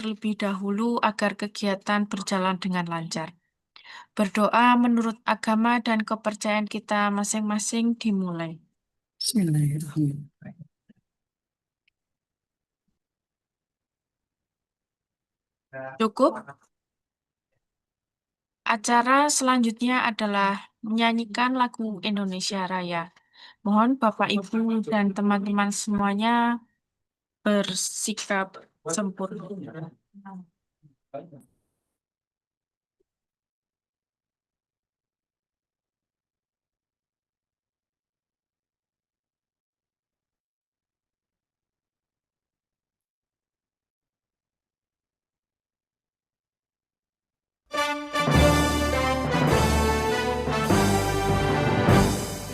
Terlebih dahulu agar kegiatan berjalan dengan lancar. Berdoa menurut agama dan kepercayaan kita masing-masing dimulai. Bismillahirrahmanirrahim. Cukup? Acara selanjutnya adalah menyanyikan lagu Indonesia Raya. Mohon Bapak, Ibu, dan teman-teman semuanya bersikap sempurna.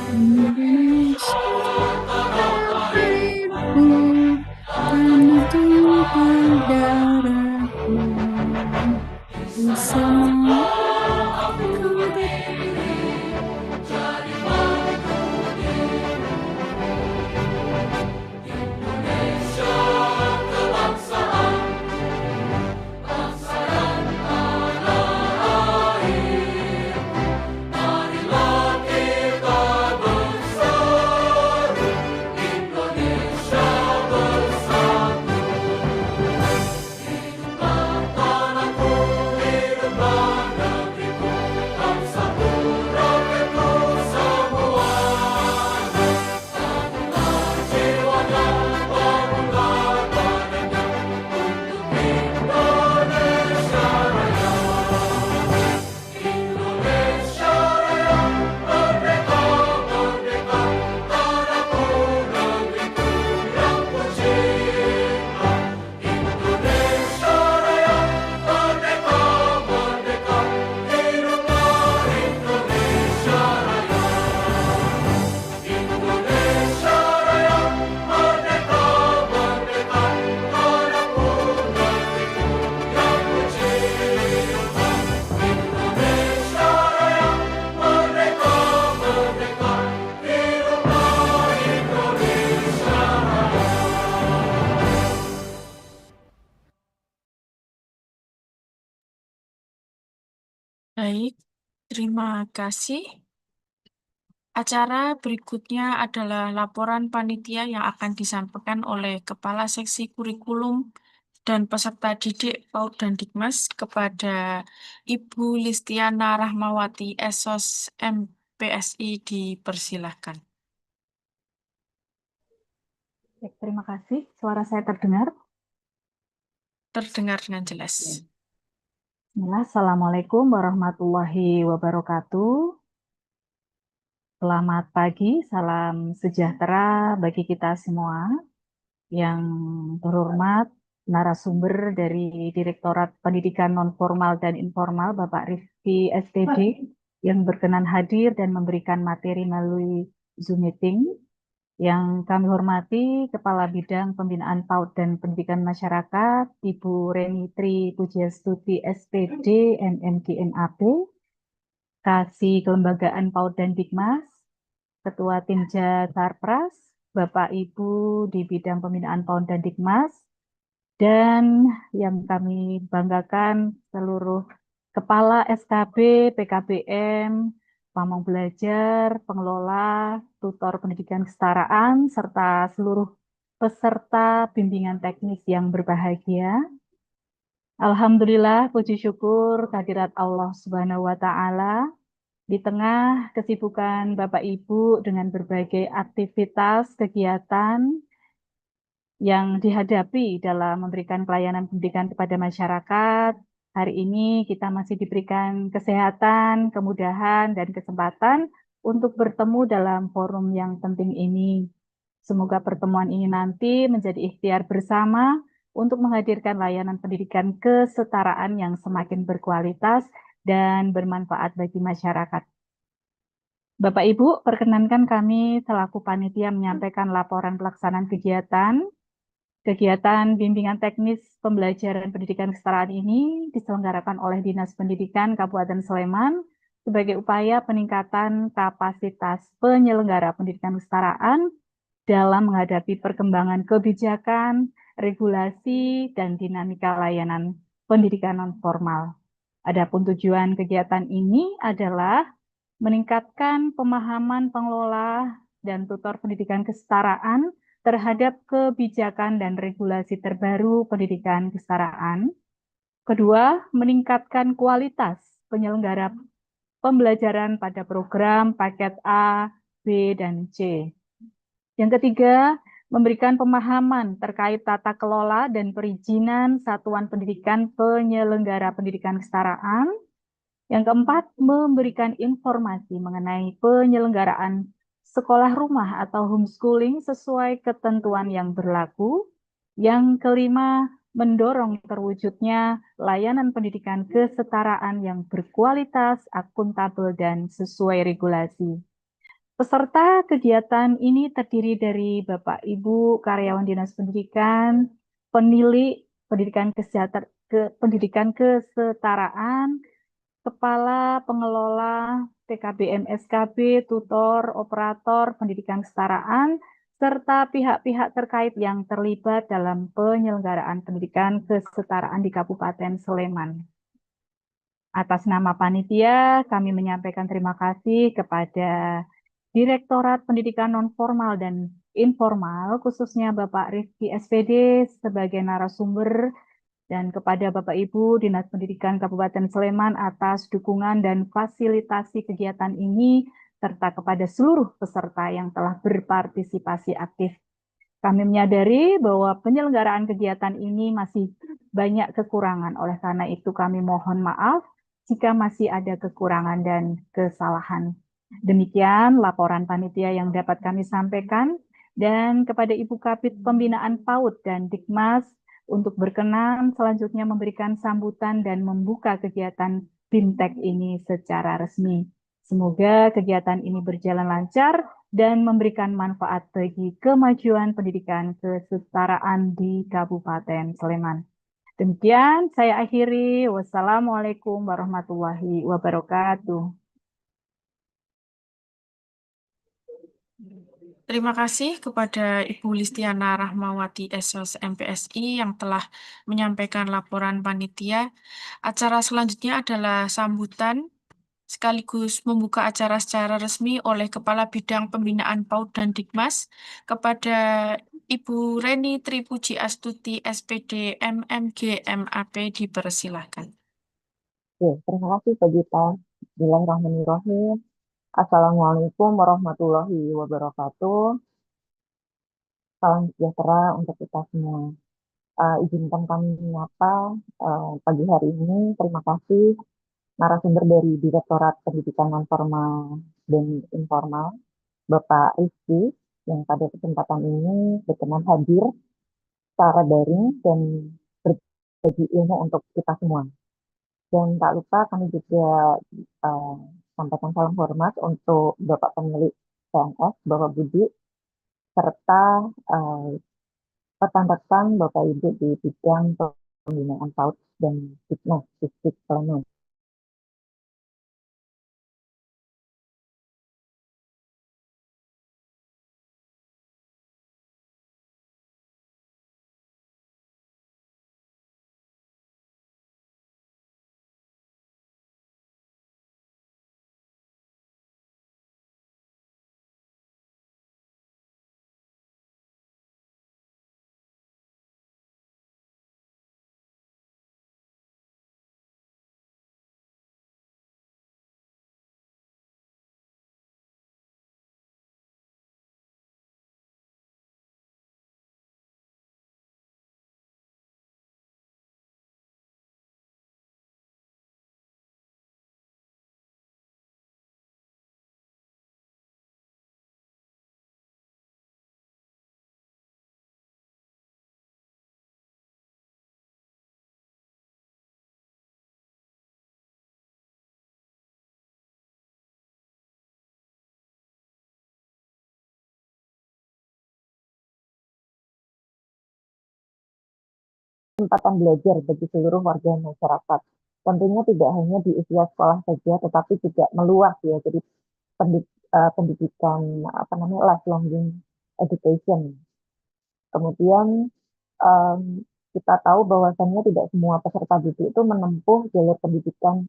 Indonesia airku, tanah tumpah darahku, bersama ku Baik, terima kasih. Acara berikutnya adalah laporan panitia yang akan disampaikan oleh Kepala Seksi Kurikulum dan peserta didik PAUD dan Dikmas kepada Ibu Listiana Rahmawati Esos MPSI, dipersilahkan. Baik, terima kasih. Suara saya terdengar? Terdengar dengan jelas. Bismillah, Assalamualaikum warahmatullahi wabarakatuh. Selamat pagi, salam sejahtera bagi kita semua. Yang terhormat narasumber dari Direktorat Pendidikan Nonformal dan Informal, Bapak Rifki STD, yang berkenan hadir dan memberikan materi melalui Zoom meeting. Yang kami hormati Kepala Bidang Pembinaan PAUD dan Pendidikan Masyarakat, Ibu Reni Tri Pujiastuti SPD, MMG MAP, Kasih Kelembagaan PAUD dan Dikmas, Ketua Timja Sarpras, Bapak Ibu di bidang pembinaan PAUD dan Dikmas, dan yang kami banggakan seluruh Kepala SKB, PKBM, pamong belajar, pengelola, tutor pendidikan kesetaraan, serta seluruh peserta bimbingan teknis yang berbahagia. Alhamdulillah, puji syukur kehadirat Allah Subhanahu wa Ta'ala. Di tengah kesibukan Bapak Ibu dengan berbagai aktivitas, kegiatan yang dihadapi dalam memberikan pelayanan pendidikan kepada masyarakat, hari ini kita masih diberikan kesehatan, kemudahan, dan kesempatan untuk bertemu dalam forum yang penting ini. Semoga pertemuan ini nanti menjadi ikhtiar bersama untuk menghadirkan layanan pendidikan kesetaraan yang semakin berkualitas dan bermanfaat bagi masyarakat. Bapak Ibu, perkenankan kami selaku panitia menyampaikan laporan pelaksanaan kegiatan. Kegiatan bimbingan teknis pembelajaran pendidikan kesetaraan ini diselenggarakan oleh Dinas Pendidikan Kabupaten Sleman sebagai upaya peningkatan kapasitas penyelenggara pendidikan kesetaraan dalam menghadapi perkembangan kebijakan regulasi, dan dinamika layanan pendidikan non-formal. Adapun tujuan kegiatan ini adalah meningkatkan pemahaman pengelola dan tutor pendidikan kesetaraan terhadap kebijakan dan regulasi terbaru pendidikan kesetaraan. Kedua, meningkatkan kualitas penyelenggara pembelajaran pada program paket A, B, dan C. Yang ketiga, memberikan pemahaman terkait tata kelola dan perizinan satuan pendidikan penyelenggara pendidikan kesetaraan. Yang keempat, memberikan informasi mengenai penyelenggaraan sekolah rumah atau homeschooling sesuai ketentuan yang berlaku. Yang kelima, mendorong terwujudnya layanan pendidikan kesetaraan yang berkualitas, akuntabel, dan sesuai regulasi. Peserta kegiatan ini terdiri dari Bapak Ibu karyawan Dinas Pendidikan, penilik pendidikan kesetaraan, kepala pengelola PKBM SKB, tutor, operator pendidikan kesetaraan, serta pihak-pihak terkait yang terlibat dalam penyelenggaraan pendidikan kesetaraan di Kabupaten Sleman. Atas nama panitia, kami menyampaikan terima kasih kepada Direktorat Pendidikan Nonformal dan Informal, khususnya Bapak Rifki SPD sebagai narasumber, dan kepada Bapak Ibu Dinas Pendidikan Kabupaten Sleman atas dukungan dan fasilitasi kegiatan ini, serta kepada seluruh peserta yang telah berpartisipasi aktif. Kami menyadari bahwa penyelenggaraan kegiatan ini masih banyak kekurangan, oleh karena itu kami mohon maaf jika masih ada kekurangan dan kesalahan. Demikian laporan panitia yang dapat kami sampaikan, dan kepada Ibu Kabid Pembinaan PAUD dan Dikmas untuk berkenan selanjutnya memberikan sambutan dan membuka kegiatan BIMTEK ini secara resmi. Semoga kegiatan ini berjalan lancar dan memberikan manfaat bagi kemajuan pendidikan kesetaraan di Kabupaten Sleman. Demikian saya akhiri. Wassalamualaikum warahmatullahi wabarakatuh. Terima kasih kepada Ibu Listiana Rahmawati SOS MPSI yang telah menyampaikan laporan panitia. Acara selanjutnya adalah sambutan sekaligus membuka acara secara resmi oleh Kepala Bidang Pembinaan PAUD dan Dikmas kepada Ibu Reni Tripuji Astuti SPD MMG MAP dipersilahkan. Oke, terima kasih Pak Gita. Bismillahirrahmanirrahim. Assalamualaikum warahmatullahi wabarakatuh. Salam sejahtera untuk kita semua. Izinkan kami menyapa pagi hari ini. Terima kasih narasumber dari Direktorat Pendidikan Nonformal dan Informal, Bapak Rizky, yang pada kesempatan ini berkenan hadir secara daring dan berbagi ilmu untuk kita semua. Dan tak lupa kami juga sampaikan salam hormat untuk Bapak Pemilik PNS, Bapak Budi, serta rekan-rekan Bapak Ibu di bidang pembinaan PAUD dan Dikmas Distrik Sleman. Kesempatan belajar bagi seluruh warga masyarakat. Tentunya tidak hanya di usia sekolah saja, tetapi juga meluas ya. Jadi pendidikan lifelong education. Kemudian kita tahu bahwasannya tidak semua peserta didik itu menempuh jalur pendidikan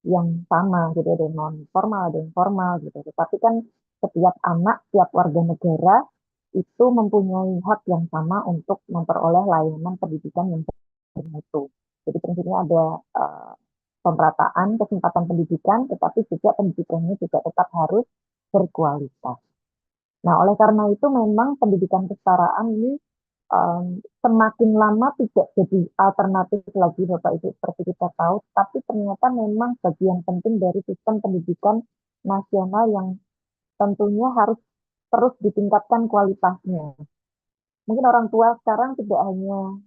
yang sama, gitu, ada yang non formal, ada yang formal gitu. Tetapi kan setiap anak, setiap warga negara itu mempunyai hak yang sama untuk memperoleh layanan pendidikan yang bermutu. Jadi prinsipnya ada pemerataan kesempatan pendidikan, tetapi juga pendidikannya juga tetap harus berkualitas. Nah, oleh karena itu memang pendidikan kesetaraan ini semakin lama tidak jadi alternatif lagi Bapak Ibu seperti kita tahu, tapi ternyata memang bagian penting dari sistem pendidikan nasional yang tentunya harus terus ditingkatkan kualitasnya. Mungkin orang tua sekarang tidak hanya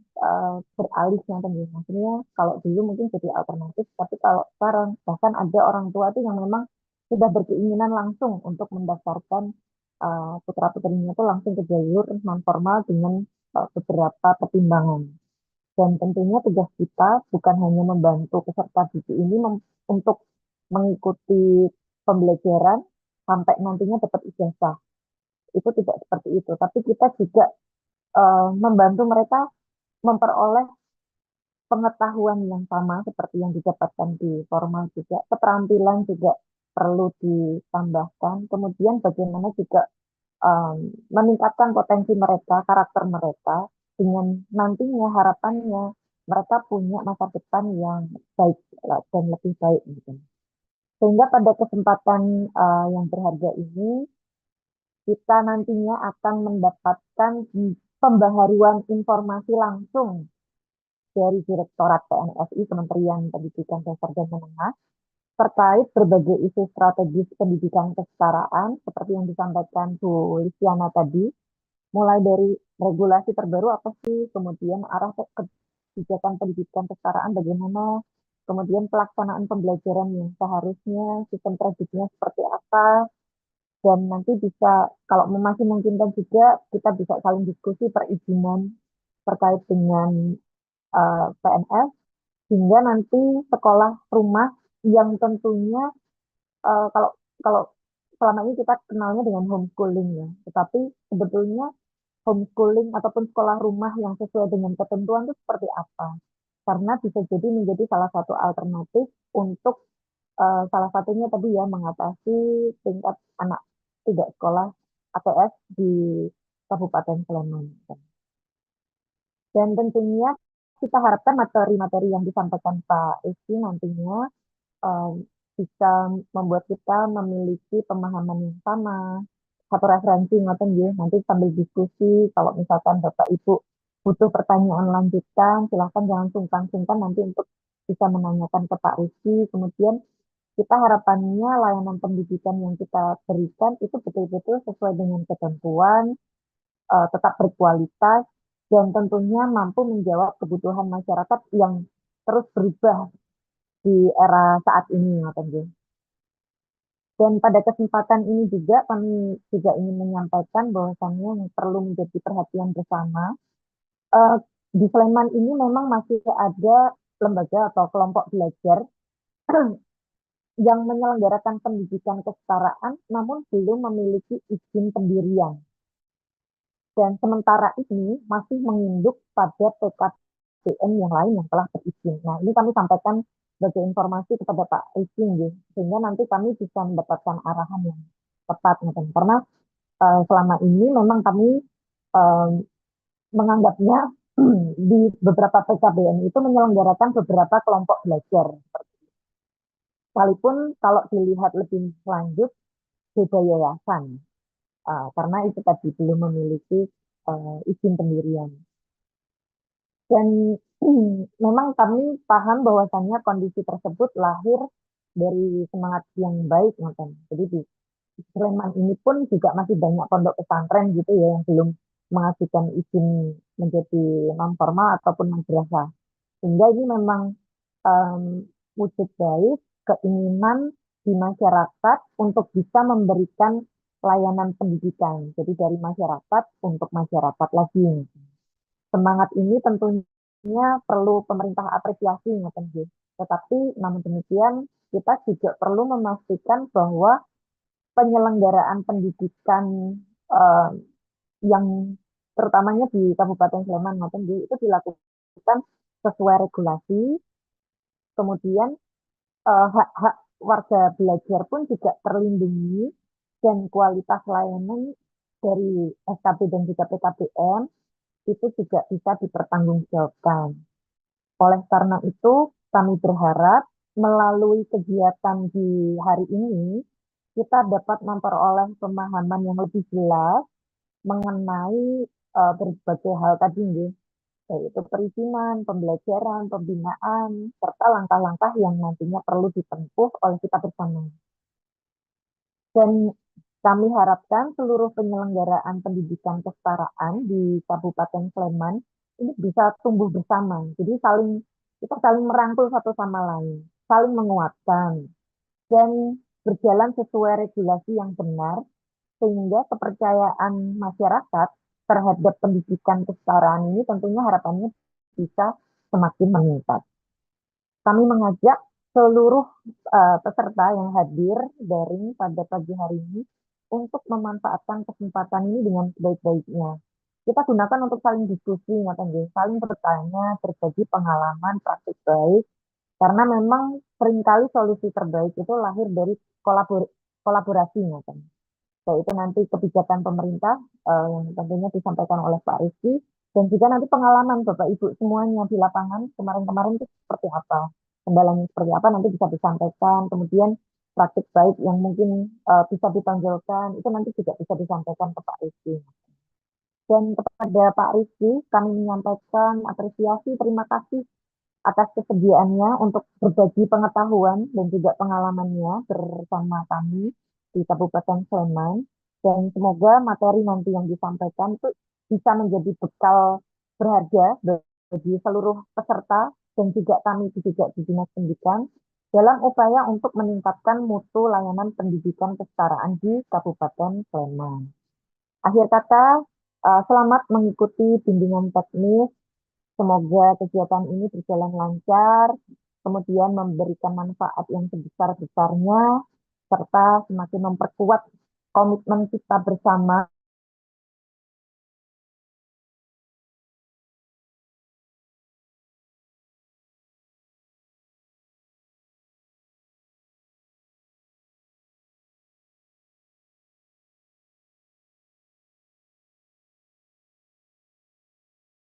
beralih yang tadi, maksudnya kalau dulu mungkin jadi alternatif, tapi kalau sekarang bahkan ada orang tua itu yang memang sudah berkeinginan langsung untuk mendaftarkan putra putrinya itu langsung ke jalur non formal dengan beberapa pertimbangan. Dan tentunya tugas kita bukan hanya membantu peserta didik ini untuk mengikuti pembelajaran sampai nantinya dapat ijazah. Itu tidak seperti itu, tapi kita juga membantu mereka memperoleh pengetahuan yang sama seperti yang didapatkan di formal juga, keterampilan juga perlu ditambahkan, kemudian bagaimana juga meningkatkan potensi mereka, karakter mereka, dengan nantinya harapannya mereka punya masa depan yang baik dan lebih baik gitu. Sehingga pada kesempatan yang berharga ini, kita nantinya akan mendapatkan pembaharuan informasi langsung dari Direktorat PNSI, Kementerian Pendidikan Dasar dan Menengah, terkait berbagai isu strategis pendidikan kesetaraan, seperti yang disampaikan Bu Listiana tadi, mulai dari regulasi terbaru apa sih, kemudian arah kebijakan pendidikan kesetaraan bagaimana, kemudian pelaksanaan pembelajaran yang seharusnya, sistem kreditnya seperti apa, dan nanti bisa, kalau masih memungkinkan juga, kita bisa saling diskusi perizinan terkait dengan PNS, hingga nanti sekolah rumah yang tentunya kalau kalau selama ini kita kenalnya dengan homeschooling ya, tetapi sebetulnya homeschooling ataupun sekolah rumah yang sesuai dengan ketentuan itu seperti apa? Karena bisa jadi menjadi salah satu alternatif untuk salah satunya tadi ya mengatasi tingkat anak tidak sekolah ATS di Kabupaten Sleman. Dan tentunya kita harapkan materi-materi yang disampaikan Pak Rizky nantinya bisa membuat kita memiliki pemahaman yang sama, satu referensi ngoten ya, nanti sambil diskusi, kalau misalkan Bapak Ibu butuh pertanyaan lanjutan, silahkan jangan sungkan-sungkan nanti untuk bisa menanyakan ke Pak Rizky. Kemudian kita harapannya layanan pendidikan yang kita berikan itu betul-betul sesuai dengan ketentuan, tetap berkualitas, dan tentunya mampu menjawab kebutuhan masyarakat yang terus berubah di era saat ini, ngoten. Dan pada kesempatan ini juga kami juga ingin menyampaikan bahwasannya yang perlu menjadi perhatian bersama, di Sleman ini memang masih ada lembaga atau kelompok belajar yang menyelenggarakan pendidikan kesetaraan namun belum memiliki izin pendirian. Dan sementara ini masih menginduk pada PKBM yang lain yang telah berizin. Nah, ini kami sampaikan sebagai informasi kepada Pak Rizky, sehingga nanti kami bisa mendapatkan arahan yang tepat. Karena selama ini memang kami menganggapnya di beberapa PKBM itu menyelenggarakan beberapa kelompok belajar. Sekalipun kalau dilihat lebih lanjut, beda yayasan. Karena itu tadi belum memiliki izin pendirian. Dan memang kami paham bahwasannya kondisi tersebut lahir dari semangat yang baik, Nathan. Jadi di Sleman ini pun juga masih banyak pondok pesantren gitu ya yang belum mengajukan izin menjadi non formal ataupun madrasah. Sehingga ini memang wujud baik keinginan di masyarakat untuk bisa memberikan layanan pendidikan. Jadi dari masyarakat untuk masyarakat lagi. Semangat ini tentunya perlu pemerintah apresiasi, tetapi namun demikian kita juga perlu memastikan bahwa penyelenggaraan pendidikan yang terutamanya di Kabupaten Sleman maupun itu dilakukan sesuai regulasi. Kemudian hak-hak warga belajar pun juga terlindungi dan kualitas layanan dari SKB dan juga PKBM itu juga bisa dipertanggungjawabkan. Oleh karena itu, kami berharap melalui kegiatan di hari ini, kita dapat memperoleh pemahaman yang lebih jelas mengenai berbagai hal tadi, nggih, yaitu perizinan, pembelajaran, pembinaan, serta langkah-langkah yang nantinya perlu ditempuh oleh kita bersama. Dan kami harapkan seluruh penyelenggaraan pendidikan kesetaraan di Kabupaten Sleman ini bisa tumbuh bersama. Jadi kita saling merangkul satu sama lain, saling menguatkan, dan berjalan sesuai regulasi yang benar, sehingga kepercayaan masyarakat terhadap pendidikan kesetaraan ini tentunya harapannya bisa semakin meningkat. Kami mengajak seluruh peserta yang hadir daring pada pagi hari ini untuk memanfaatkan kesempatan ini dengan sebaik-baiknya. Kita gunakan untuk saling diskusi, saling bertanya, berbagi pengalaman, praktik baik, karena memang seringkali solusi terbaik itu lahir dari kolaborasi, yaitu nanti kebijakan pemerintah yang tentunya disampaikan oleh Pak Rizky, dan juga nanti pengalaman Bapak Ibu semuanya di lapangan kemarin-kemarin itu seperti apa, kendalanya seperti apa nanti bisa disampaikan, kemudian praktik baik yang mungkin bisa ditonjolkan itu nanti juga bisa disampaikan ke Pak Rizky. Dan kepada Pak Rizky kami menyampaikan apresiasi, terima kasih atas kesediaannya untuk berbagi pengetahuan dan juga pengalamannya bersama kami di Kabupaten Sleman. Dan semoga materi nanti yang disampaikan itu bisa menjadi bekal berharga bagi seluruh peserta dan juga kami juga di Dinas Pendidikan dalam upaya untuk meningkatkan mutu layanan pendidikan kesetaraan di Kabupaten Sleman. Akhir kata, selamat mengikuti bimbingan teknis. Semoga kegiatan ini berjalan lancar, kemudian memberikan manfaat yang sebesar-besarnya, serta semakin memperkuat komitmen kita bersama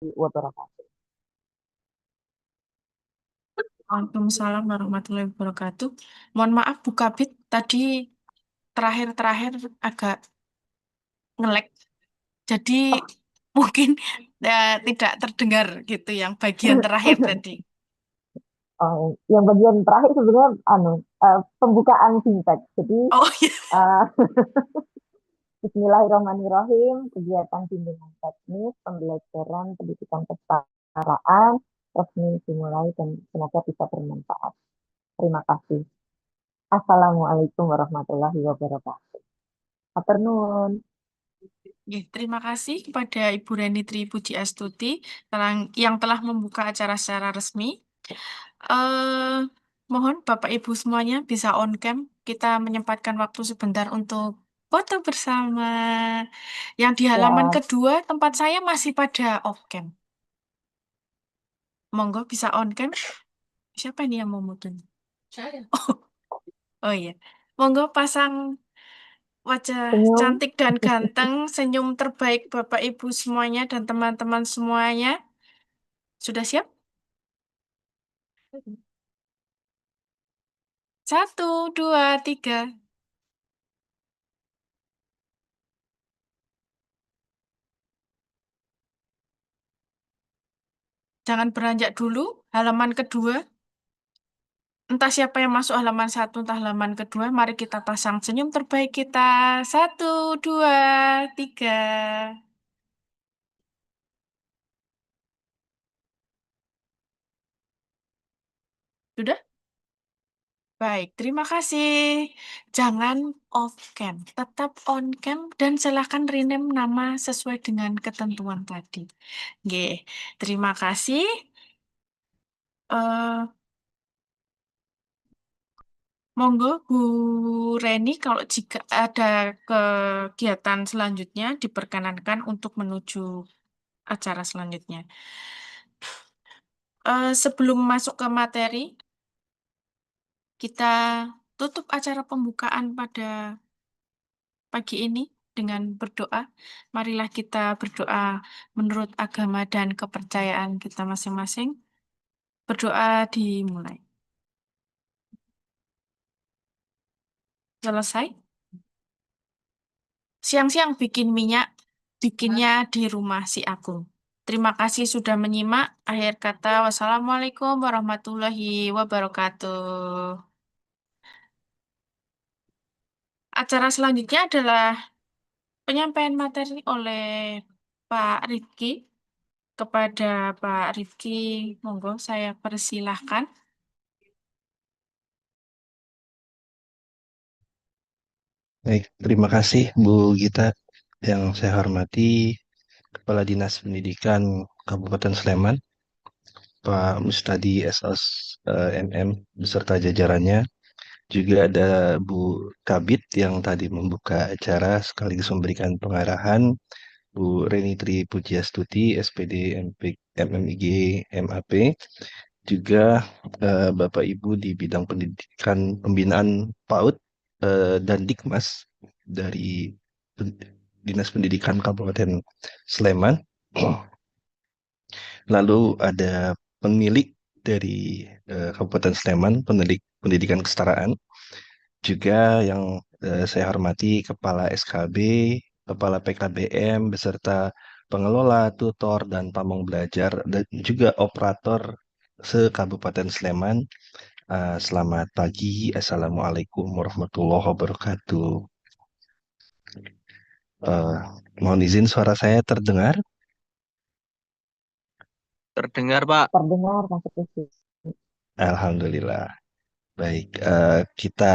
wabarakatuh. Waalaikumsalam warahmatullahi wabarakatuh. Mohon maaf Bu Kabit, tadi terakhir-terakhir agak nge-lag. Jadi mungkin tidak terdengar gitu yang bagian terakhir tadi. Yang bagian terakhir sebenarnya pembukaan fintech. Jadi Oh iya. Bismillahirrahmanirrahim, kegiatan bimbingan teknis, pembelajaran pendidikan kesetaraan resmi dimulai dan semoga bisa bermanfaat. Terima kasih. Assalamualaikum warahmatullahi wabarakatuh. Hatur nuwun. Terima kasih kepada Ibu Reni Tri Pujiastuti yang telah membuka acara secara resmi. Mohon Bapak Ibu semuanya bisa on cam. Kita menyempatkan waktu sebentar untuk foto bersama. Yang di halaman Ya, kedua tempat saya masih pada off cam. Monggo bisa on cam. Siapa ini yang mau mutun? Saya. Oh iya. Monggo pasang wajah senyum. cantik dan ganteng, senyum terbaik Bapak Ibu semuanya dan teman-teman semuanya. Sudah siap? 1, 2, 3. Jangan beranjak dulu, halaman kedua. Entah siapa yang masuk halaman 1, entah halaman kedua. Mari kita pasang senyum terbaik kita. 1, 2, 3. Sudah? Baik, terima kasih. Jangan off cam, tetap on cam dan silakan rename nama sesuai dengan ketentuan tadi. Oke, terima kasih. Monggo Bu Reni, kalau jika ada kegiatan selanjutnya diperkenankan untuk menuju acara selanjutnya. Sebelum masuk ke materi, kita tutup acara pembukaan pada pagi ini dengan berdoa. Marilah kita berdoa menurut agama dan kepercayaan kita masing-masing. Berdoa dimulai. Selesai. Siang-siang bikin minyak, bikinnya di rumah si Agung. Terima kasih sudah menyimak. Akhir kata, wassalamualaikum warahmatullahi wabarakatuh. Acara selanjutnya adalah penyampaian materi oleh Pak Rifki. Kepada Pak Rifki, monggo saya persilahkan. Baik, terima kasih Bu Gita. Yang saya hormati Kepala Dinas Pendidikan Kabupaten Sleman, Pak Mustadi SOS MM beserta jajarannya. Juga ada Bu Kabit yang tadi membuka acara sekaligus memberikan pengarahan, Bu Reni Tri Pujiastuti, SPD MMIG MAP, juga Bapak Ibu di bidang pendidikan pembinaan PAUD dan Dikmas dari Dinas Pendidikan Kabupaten Sleman. Lalu ada pemilik dari Kabupaten Sleman, pemilik pendidikan kesetaraan. Juga yang saya hormati Kepala SKB, Kepala PKBM, beserta pengelola, tutor, dan pamong belajar, dan juga operator se-Kabupaten Sleman. Selamat pagi, Assalamualaikum warahmatullahi wabarakatuh. Mohon izin suara saya terdengar? Terdengar, Pak. Terdengar, Mas Rizky. Alhamdulillah. Baik, kita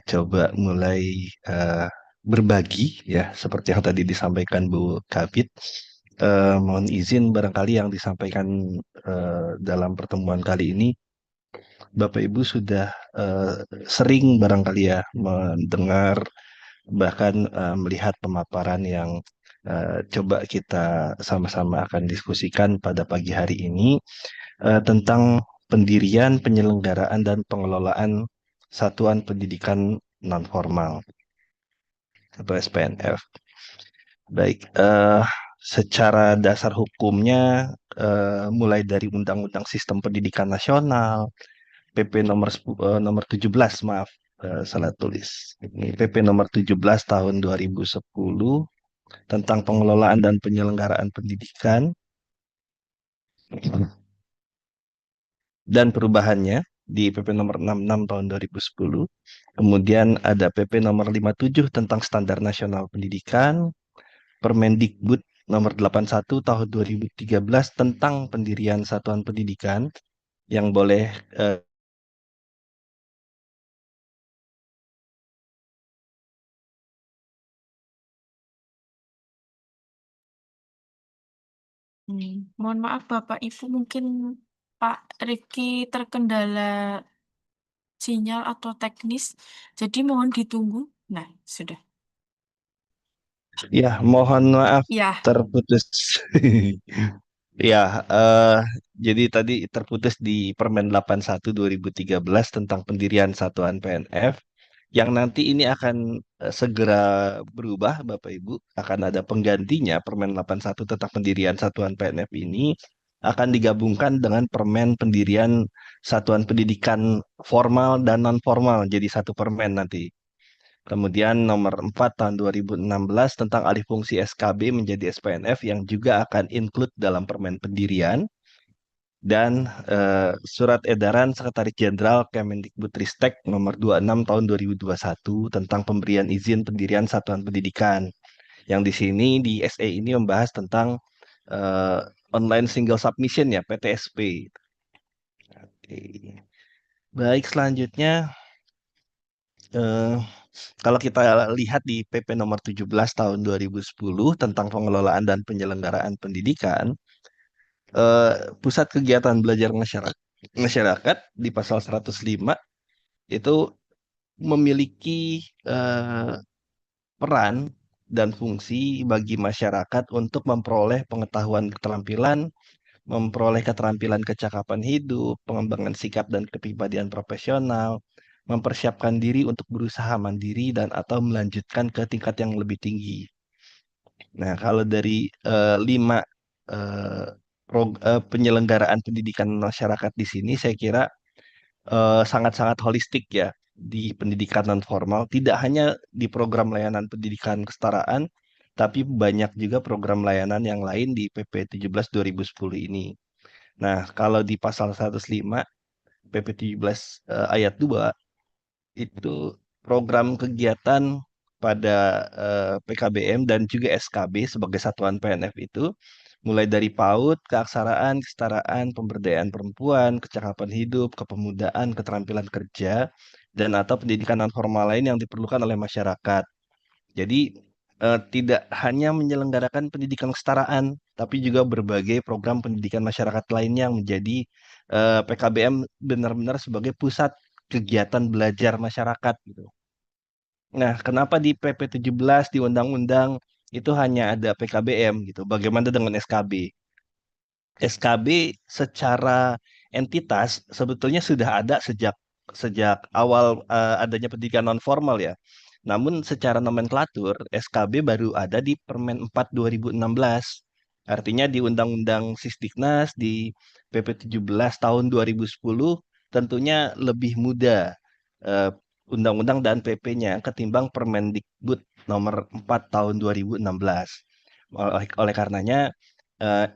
coba mulai berbagi ya, seperti yang tadi disampaikan Bu Kabit. Mohon izin barangkali yang disampaikan dalam pertemuan kali ini, Bapak Ibu sudah sering barangkali ya mendengar bahkan melihat pemaparan yang coba kita sama-sama akan diskusikan pada pagi hari ini tentang pendirian, penyelenggaraan, dan pengelolaan satuan pendidikan non-formal atau SPNF. Baik, secara dasar hukumnya mulai dari Undang-Undang Sistem Pendidikan Nasional, PP nomor 17, maaf, salah tulis. Ini PP nomor 17 tahun 2010 tentang pengelolaan dan penyelenggaraan pendidikan dan perubahannya di PP nomor 66 tahun 2010. Kemudian ada PP nomor 57 tentang Standar Nasional Pendidikan, Permendikbud nomor 81 tahun 2013 tentang pendirian satuan pendidikan yang boleh Mohon maaf Bapak Ibu, mungkin Pak Rifki terkendala sinyal atau teknis, jadi mohon ditunggu. Nah, sudah. ya mohon maaf Ya, terputus. Ya, jadi tadi terputus di Permen 81 2013 tentang pendirian satuan PNF yang nanti ini akan segera berubah, Bapak Ibu. Akan ada penggantinya, Permen 81 tentang pendirian satuan PNF ini akan digabungkan dengan Permen pendirian satuan pendidikan formal dan non-formal jadi satu permen nanti. Kemudian nomor 4 tahun 2016 tentang alih fungsi SKB menjadi SPNF yang juga akan include dalam permen pendirian. Dan surat edaran Sekretaris Jenderal Kemendikbudristek nomor 26 tahun 2021 tentang pemberian izin pendirian satuan pendidikan. Yang di sini di SE ini membahas tentang online single submission ya, PTSP. Oke. Baik, selanjutnya kalau kita lihat di PP nomor 17 tahun 2010 tentang pengelolaan dan penyelenggaraan pendidikan, pusat kegiatan belajar masyarakat di pasal 105 itu memiliki peran dan fungsi bagi masyarakat untuk memperoleh pengetahuan keterampilan, memperoleh keterampilan kecakapan hidup, pengembangan sikap dan kepribadian profesional, mempersiapkan diri untuk berusaha mandiri dan atau melanjutkan ke tingkat yang lebih tinggi. Nah, kalau dari 5 eh, penyelenggaraan pendidikan masyarakat di sini, saya kira sangat-sangat holistik ya di pendidikan non formal. Tidak hanya di program layanan pendidikan kesetaraan, tapi banyak juga program layanan yang lain di PP 17 2010 ini. Nah, kalau di pasal 105 PP 17 ayat 2 itu program kegiatan pada PKBM dan juga SKB sebagai satuan PNF itu mulai dari PAUD, keaksaraan, kesetaraan, pemberdayaan perempuan, kecakapan hidup, kepemudaan, keterampilan kerja, dan atau pendidikan non formal lain yang diperlukan oleh masyarakat. Jadi tidak hanya menyelenggarakan pendidikan kesetaraan, tapi juga berbagai program pendidikan masyarakat lainnya yang menjadi PKBM benar-benar sebagai pusat kegiatan belajar masyarakat gitu. Nah, kenapa di PP 17 di undang-undang itu hanya ada PKBM gitu? Bagaimana dengan SKB? SKB secara entitas sebetulnya sudah ada sejak sejak awal adanya pendidikan non formal ya. Namun secara nomenklatur SKB baru ada di Permen 4 2016. Artinya di Undang-Undang Sisdiknas di PP 17 tahun 2010 tentunya lebih muda eh, undang-undang dan PP-nya ketimbang Permendikbud nomor 4 tahun 2016. Oleh karenanya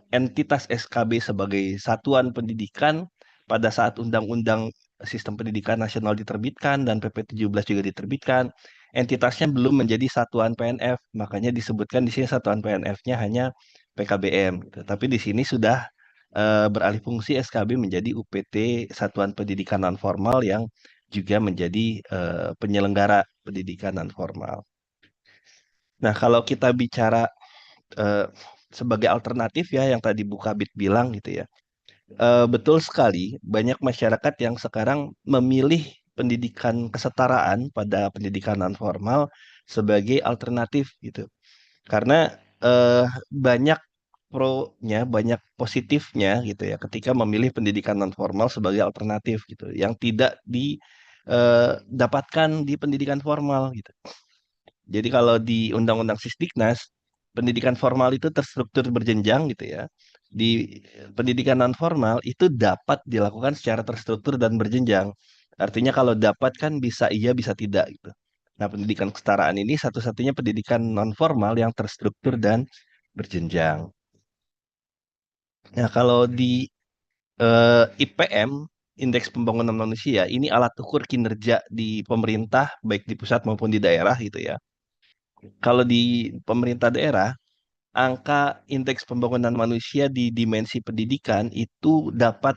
entitas SKB sebagai satuan pendidikan pada saat Undang-Undang Sistem Pendidikan Nasional diterbitkan dan PP 17 juga diterbitkan, entitasnya belum menjadi satuan PNF, makanya disebutkan di sini satuan PNF-nya hanya PKBM. Gitu. Tapi di sini sudah beralih fungsi SKB menjadi UPT Satuan Pendidikan Non Formal yang juga menjadi penyelenggara pendidikan non formal. Nah, kalau kita bicara eh, sebagai alternatif ya yang tadi Bu Kabit bilang gitu ya. Betul sekali, banyak masyarakat yang sekarang memilih pendidikan kesetaraan pada pendidikan non formal sebagai alternatif gitu. Karena banyak pro-nya, banyak positifnya gitu ya ketika memilih pendidikan non formal sebagai alternatif gitu yang tidak didapatkan di pendidikan formal gitu. Jadi kalau di Undang-Undang Sisdiknas, pendidikan formal itu terstruktur berjenjang gitu ya. Di pendidikan non formal itu dapat dilakukan secara terstruktur dan berjenjang. Artinya kalau dapat kan bisa iya bisa tidak gitu. Nah, pendidikan kesetaraan ini satu-satunya pendidikan non formal yang terstruktur dan berjenjang. Nah, kalau di IPM, Indeks Pembangunan Manusia, ini alat ukur kinerja di pemerintah baik di pusat maupun di daerah gitu ya. Kalau di pemerintah daerah, angka indeks pembangunan manusia di dimensi pendidikan itu dapat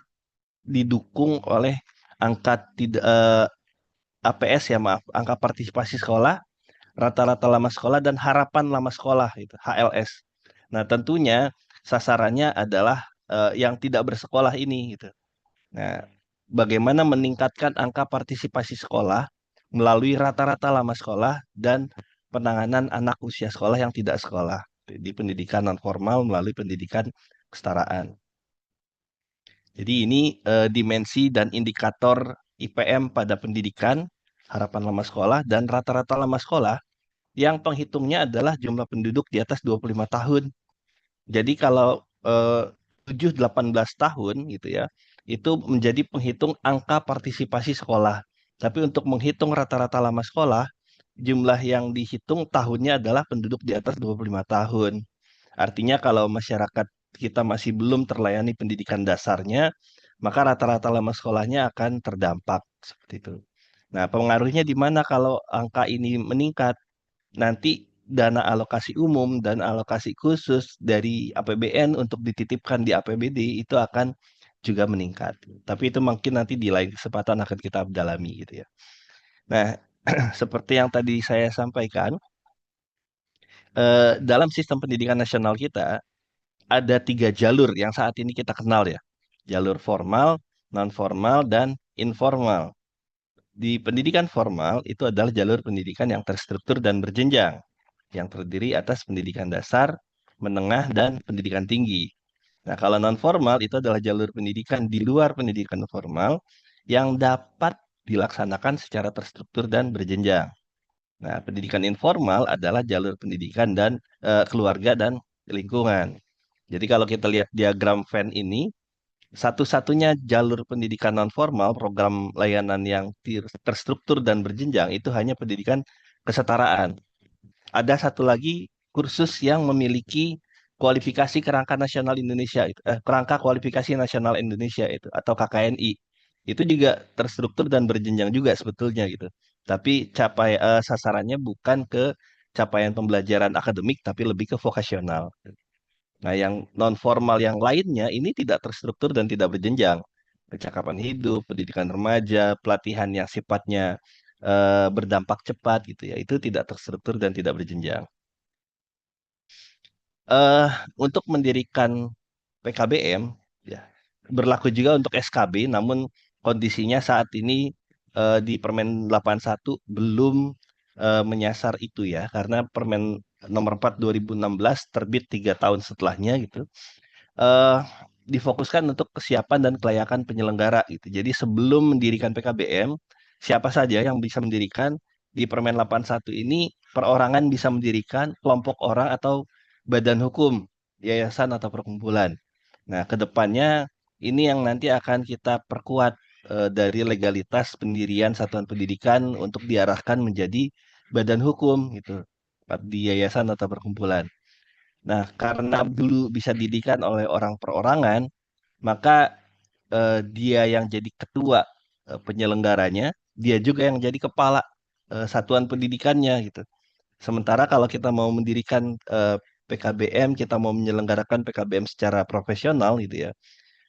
didukung oleh angka tidak APS ya maaf, angka partisipasi sekolah, rata-rata lama sekolah dan harapan lama sekolah itu HLS. Nah, tentunya sasarannya adalah yang tidak bersekolah ini gitu. Nah, bagaimana meningkatkan angka partisipasi sekolah melalui rata-rata lama sekolah dan penanganan anak usia sekolah yang tidak sekolah di pendidikan non formal melalui pendidikan kesetaraan. Jadi ini dimensi dan indikator IPM pada pendidikan, harapan lama sekolah dan rata-rata lama sekolah yang penghitungnya adalah jumlah penduduk di atas 25 tahun. Jadi kalau 7-18 tahun gitu ya, itu menjadi penghitung angka partisipasi sekolah. Tapi untuk menghitung rata-rata lama sekolah, jumlah yang dihitung tahunnya adalah penduduk di atas 25 tahun. Artinya kalau masyarakat kita masih belum terlayani pendidikan dasarnya, maka rata-rata lama sekolahnya akan terdampak seperti itu. Nah, pengaruhnya di mana kalau angka ini meningkat? Nanti dana alokasi umum dan alokasi khusus dari APBN untuk dititipkan di APBD itu akan juga meningkat. Tapi itu mungkin nanti di lain kesempatan akan kita dalami gitu ya. Nah, seperti yang tadi saya sampaikan, dalam sistem pendidikan nasional kita ada 3 jalur yang saat ini kita kenal ya. Jalur formal, non formal, dan informal. Di pendidikan formal itu adalah jalur pendidikan yang terstruktur dan berjenjang, yang terdiri atas pendidikan dasar, menengah, dan pendidikan tinggi. Nah, kalau non formal itu adalah jalur pendidikan di luar pendidikan formal yang dapat dilaksanakan secara terstruktur dan berjenjang. Nah, pendidikan informal adalah jalur pendidikan dan keluarga dan lingkungan. Jadi kalau kita lihat diagram Venn ini, satu-satunya jalur pendidikan non formal, program layanan yang terstruktur dan berjenjang itu hanya pendidikan kesetaraan. Ada satu lagi kursus yang memiliki kualifikasi kerangka nasional Indonesia itu, kerangka kualifikasi nasional Indonesia itu atau KKNI. Itu juga terstruktur dan berjenjang juga sebetulnya gitu. Tapi sasarannya bukan ke capaian pembelajaran akademik tapi lebih ke vokasional. Nah, yang non formal yang lainnya ini tidak terstruktur dan tidak berjenjang. Percakapan hidup, pendidikan remaja, pelatihan yang sifatnya berdampak cepat gitu ya. Itu tidak terstruktur dan tidak berjenjang. eh untuk mendirikan PKBM ya berlaku juga untuk SKB, namun kondisinya saat ini di Permen 81 belum menyasar itu ya, karena Permen nomor 4 2016 terbit 3 tahun setelahnya gitu. eh Difokuskan untuk kesiapan dan kelayakan penyelenggara gitu. Jadi sebelum mendirikan PKBM, siapa saja yang bisa mendirikan di Permen 81 ini perorangan bisa mendirikan kelompok orang atau badan hukum, yayasan atau perkumpulan. Nah, kedepannya ini yang nanti akan kita perkuat dari legalitas pendirian satuan pendidikan untuk diarahkan menjadi badan hukum gitu, di yayasan atau perkumpulan. Nah, karena dulu bisa didikan oleh orang perorangan, maka dia yang jadi ketua penyelenggaranya, dia juga yang jadi kepala satuan pendidikannya gitu. Sementara kalau kita mau mendirikan PKBM, kita mau menyelenggarakan PKBM secara profesional gitu ya,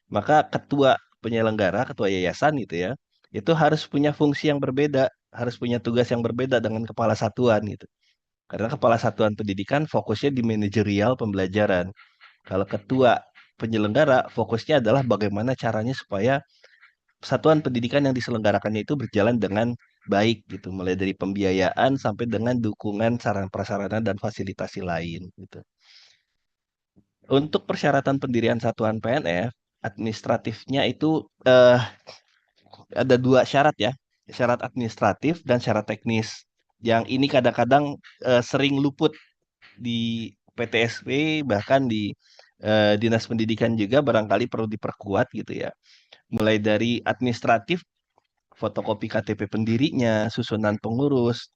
maka ketua penyelenggara, ketua yayasan gitu ya, itu harus punya fungsi yang berbeda, harus punya tugas yang berbeda dengan kepala satuan gitu. Karena kepala satuan pendidikan fokusnya di manajerial pembelajaran. Kalau ketua penyelenggara fokusnya adalah bagaimana caranya supaya satuan pendidikan yang diselenggarakannya itu berjalan dengan baik gitu, mulai dari pembiayaan sampai dengan dukungan sarana prasarana dan fasilitasi lain gitu. Untuk persyaratan pendirian satuan PNF, administratifnya itu ada 2 syarat ya, syarat administratif dan syarat teknis. Yang ini kadang-kadang sering luput di PTSP, bahkan di Dinas Pendidikan juga barangkali perlu diperkuat gitu ya. Mulai dari administratif, fotokopi KTP pendirinya, susunan pengurus,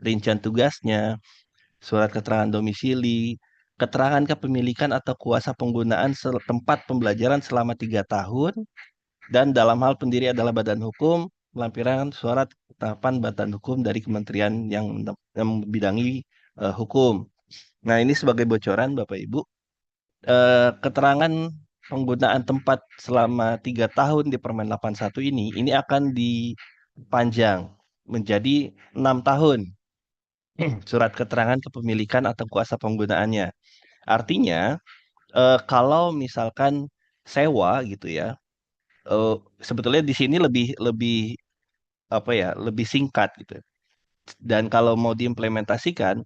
rincian tugasnya, surat keterangan domisili, keterangan kepemilikan atau kuasa penggunaan tempat pembelajaran selama 3 tahun, dan dalam hal pendiri adalah badan hukum, lampiran surat ketetapan badan hukum dari kementerian yang membidangi hukum. Nah, ini sebagai bocoran Bapak Ibu, keterangan penggunaan tempat selama 3 tahun di Permen 81 ini akan dipanjang menjadi 6 tahun surat keterangan kepemilikan atau kuasa penggunaannya. Artinya, kalau misalkan sewa gitu ya, sebetulnya di sini lebih lebih apa ya, lebih singkat gitu. Dan kalau mau diimplementasikan,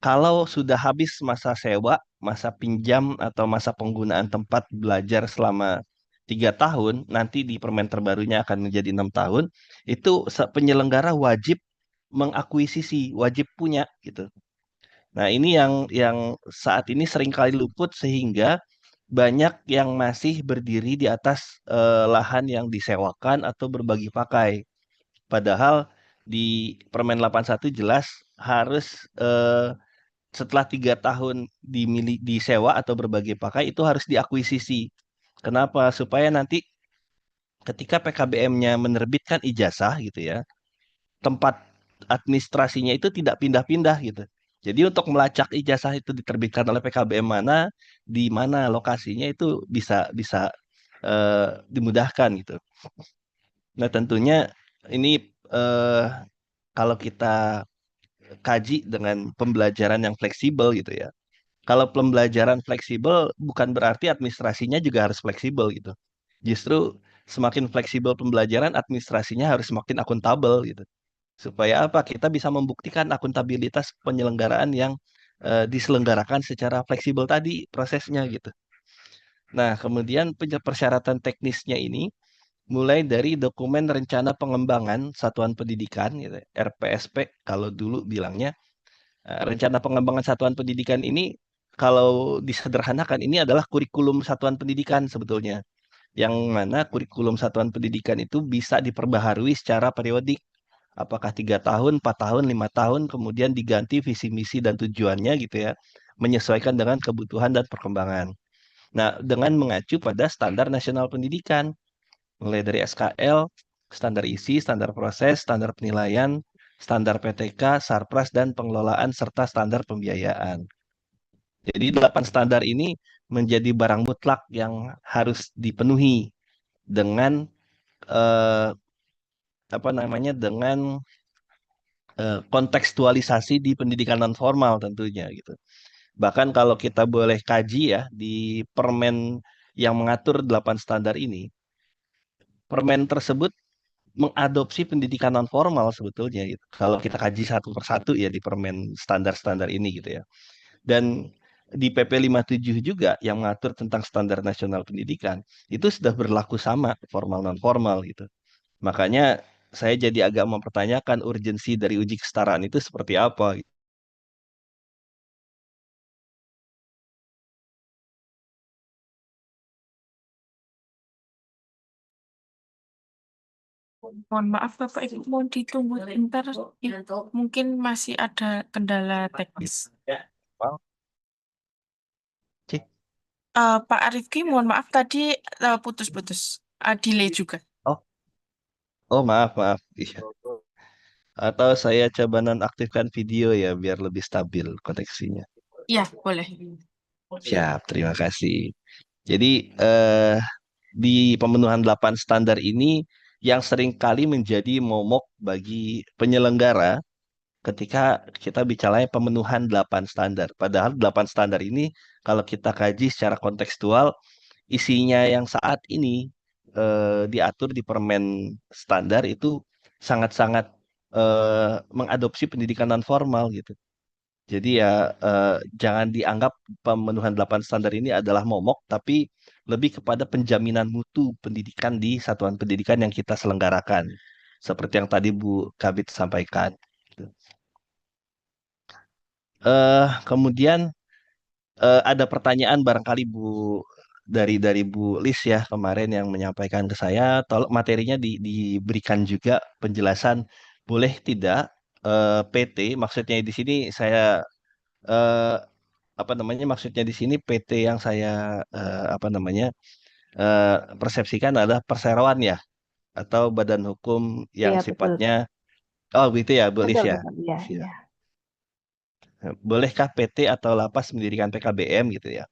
kalau sudah habis masa sewa, masa pinjam atau masa penggunaan tempat belajar selama 3 tahun, nanti di permen terbarunya akan menjadi 6 tahun, itu penyelenggara wajib mengakuisisi, wajib punya gitu. Nah, ini yang saat ini seringkali luput sehingga banyak yang masih berdiri di atas lahan yang disewakan atau berbagi pakai. Padahal di Permen 81 jelas harus setelah 3 tahun disewa atau berbagi pakai itu harus diakuisisi. Kenapa? Supaya nanti ketika PKBM-nya menerbitkan ijazah gitu ya, tempat administrasinya itu tidak pindah-pindah gitu. Jadi untuk melacak ijazah itu diterbitkan oleh PKBM mana, di mana lokasinya itu bisa bisa dimudahkan gitu. Nah, tentunya ini eh, kalau kita kaji dengan pembelajaran yang fleksibel gitu ya. Kalau pembelajaran fleksibel bukan berarti administrasinya juga harus fleksibel gitu. Justru semakin fleksibel pembelajaran, administrasinya harus semakin akuntabel gitu. Supaya apa? Kita bisa membuktikan akuntabilitas penyelenggaraan yang diselenggarakan secara fleksibel tadi prosesnya gitu. Nah, kemudian persyaratan teknisnya ini mulai dari dokumen rencana pengembangan satuan pendidikan gitu, RPSP kalau dulu bilangnya. Rencana pengembangan satuan pendidikan ini kalau disederhanakan ini adalah kurikulum satuan pendidikan sebetulnya. Yang mana kurikulum satuan pendidikan itu bisa diperbaharui secara periodik. Apakah 3 tahun, 4 tahun, 5 tahun, kemudian diganti visi misi dan tujuannya gitu ya, menyesuaikan dengan kebutuhan dan perkembangan. Nah, dengan mengacu pada standar nasional pendidikan, mulai dari SKL, standar isi, standar proses, standar penilaian, standar PTK, Sarpras, dan pengelolaan, serta standar pembiayaan. Jadi 8 standar ini menjadi barang mutlak yang harus dipenuhi dengan eh, apa namanya dengan kontekstualisasi di pendidikan non formal tentunya gitu. Bahkan kalau kita boleh kaji ya di permen yang mengatur 8 standar ini, permen tersebut mengadopsi pendidikan non formal sebetulnya gitu. Kalau kita kaji satu persatu ya di permen standar-standar ini gitu ya. Dan di PP 57 juga yang mengatur tentang standar nasional pendidikan itu sudah berlaku sama formal non formal gitu. Makanya saya jadi agak mempertanyakan urgensi dari uji kesetaraan itu seperti apa gitu. Mohon maaf Bapak Ibu, mohon ditunggu sebentar. Mungkin masih ada kendala teknis. Well, cik. Pak Arifki, mohon maaf tadi putus-putus. Delay juga. Oh, oh maaf. Iya. Atau saya coba nonaktifkan video ya biar lebih stabil koneksinya. Iya, boleh. Siap, terima kasih. Jadi di pemenuhan 8 standar ini yang seringkali menjadi momok bagi penyelenggara ketika kita bicara pemenuhan 8 standar. Padahal 8 standar ini kalau kita kaji secara kontekstual, isinya yang saat ini diatur di permen standar itu sangat-sangat mengadopsi pendidikan non formal gitu. Jadi ya jangan dianggap pemenuhan 8 standar ini adalah momok, tapi lebih kepada penjaminan mutu pendidikan di satuan pendidikan yang kita selenggarakan. Seperti yang tadi Bu Kabit sampaikan. Gitu. Kemudian ada pertanyaan barangkali Bu dari Bu Lis ya kemarin yang menyampaikan ke saya, tolong materinya diberikan juga penjelasan boleh tidak PT, maksudnya di sini saya eh, apa namanya maksudnya di sini PT yang saya apa namanya eh, persepsikan adalah perseroan ya atau badan hukum yang Iya, betul. sifatnya oh gitu ya Bu Lis Betul, ya. betul. Iya, Siap. iya. Bolehkah PT atau lapas mendirikan PKBM gitu ya?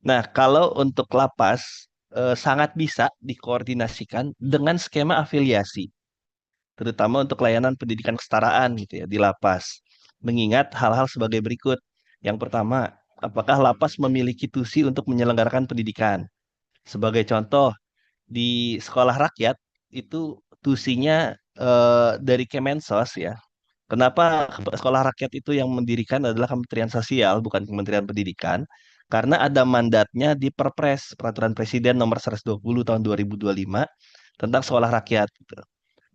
Nah, kalau untuk lapas sangat bisa dikoordinasikan dengan skema afiliasi, terutama untuk layanan pendidikan kesetaraan gitu ya di lapas. Mengingat hal-hal sebagai berikut. Yang pertama, apakah lapas memiliki tusi untuk menyelenggarakan pendidikan? Sebagai contoh, di sekolah rakyat itu tusinya dari Kemensos ya. Kenapa sekolah rakyat itu yang mendirikan adalah Kementerian Sosial, bukan Kementerian Pendidikan? Karena ada mandatnya di Perpres, Peraturan Presiden Nomor 120 Tahun 2025 tentang sekolah rakyat. Gitu.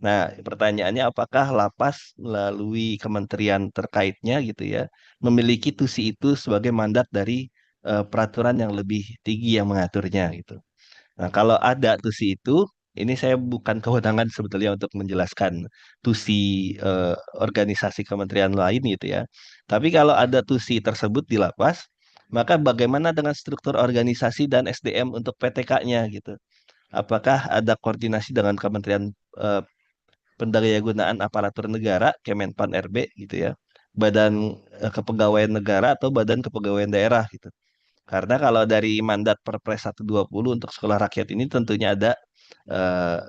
Nah, pertanyaannya apakah lapas melalui kementerian terkaitnya gitu ya, memiliki tusi itu sebagai mandat dari peraturan yang lebih tinggi yang mengaturnya gitu. Nah, kalau ada tusi itu, ini saya bukan kewenangan sebetulnya untuk menjelaskan tusi organisasi kementerian lain gitu ya. Tapi kalau ada tusi tersebut di lapas, maka bagaimana dengan struktur organisasi dan SDM untuk PTK-nya gitu? Apakah ada koordinasi dengan Kementerian eh, Pendaya-gunaan Aparatur Negara, Kemenpan RB gitu ya, Badan Kepegawaian Negara atau Badan Kepegawaian Daerah gitu? Karena kalau dari mandat Perpres 120 untuk sekolah rakyat ini tentunya ada eh,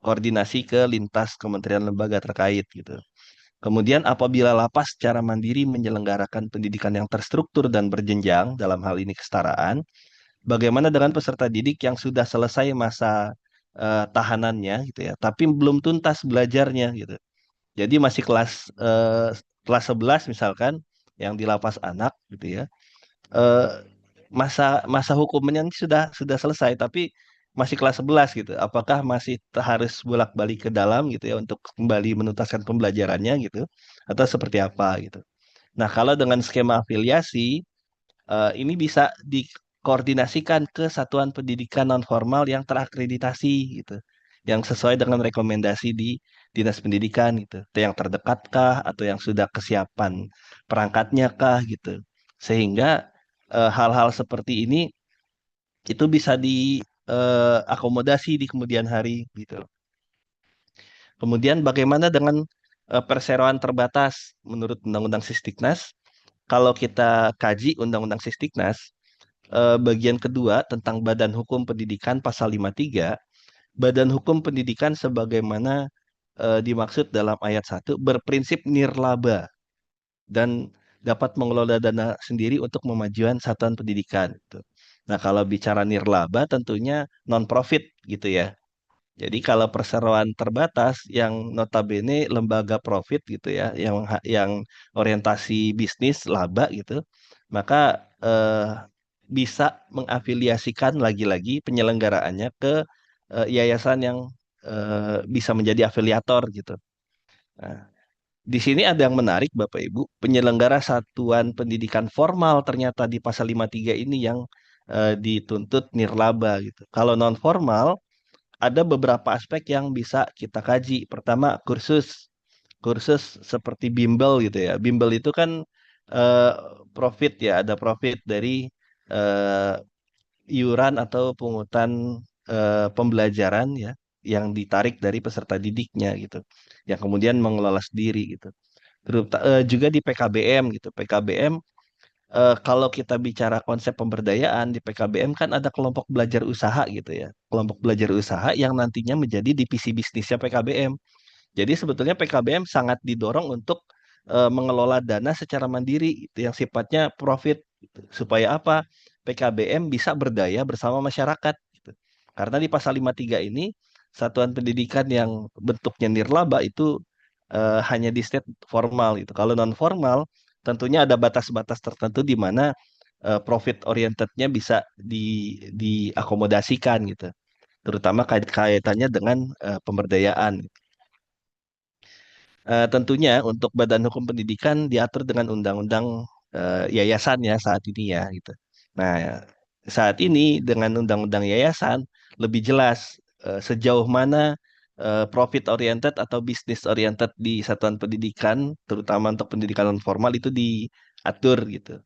koordinasi ke lintas kementerian lembaga terkait gitu. Kemudian apabila lapas secara mandiri menyelenggarakan pendidikan yang terstruktur dan berjenjang dalam hal ini kesetaraan, bagaimana dengan peserta didik yang sudah selesai masa tahanannya gitu ya, tapi belum tuntas belajarnya gitu. Jadi masih kelas 11 misalkan yang di lapas anak gitu ya. eh, masa masa hukumnya ini sudah selesai tapi masih kelas 11 gitu. Apakah masih harus bolak-balik ke dalam gitu ya untuk kembali menuntaskan pembelajarannya gitu atau seperti apa gitu. Nah, kalau dengan skema afiliasi ini bisa dikoordinasikan ke satuan pendidikan non formal yang terakreditasi gitu. Yang sesuai dengan rekomendasi di Dinas Pendidikan gitu. Itu yang terdekat kah atau yang sudah kesiapan perangkatnya kah gitu. Sehingga hal-hal seperti ini itu bisa diakomodasi di kemudian hari gitu. Kemudian bagaimana dengan perseroan terbatas menurut Undang-Undang Sistiknas? Kalau kita kaji Undang-Undang Sistiknas, bagian kedua tentang Badan Hukum Pendidikan pasal 53, Badan Hukum Pendidikan sebagaimana dimaksud dalam ayat 1 berprinsip nirlaba dan dapat mengelola dana sendiri untuk pemajuan satuan pendidikan gitu. Nah, kalau bicara nirlaba tentunya non-profit gitu ya. Jadi kalau perseroan terbatas yang notabene lembaga profit gitu ya, yang orientasi bisnis laba gitu, maka bisa mengafiliasikan lagi-lagi penyelenggaraannya ke yayasan yang bisa menjadi afiliator gitu. Nah, di sini ada yang menarik Bapak Ibu, penyelenggara satuan pendidikan formal ternyata di pasal 53 ini yang dituntut nirlaba gitu. Kalau non formal ada beberapa aspek yang bisa kita kaji. Pertama, kursus seperti bimbel gitu ya. Bimbel itu kan eh, profit ya, ada profit dari eh, iuran atau pungutan pembelajaran ya yang ditarik dari peserta didiknya gitu. Yang kemudian mengelola sendiri gitu. Terus juga di PKBM gitu. PKBM kalau kita bicara konsep pemberdayaan di PKBM kan ada kelompok belajar usaha gitu ya. Kelompok belajar usaha yang nantinya menjadi divisi bisnisnya PKBM. Jadi sebetulnya PKBM sangat didorong untuk mengelola dana secara mandiri itu yang sifatnya profit gitu. Supaya apa? PKBM bisa berdaya bersama masyarakat gitu. Karena di pasal 53 ini satuan pendidikan yang bentuknya nirlaba itu hanya di state formal gitu. Kalau non formal tentunya ada batas-batas tertentu di mana profit orientednya bisa diakomodasikan gitu. Terutama kaitannya dengan pemberdayaan. Tentunya untuk Badan Hukum Pendidikan diatur dengan Undang-Undang Yayasan ya saat ini ya gitu. Nah, saat ini dengan Undang-Undang Yayasan lebih jelas sejauh mana profit oriented atau business oriented di satuan pendidikan, terutama untuk pendidikan non formal itu diatur gitu.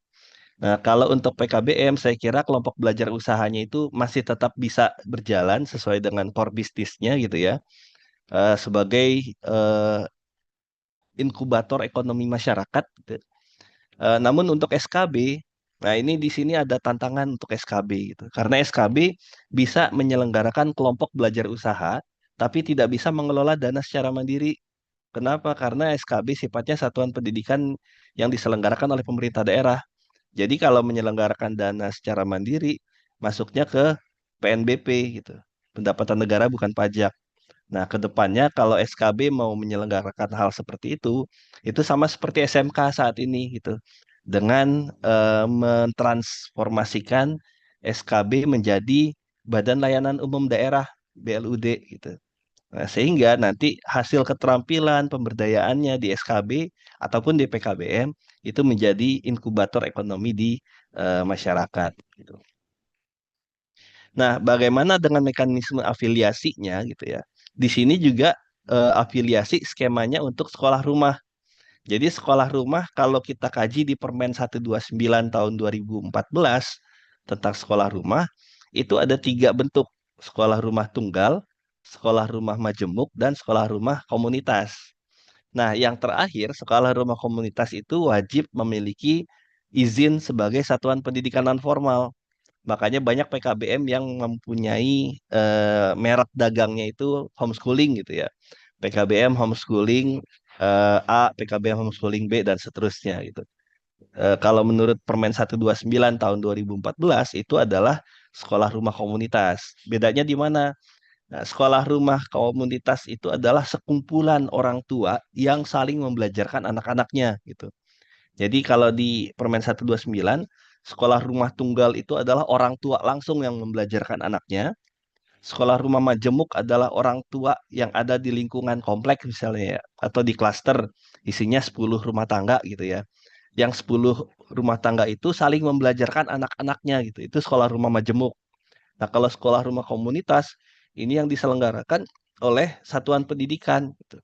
Nah, kalau untuk PKBM, saya kira kelompok belajar usahanya itu masih tetap bisa berjalan sesuai dengan core bisnisnya gitu ya, sebagai eh, inkubator ekonomi masyarakat gitu. Namun untuk SKB, nah ini di sini ada tantangan untuk SKB gitu. Karena SKB bisa menyelenggarakan kelompok belajar usaha, tapi tidak bisa mengelola dana secara mandiri. Kenapa? Karena SKB sifatnya satuan pendidikan yang diselenggarakan oleh pemerintah daerah. Jadi kalau menyelenggarakan dana secara mandiri, masuknya ke PNBP gitu. Pendapatan negara bukan pajak. Nah, ke depannya kalau SKB mau menyelenggarakan hal seperti itu sama seperti SMK saat ini gitu. Dengan mentransformasikan SKB menjadi Badan Layanan Umum Daerah BLUD gitu. Nah, sehingga nanti hasil keterampilan pemberdayaannya di SKB ataupun di PKBM itu menjadi inkubator ekonomi di masyarakat gitu. Nah, bagaimana dengan mekanisme afiliasinya gitu ya? Di sini juga afiliasi skemanya untuk sekolah rumah. Jadi sekolah rumah kalau kita kaji di Permen 129 tahun 2014 tentang sekolah rumah, itu ada 3 bentuk. Sekolah rumah tunggal, sekolah rumah majemuk, dan sekolah rumah komunitas. Nah, yang terakhir, sekolah rumah komunitas itu wajib memiliki izin sebagai satuan pendidikan non formal. Makanya banyak PKBM yang mempunyai merek dagangnya itu homeschooling gitu ya. PKBM homeschooling A, PKBM homeschooling B, dan seterusnya gitu. Kalau menurut Permen 129 tahun 2014 itu adalah sekolah rumah komunitas. Bedanya di mana? Nah, sekolah rumah komunitas itu adalah sekumpulan orang tua yang saling membelajarkan anak-anaknya gitu. Jadi kalau di Permen 129, sekolah rumah tunggal itu adalah orang tua langsung yang membelajarkan anaknya. Sekolah rumah majemuk adalah orang tua yang ada di lingkungan kompleks misalnya ya, atau di klaster isinya 10 rumah tangga gitu ya. Yang 10 rumah tangga itu saling membelajarkan anak-anaknya gitu. Itu sekolah rumah majemuk. Nah, kalau sekolah rumah komunitas ini yang diselenggarakan oleh satuan pendidikan gitu.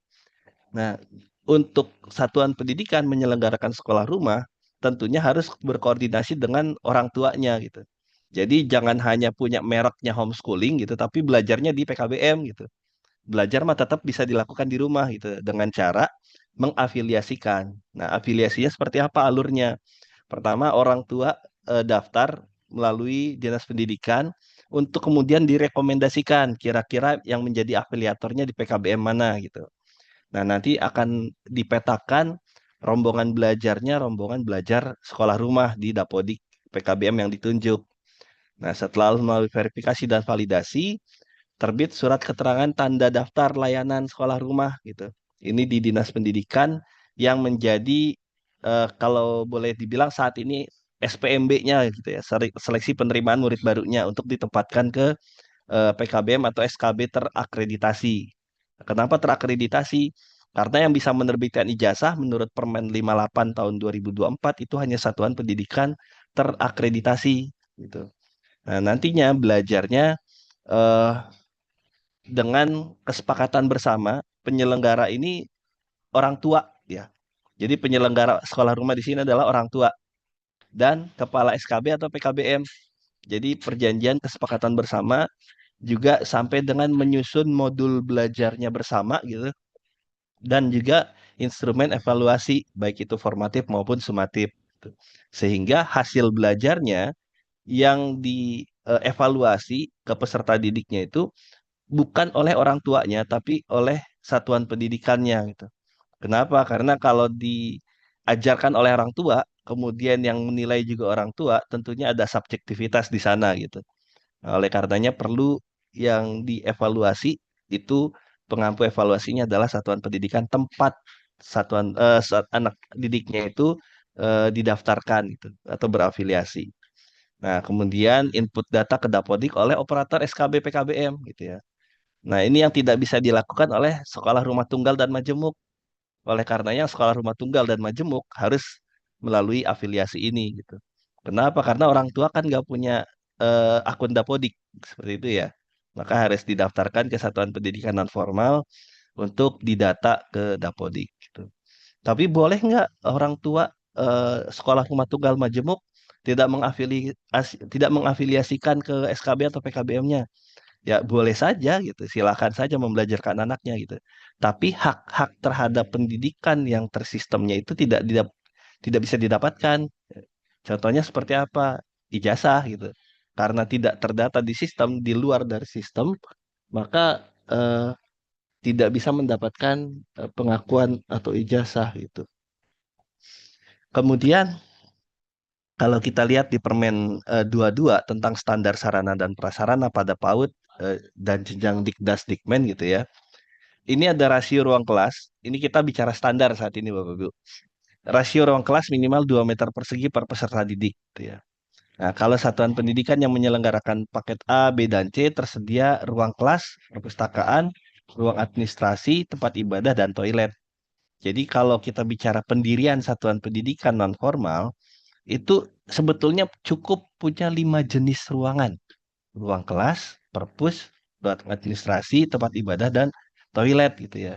Nah, untuk satuan pendidikan menyelenggarakan sekolah rumah, tentunya harus berkoordinasi dengan orang tuanya gitu. Jadi jangan hanya punya mereknya homeschooling gitu, tapi belajarnya di PKBM gitu. Belajar mah tetap bisa dilakukan di rumah gitu dengan cara mengafiliasikan. Nah, afiliasinya seperti apa alurnya? Pertama, orang tua daftar melalui Dinas Pendidikan untuk kemudian direkomendasikan kira-kira yang menjadi afiliatornya di PKBM mana gitu. Nah, nanti akan dipetakan rombongan belajar sekolah rumah di Dapodik PKBM yang ditunjuk. Nah, setelah melalui verifikasi dan validasi, terbit surat keterangan tanda daftar layanan sekolah rumah gitu. Ini di Dinas Pendidikan yang menjadi kalau boleh dibilang saat ini SPMB-nya gitu ya, seleksi penerimaan murid barunya untuk ditempatkan ke PKBM atau SKB terakreditasi. Kenapa terakreditasi? Karena yang bisa menerbitkan ijazah menurut Permen 58 tahun 2024 itu hanya satuan pendidikan terakreditasi gitu. Nah, nantinya belajarnya eh, dengan kesepakatan bersama penyelenggara ini orang tua ya. Jadi penyelenggara sekolah rumah di sini adalah orang tua dan kepala SKB atau PKBM. Jadi perjanjian kesepakatan bersama juga sampai dengan menyusun modul belajarnya bersama gitu dan juga instrumen evaluasi baik itu formatif maupun sumatif gitu. Sehingga hasil belajarnya yang dievaluasi ke peserta didiknya itu bukan oleh orang tuanya tapi oleh satuan pendidikannya gitu. Kenapa? Karena kalau diajarkan oleh orang tua, kemudian yang menilai juga orang tua, tentunya ada subjektivitas di sana gitu. Nah, oleh karenanya perlu yang dievaluasi itu pengampu evaluasinya adalah satuan pendidikan tempat anak didiknya itu didaftarkan gitu atau berafiliasi. Nah, kemudian input data ke Dapodik oleh operator SKB PKBM gitu ya. Nah, ini yang tidak bisa dilakukan oleh sekolah rumah tunggal dan majemuk. Oleh karenanya sekolah rumah tunggal dan majemuk harus melalui afiliasi ini gitu. Kenapa? Karena orang tua kan nggak punya akun Dapodik seperti itu ya. Maka harus didaftarkan ke satuan pendidikan non formal untuk didata ke Dapodik gitu. Tapi boleh nggak orang tua sekolah rumah tunggal majemuk tidak mengafiliasikan ke SKB atau PKBM-nya? Ya boleh saja gitu, silakan saja membelajarkan anaknya gitu. Tapi hak-hak terhadap pendidikan yang tersistemnya itu tidak bisa didapatkan. Contohnya seperti apa? Ijazah gitu. Karena tidak terdata di sistem, di luar dari sistem, maka tidak bisa mendapatkan pengakuan atau ijazah gitu. Kemudian kalau kita lihat di Permen 22 tentang standar sarana dan prasarana pada PAUD dan jenjang Dikdas Dikmen gitu ya. Ini ada rasio ruang kelas. Ini kita bicara standar saat ini Bapak Ibu. Rasio ruang kelas minimal 2 meter persegi per peserta didik gitu ya. Nah, kalau satuan pendidikan yang menyelenggarakan paket A, B, dan C tersedia ruang kelas, perpustakaan, ruang administrasi, tempat ibadah, dan toilet. Jadi kalau kita bicara pendirian satuan pendidikan non formal, itu sebetulnya cukup punya 5 jenis ruangan. Ruang kelas, perpus, ruang administrasi, tempat ibadah, dan toilet gitu ya.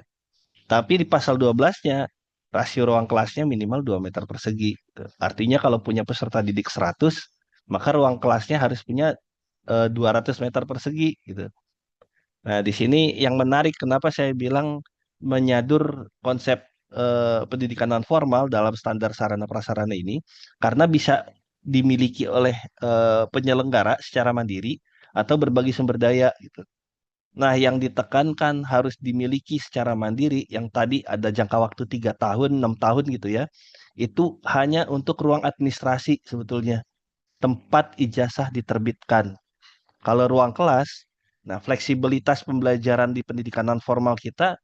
Tapi di pasal 12-nya, rasio ruang kelasnya minimal 2 meter persegi. Gitu. Artinya kalau punya peserta didik 100, maka ruang kelasnya harus punya 200 meter persegi gitu. Nah, di sini yang menarik kenapa saya bilang menyadur konsep pendidikan non formal dalam standar sarana prasarana ini karena bisa dimiliki oleh penyelenggara secara mandiri atau berbagi sumber daya gitu. Nah, yang ditekankan harus dimiliki secara mandiri yang tadi ada jangka waktu 3 tahun, 6 tahun gitu ya. Itu hanya untuk ruang administrasi sebetulnya. Tempat ijazah diterbitkan. Kalau ruang kelas Nah, fleksibilitas pembelajaran di pendidikan non formal kita,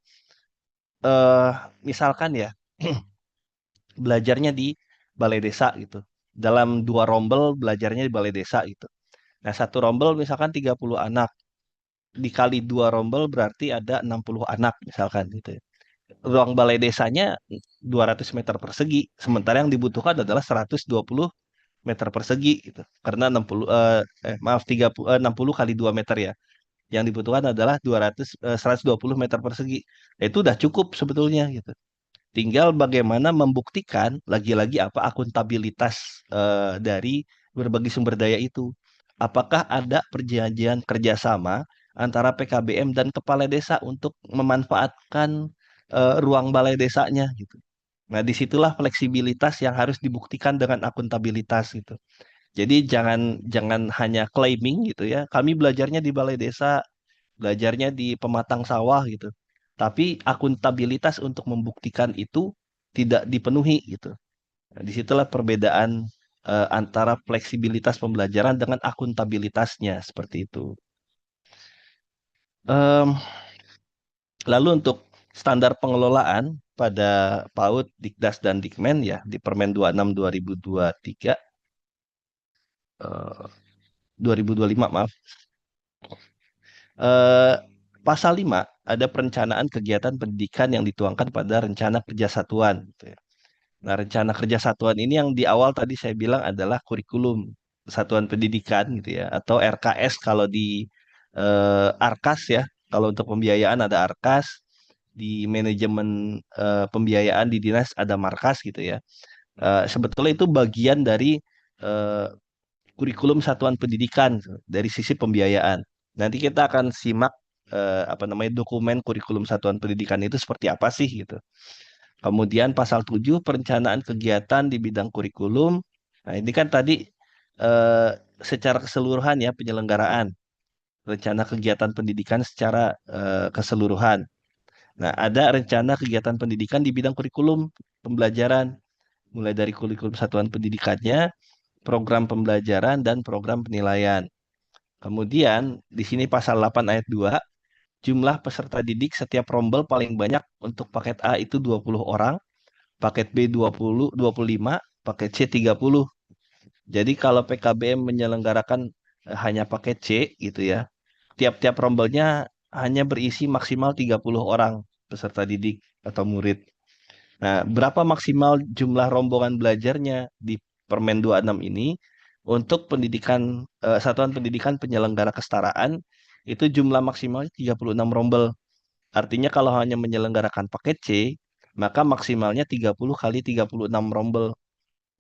eh, misalkan ya, belajarnya di balai desa gitu. Dalam 2 rombel belajarnya di balai desa gitu. Nah, satu rombel misalkan 30 anak. Dikali 2 rombel berarti ada 60 anak misalkan gitu ya. Ruang balai desanya 200 meter persegi, sementara yang dibutuhkan adalah 120 meter persegi gitu. Karena 60 maaf 30 60 kali 2 meter ya. Yang dibutuhkan adalah 120 meter persegi. Itu udah cukup sebetulnya gitu. Tinggal bagaimana membuktikan lagi-lagi apa akuntabilitas dari berbagi sumber daya itu. Apakah ada perjanjian kerjasama antara PKBM dan kepala desa untuk memanfaatkan ruang balai desanya gitu. Nah, disitulah fleksibilitas yang harus dibuktikan dengan akuntabilitas gitu. Jadi jangan jangan hanya claiming gitu ya. Kami belajarnya di balai desa, belajarnya di pematang sawah gitu. Tapi akuntabilitas untuk membuktikan itu tidak dipenuhi gitu. Nah, disitulah perbedaan antara fleksibilitas pembelajaran dengan akuntabilitasnya seperti itu. Em, Lalu untuk standar pengelolaan pada PAUD, Dikdas dan Dikmen ya di Permen 26 2023 eh, 2025 maaf. Eh, Pasal 5 ada perencanaan kegiatan pendidikan yang dituangkan pada rencana kerja satuan gitu ya. Nah, rencana kerja satuan ini yang di awal tadi saya bilang adalah kurikulum satuan pendidikan gitu ya, atau RKS kalau di Arkas ya. Kalau untuk pembiayaan ada Arkas, di manajemen pembiayaan di dinas ada Markas gitu ya. Sebetulnya itu bagian dari eh, kurikulum satuan pendidikan dari sisi pembiayaan. Nanti kita akan simak apa namanya dokumen kurikulum satuan pendidikan itu seperti apa sih gitu. Kemudian pasal 7 perencanaan kegiatan di bidang kurikulum. Nah, ini kan tadi eh, secara keseluruhan ya penyelenggaraan rencana kegiatan pendidikan secara keseluruhan. Nah, ada rencana kegiatan pendidikan di bidang kurikulum pembelajaran mulai dari kurikulum satuan pendidikannya, program pembelajaran dan program penilaian. Kemudian di sini pasal 8 ayat 2 jumlah peserta didik setiap rombel paling banyak untuk paket A itu 20 orang, paket B 20, 25, paket C 30. Jadi kalau PKBM menyelenggarakan hanya paket C gitu ya, tiap-tiap rombelnya hanya berisi maksimal 30 orang peserta didik atau murid. Nah, berapa maksimal jumlah rombongan belajarnya di Permen 26 ini untuk pendidikan satuan pendidikan penyelenggara kesetaraan itu jumlah maksimalnya 36 rombel. Artinya kalau hanya menyelenggarakan paket C, maka maksimalnya 30 kali 36 rombel,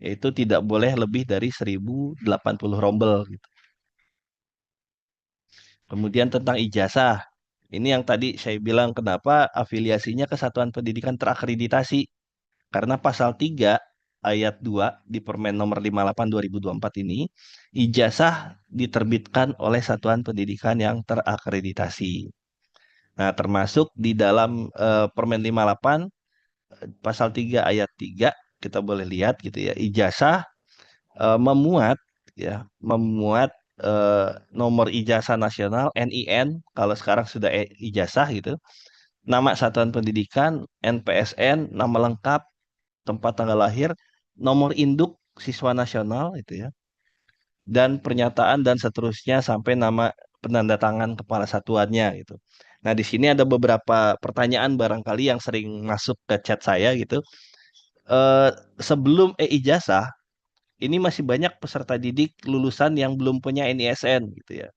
yaitu tidak boleh lebih dari 1080 rombel gitu. Kemudian tentang ijazah. Ini yang tadi saya bilang kenapa afiliasinya ke satuan pendidikan terakreditasi. Karena pasal 3 ayat 2 di Permen nomor 58 2024 ini, ijazah diterbitkan oleh satuan pendidikan yang terakreditasi. Nah, termasuk di dalam Permen 58 pasal 3 ayat 3 kita boleh lihat gitu ya, ijazah memuat ya, memuat nomor ijazah nasional NIN kalau sekarang sudah ijazah gitu, nama satuan pendidikan, NPSN, nama lengkap, tempat tanggal lahir, nomor induk siswa nasional itu ya, dan pernyataan dan seterusnya sampai nama penanda tangan kepala satuannya gitu. Nah, di sini ada beberapa pertanyaan barangkali yang sering masuk ke chat saya gitu. Eh, Sebelum ijazah, ini masih banyak peserta didik lulusan yang belum punya NISN gitu ya.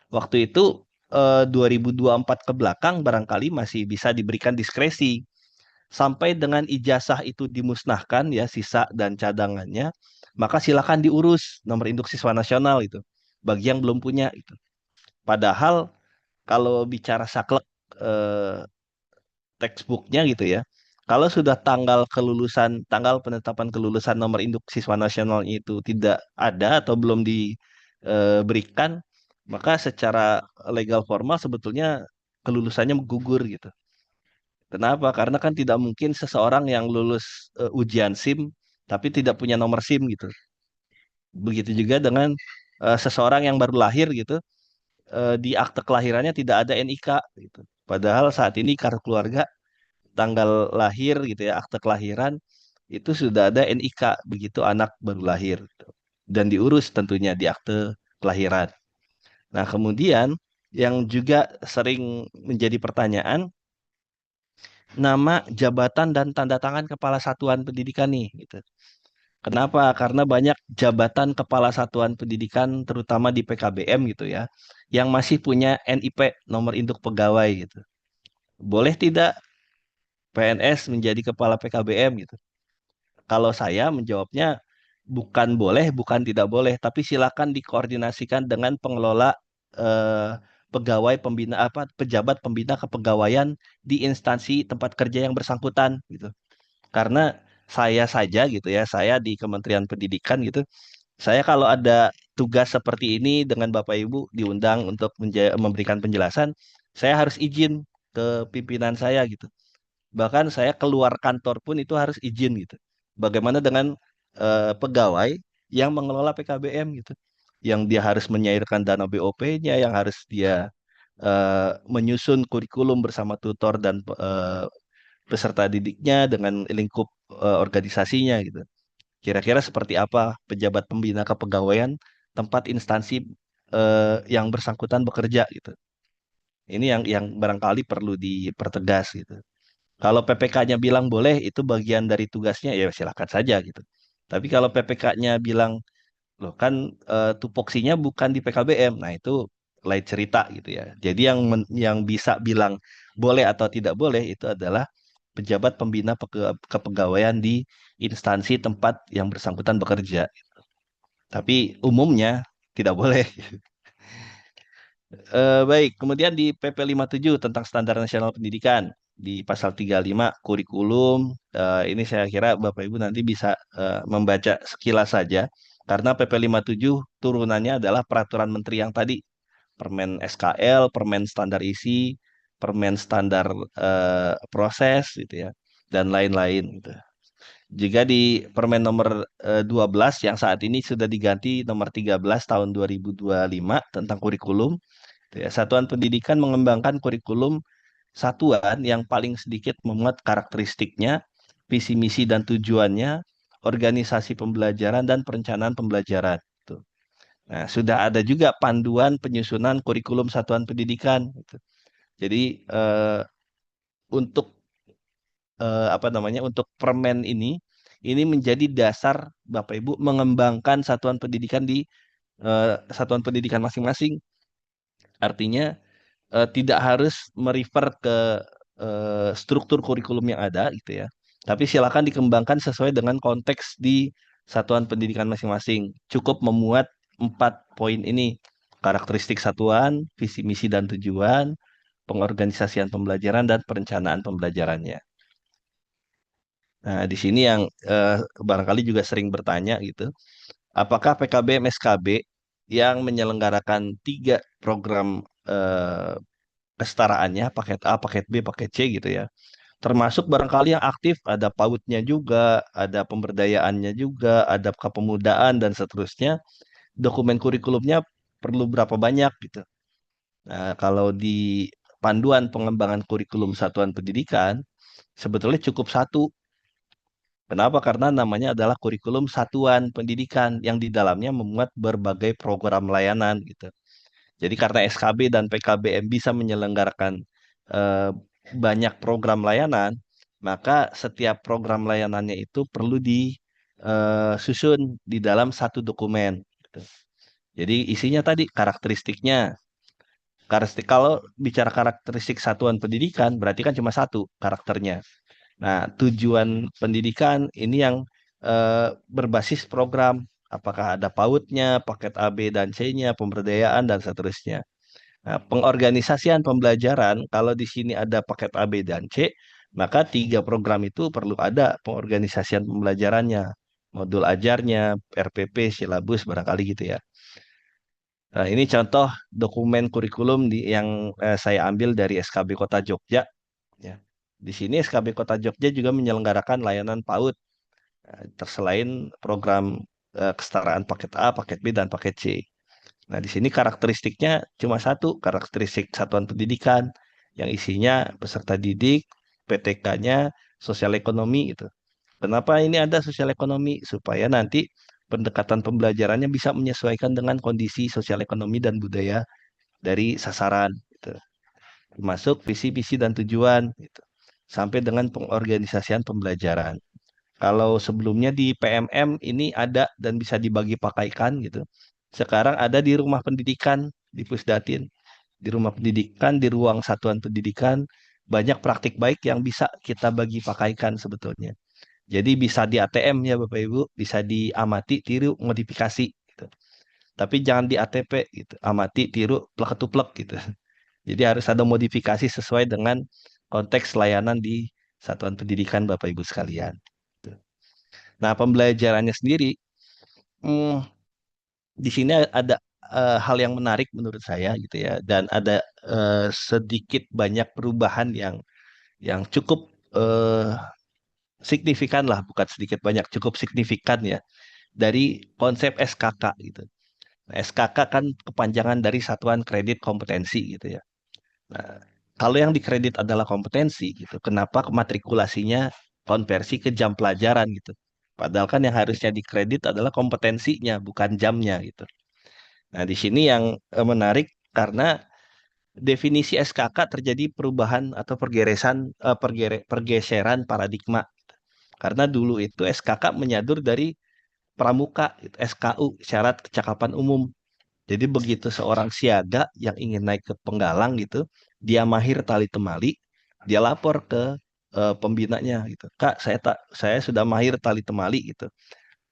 Waktu itu 2024 ke belakang barangkali masih bisa diberikan diskresi. Sampai dengan ijazah itu dimusnahkan ya sisa dan cadangannya, maka silakan diurus nomor induk siswa nasional itu bagi yang belum punya itu. Padahal kalau bicara saklek eh, textbooknya gitu ya, kalau sudah tanggal penetapan kelulusan nomor induk siswa nasional itu tidak ada atau belum diberikan, maka secara legal formal sebetulnya kelulusannya gugur gitu. Kenapa? Karena kan tidak mungkin seseorang yang lulus ujian SIM tapi tidak punya nomor SIM gitu. Begitu juga dengan seseorang yang baru lahir gitu, di akte kelahirannya tidak ada NIK gitu. Padahal saat ini kartu keluarga tanggal lahir gitu ya, akte kelahiran itu sudah ada NIK begitu anak baru lahir gitu. Dan diurus tentunya di akte kelahiran. Nah, kemudian yang juga sering menjadi pertanyaan, nama, jabatan, dan tanda tangan kepala satuan pendidikan nih gitu. Kenapa? Karena banyak jabatan kepala satuan pendidikan terutama di PKBM gitu ya, yang masih punya NIP, nomor induk pegawai gitu. Boleh tidak PNS menjadi kepala PKBM gitu? Kalau saya menjawabnya bukan boleh, bukan tidak boleh, tapi silakan dikoordinasikan dengan pengelola pegawai pembina pejabat pembina kepegawaian di instansi tempat kerja yang bersangkutan gitu. Karena saya saja gitu ya, saya di Kementerian Pendidikan gitu, saya kalau ada tugas seperti ini dengan Bapak Ibu diundang untuk memberikan penjelasan, saya harus izin ke pimpinan saya gitu. Bahkan saya keluar kantor pun itu harus izin gitu. Bagaimana dengan pegawai yang mengelola PKBM gitu, yang dia harus menyairkan dana BOP-nya, yang harus dia menyusun kurikulum bersama tutor dan peserta didiknya dengan lingkup organisasinya gitu. Kira-kira seperti apa pejabat pembina kepegawaian tempat instansi yang bersangkutan bekerja gitu. Ini yang barangkali perlu dipertegas gitu. Kalau PPK-nya bilang boleh, itu bagian dari tugasnya, ya silakan saja gitu. Tapi kalau PPK-nya bilang, loh kan tupoksinya bukan di PKBM, nah itu lain cerita gitu ya. Jadi yang bisa bilang boleh atau tidak boleh itu adalah pejabat pembina kepegawaian di instansi tempat yang bersangkutan bekerja. Tapi umumnya tidak boleh. Baik, kemudian di PP 57 tentang Standar Nasional Pendidikan di pasal 35 kurikulum, ini saya kira Bapak Ibu nanti bisa membaca sekilas saja karena PP 57 turunannya adalah peraturan menteri yang tadi, Permen SKL, Permen Standar Isi, Permen Standar Proses gitu ya, dan lain-lain gitu. Jika di Permen nomor 12 yang saat ini sudah diganti nomor 13 tahun 2025 tentang kurikulum, ya, satuan pendidikan mengembangkan kurikulum satuan yang paling sedikit memuat karakteristiknya, visi misi dan tujuannya, organisasi pembelajaran dan perencanaan pembelajaran. Tuh. Nah, sudah ada juga panduan penyusunan kurikulum satuan pendidikan. Gitu. Jadi untuk untuk permen ini menjadi dasar Bapak Ibu mengembangkan satuan pendidikan di satuan pendidikan masing-masing. Artinya tidak harus merefer ke struktur kurikulum yang ada gitu ya. Tapi silakan dikembangkan sesuai dengan konteks di satuan pendidikan masing-masing. Cukup memuat 4 poin ini. Karakteristik satuan, visi misi dan tujuan, pengorganisasian pembelajaran dan perencanaan pembelajarannya. Nah, di sini yang barangkali juga sering bertanya gitu. Apakah PKBM SKB yang menyelenggarakan 3 program kesetaraannya, paket A, paket B, paket C gitu ya. Termasuk barangkali yang aktif, ada PAUD-nya juga, ada pemberdayaannya juga, ada kepemudaan dan seterusnya. Dokumen kurikulumnya perlu berapa banyak gitu. Nah, kalau di panduan pengembangan kurikulum satuan pendidikan, sebetulnya cukup 1. Kenapa? Karena namanya adalah kurikulum satuan pendidikan yang di dalamnya memuat berbagai program layanan gitu. Jadi karena SKB dan PKBM bisa menyelenggarakan eh, banyak program layanan, maka setiap program layanannya itu perlu disusun di dalam satu dokumen. Gitu. Jadi isinya tadi karakteristiknya. Kalau bicara karakteristik satuan pendidikan, berarti kan cuma 1 karakternya. Nah, tujuan pendidikan ini yang berbasis program. Apakah ada PAUD-nya, paket A, B, dan C-nya, pemberdayaan, dan seterusnya. Nah, pengorganisasian pembelajaran, kalau di sini ada paket A, B, dan C, maka 3 program itu perlu ada pengorganisasian pembelajarannya. Modul ajarnya, RPP, silabus, barangkali gitu ya. Nah, ini contoh dokumen kurikulum yang saya ambil dari SKB Kota Jogja. Ya. Di sini SKB Kota Jogja juga menyelenggarakan layanan PAUD, selain program kesetaraan paket A, paket B, dan paket C. Nah, di sini karakteristiknya cuma satu, karakteristik satuan pendidikan yang isinya peserta didik, PTK-nya, sosial ekonomi gitu. Kenapa ini ada sosial ekonomi? Supaya nanti pendekatan pembelajarannya bisa menyesuaikan dengan kondisi sosial ekonomi dan budaya dari sasaran gitu. Termasuk visi misi dan tujuan gitu. Sampai dengan pengorganisasian pembelajaran. Kalau sebelumnya di PMM ini ada dan bisa dibagi pakaikan gitu. Sekarang ada di rumah pendidikan di Pusdatin. Di rumah pendidikan, di ruang satuan pendidikan, banyak praktik baik yang bisa kita bagi pakaikan sebetulnya. Jadi bisa di ATM ya Bapak Ibu, bisa diamati, tiru, modifikasi gitu. Tapi jangan di ATP gitu. Amati, tiru, plek-ketuplek gitu. Jadi harus ada modifikasi sesuai dengan konteks layanan di satuan pendidikan Bapak Ibu sekalian. Nah, pembelajarannya sendiri, hmm, di sini ada hal yang menarik menurut saya gitu ya, dan ada sedikit banyak perubahan yang cukup eh, signifikan lah, bukan sedikit banyak, cukup signifikan ya dari konsep SKK gitu. Nah, SKK kan kepanjangan dari Satuan Kredit Kompetensi gitu ya. Nah, kalau yang dikredit adalah kompetensi gitu, kenapa matrikulasinya konversi ke jam pelajaran gitu? Padahal kan yang harusnya dikredit adalah kompetensinya, bukan jamnya gitu. Nah, di sini yang menarik karena definisi SKK terjadi perubahan atau pergeseran paradigma. Karena dulu itu SKK menyadur dari pramuka, gitu, SKU, syarat kecakapan umum. Jadi begitu seorang siaga yang ingin naik ke penggalang gitu, dia mahir tali temali, dia lapor ke pembinanya gitu. Kak, saya sudah mahir tali temali gitu.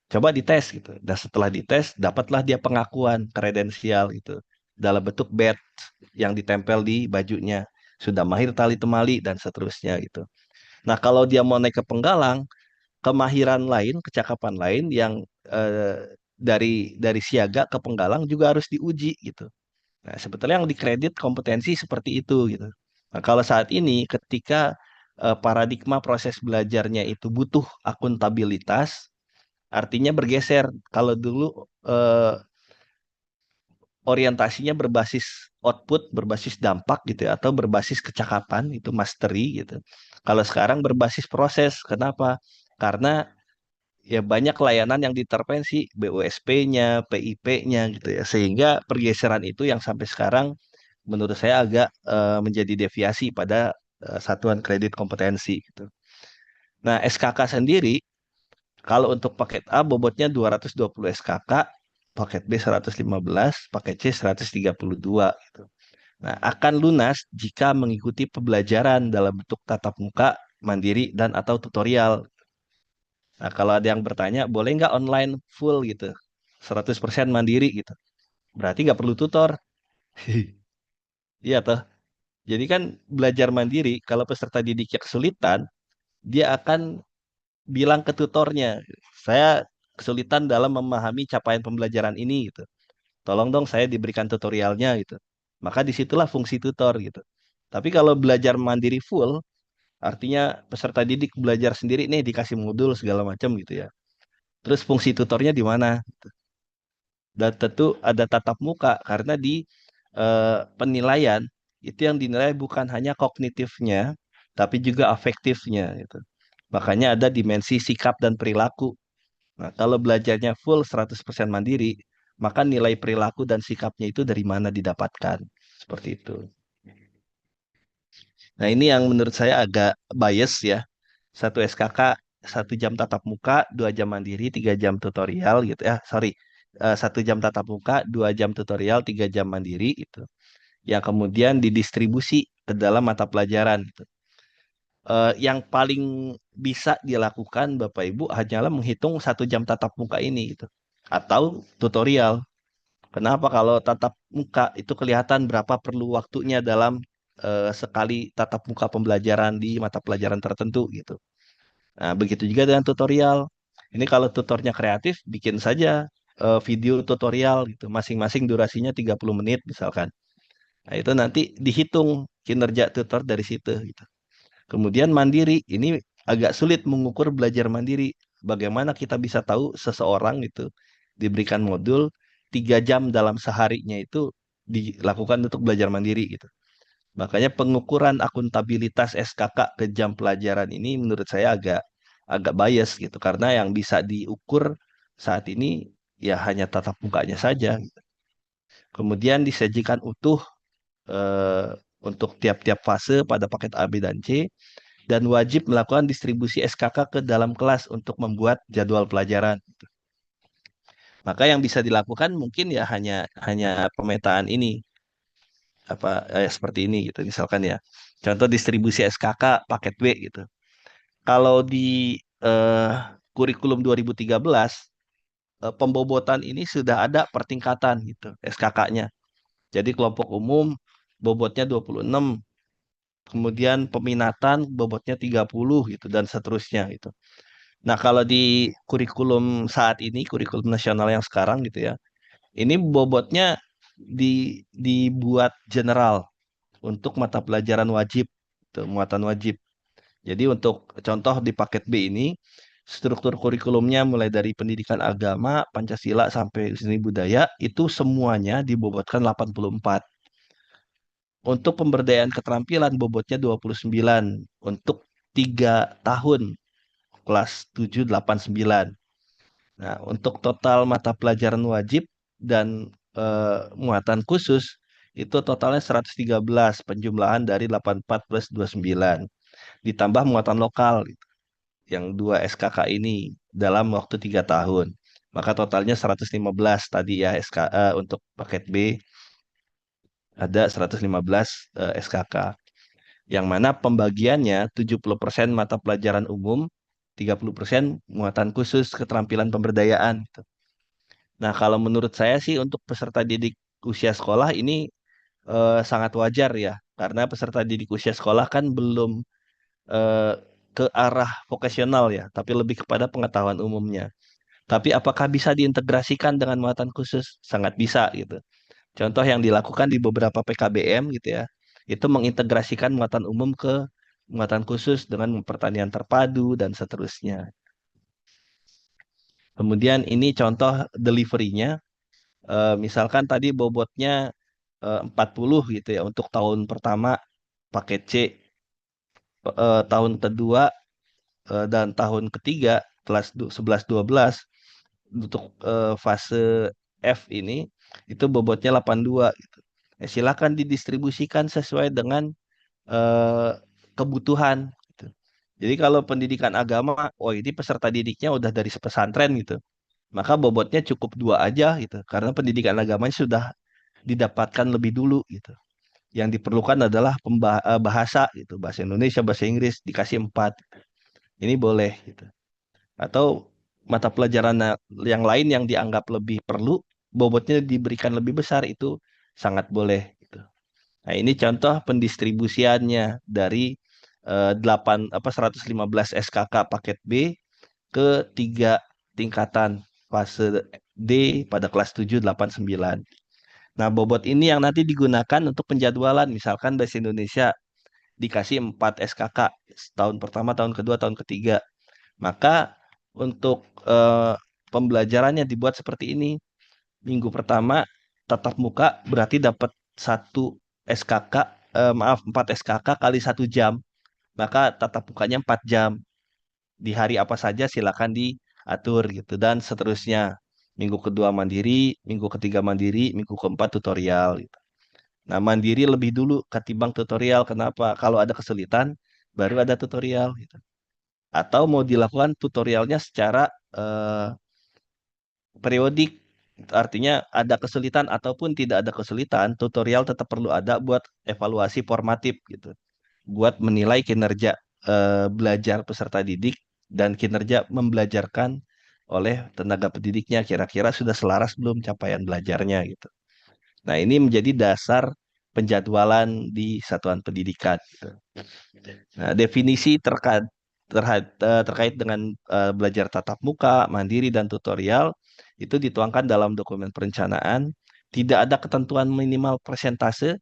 Coba dites gitu. Dan setelah dites, dapatlah dia pengakuan kredensial gitu dalam bentuk badge yang ditempel di bajunya. Sudah mahir tali temali dan seterusnya gitu. Nah, kalau dia mau naik ke penggalang, kemahiran lain, kecakapan lain yang dari siaga ke penggalang juga harus diuji gitu. Nah, sebetulnya yang dikredit kompetensi seperti itu gitu. Nah, kalau saat ini ketika paradigma proses belajarnya itu butuh akuntabilitas, artinya bergeser. Kalau dulu eh, orientasinya berbasis output, berbasis dampak gitu ya, atau berbasis kecakapan, itu mastery gitu. Kalau sekarang berbasis proses. Kenapa? Karena ya banyak layanan yang diintervensi, BUSP-nya, PIP-nya gitu ya. Sehingga pergeseran itu yang sampai sekarang menurut saya agak menjadi deviasi pada satuan kredit kompetensi gitu. Nah, SKK sendiri kalau untuk paket A bobotnya 220 SKK, paket B 115, paket C 132 gitu. Nah, akan lunas jika mengikuti pembelajaran dalam bentuk tatap muka, mandiri dan atau tutorial. Nah, kalau ada yang bertanya, boleh nggak online full gitu? 100% mandiri gitu. Berarti nggak perlu tutor. Iya toh. Jadi kan belajar mandiri, kalau peserta didiknya kesulitan, dia akan bilang ke tutornya, saya kesulitan dalam memahami capaian pembelajaran ini gitu. Tolong dong saya diberikan tutorialnya gitu. Maka disitulah fungsi tutor gitu. Tapi kalau belajar mandiri full, artinya peserta didik belajar sendiri nih dikasih modul segala macam gitu ya. Terus fungsi tutornya di mana? Dan tentu ada tatap muka karena di penilaian itu yang dinilai bukan hanya kognitifnya, tapi juga afektifnya gitu. Makanya ada dimensi sikap dan perilaku. Nah, kalau belajarnya full 100% mandiri, maka nilai perilaku dan sikapnya itu dari mana didapatkan. Seperti itu. Nah, ini yang menurut saya agak bias ya. Satu SKK, 1 jam tatap muka, 2 jam mandiri, 3 jam tutorial gitu ya. Sorry, 1 jam tatap muka, 2 jam tutorial, 3 jam mandiri itu. Yang kemudian didistribusi ke dalam mata pelajaran gitu. Yang paling bisa dilakukan Bapak Ibu hanyalah menghitung 1 jam tatap muka ini gitu. Atau tutorial. Kenapa kalau tatap muka itu kelihatan berapa perlu waktunya dalam sekali tatap muka pembelajaran di mata pelajaran tertentu gitu. Nah, begitu juga dengan tutorial. Ini kalau tutornya kreatif, bikin saja video tutorial gitu. Masing-masing durasinya 30 menit misalkan. Nah, itu nanti dihitung kinerja tutor dari situ gitu. Kemudian mandiri, ini agak sulit mengukur belajar mandiri. Bagaimana kita bisa tahu seseorang itu diberikan modul, 3 jam dalam seharinya itu dilakukan untuk belajar mandiri gitu. Makanya pengukuran akuntabilitas SKK ke jam pelajaran ini menurut saya agak agak bias gitu karena yang bisa diukur saat ini ya hanya tatap mukanya saja. Kemudian disajikan utuh eh, untuk tiap-tiap fase pada paket A, B, dan C dan wajib melakukan distribusi SKK ke dalam kelas untuk membuat jadwal pelajaran. Maka yang bisa dilakukan mungkin ya hanya hanya pemetaan ini seperti ini gitu misalkan ya. Contoh distribusi SKK paket B gitu. Kalau di kurikulum 2013 pembobotan ini sudah ada pertingkatan gitu SKK-nya. Jadi kelompok umum bobotnya 26, kemudian peminatan bobotnya 30 gitu dan seterusnya gitu. Nah, kalau di kurikulum saat ini, kurikulum nasional yang sekarang gitu ya, ini bobotnya dibuat general untuk mata pelajaran wajib, gitu, muatan wajib. Jadi untuk contoh di paket B ini, struktur kurikulumnya mulai dari pendidikan agama, Pancasila sampai seni budaya, itu semuanya dibobotkan 84. Untuk pemberdayaan keterampilan bobotnya 29 untuk 3 tahun kelas 7, 8, 9. Nah, untuk total mata pelajaran wajib dan muatan khusus itu totalnya 113 penjumlahan dari 84 plus 29. Ditambah muatan lokal gitu, yang 2 SKK ini dalam waktu 3 tahun. Maka totalnya 115 tadi ya untuk paket B ada 115 SKK. Yang mana pembagiannya 70% mata pelajaran umum, 30% muatan khusus keterampilan pemberdayaan gitu. Nah, kalau menurut saya sih untuk peserta didik usia sekolah ini sangat wajar ya, karena peserta didik usia sekolah kan belum eh, ke arah vokasional ya, tapi lebih kepada pengetahuan umumnya. Tapi apakah bisa diintegrasikan dengan muatan khusus? Sangat bisa gitu. Contoh yang dilakukan di beberapa PKBM gitu ya, itu mengintegrasikan muatan umum ke muatan khusus dengan pertanian terpadu dan seterusnya. Kemudian ini contoh deliverynya. Misalkan tadi bobotnya 40 gitu ya untuk tahun pertama paket C, tahun kedua dan tahun ketiga kelas 11 12 untuk fase F ini itu bobotnya 82 gitu. Silakan didistribusikan sesuai dengan eh, kebutuhan gitu. Jadi kalau pendidikan agama, oh ini peserta didiknya udah dari pesantren gitu, maka bobotnya cukup 2 aja gitu, karena pendidikan agamanya sudah didapatkan lebih dulu gitu. Yang diperlukan adalah bahasa gitu, bahasa Indonesia, bahasa Inggris dikasih 4. Ini boleh gitu. Atau mata pelajaran yang lain yang dianggap lebih perlu, bobotnya diberikan lebih besar itu sangat boleh gitu. Nah, ini contoh pendistribusiannya dari 115 SKK paket B ke 3 tingkatan fase D pada kelas 7, 8, 9. Nah, bobot ini yang nanti digunakan untuk penjadwalan. Misalkan bahasa Indonesia dikasih 4 SKK tahun pertama, tahun kedua, tahun ketiga. Maka untuk pembelajarannya dibuat seperti ini. Minggu pertama tatap muka berarti dapat 1 SKK, 4 SKK kali 1 jam. Maka tatap mukanya 4 jam. Di hari apa saja silakan diatur gitu dan seterusnya. Minggu kedua mandiri, minggu ketiga mandiri, minggu keempat tutorial gitu. Nah, mandiri lebih dulu ketimbang tutorial. Kenapa? Kalau ada kesulitan, baru ada tutorial gitu. Atau mau dilakukan tutorialnya secara periodik. Artinya ada kesulitan ataupun tidak ada kesulitan, tutorial tetap perlu ada buat evaluasi formatif gitu. Buat menilai kinerja belajar peserta didik dan kinerja membelajarkan oleh tenaga pendidiknya. Kira-kira sudah selaras belum capaian belajarnya gitu. Nah, ini menjadi dasar penjadwalan di satuan pendidikan gitu. Nah, definisi terkait dengan belajar tatap muka, mandiri, dan tutorial itu dituangkan dalam dokumen perencanaan. Tidak ada ketentuan minimal persentase.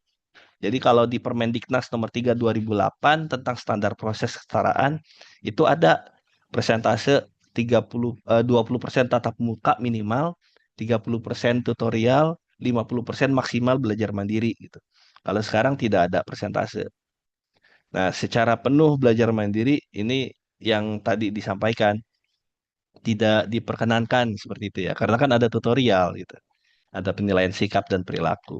Jadi kalau di Permendiknas nomor 3 2008 tentang standar proses kesetaraan, itu ada persentase 20% tatap muka minimal, 30% tutorial, 50% maksimal belajar mandiri gitu. Kalau sekarang tidak ada persentase. Nah, secara penuh belajar mandiri ini yang tadi disampaikan tidak diperkenankan seperti itu ya, karena kan ada tutorial gitu, ada penilaian sikap dan perilaku.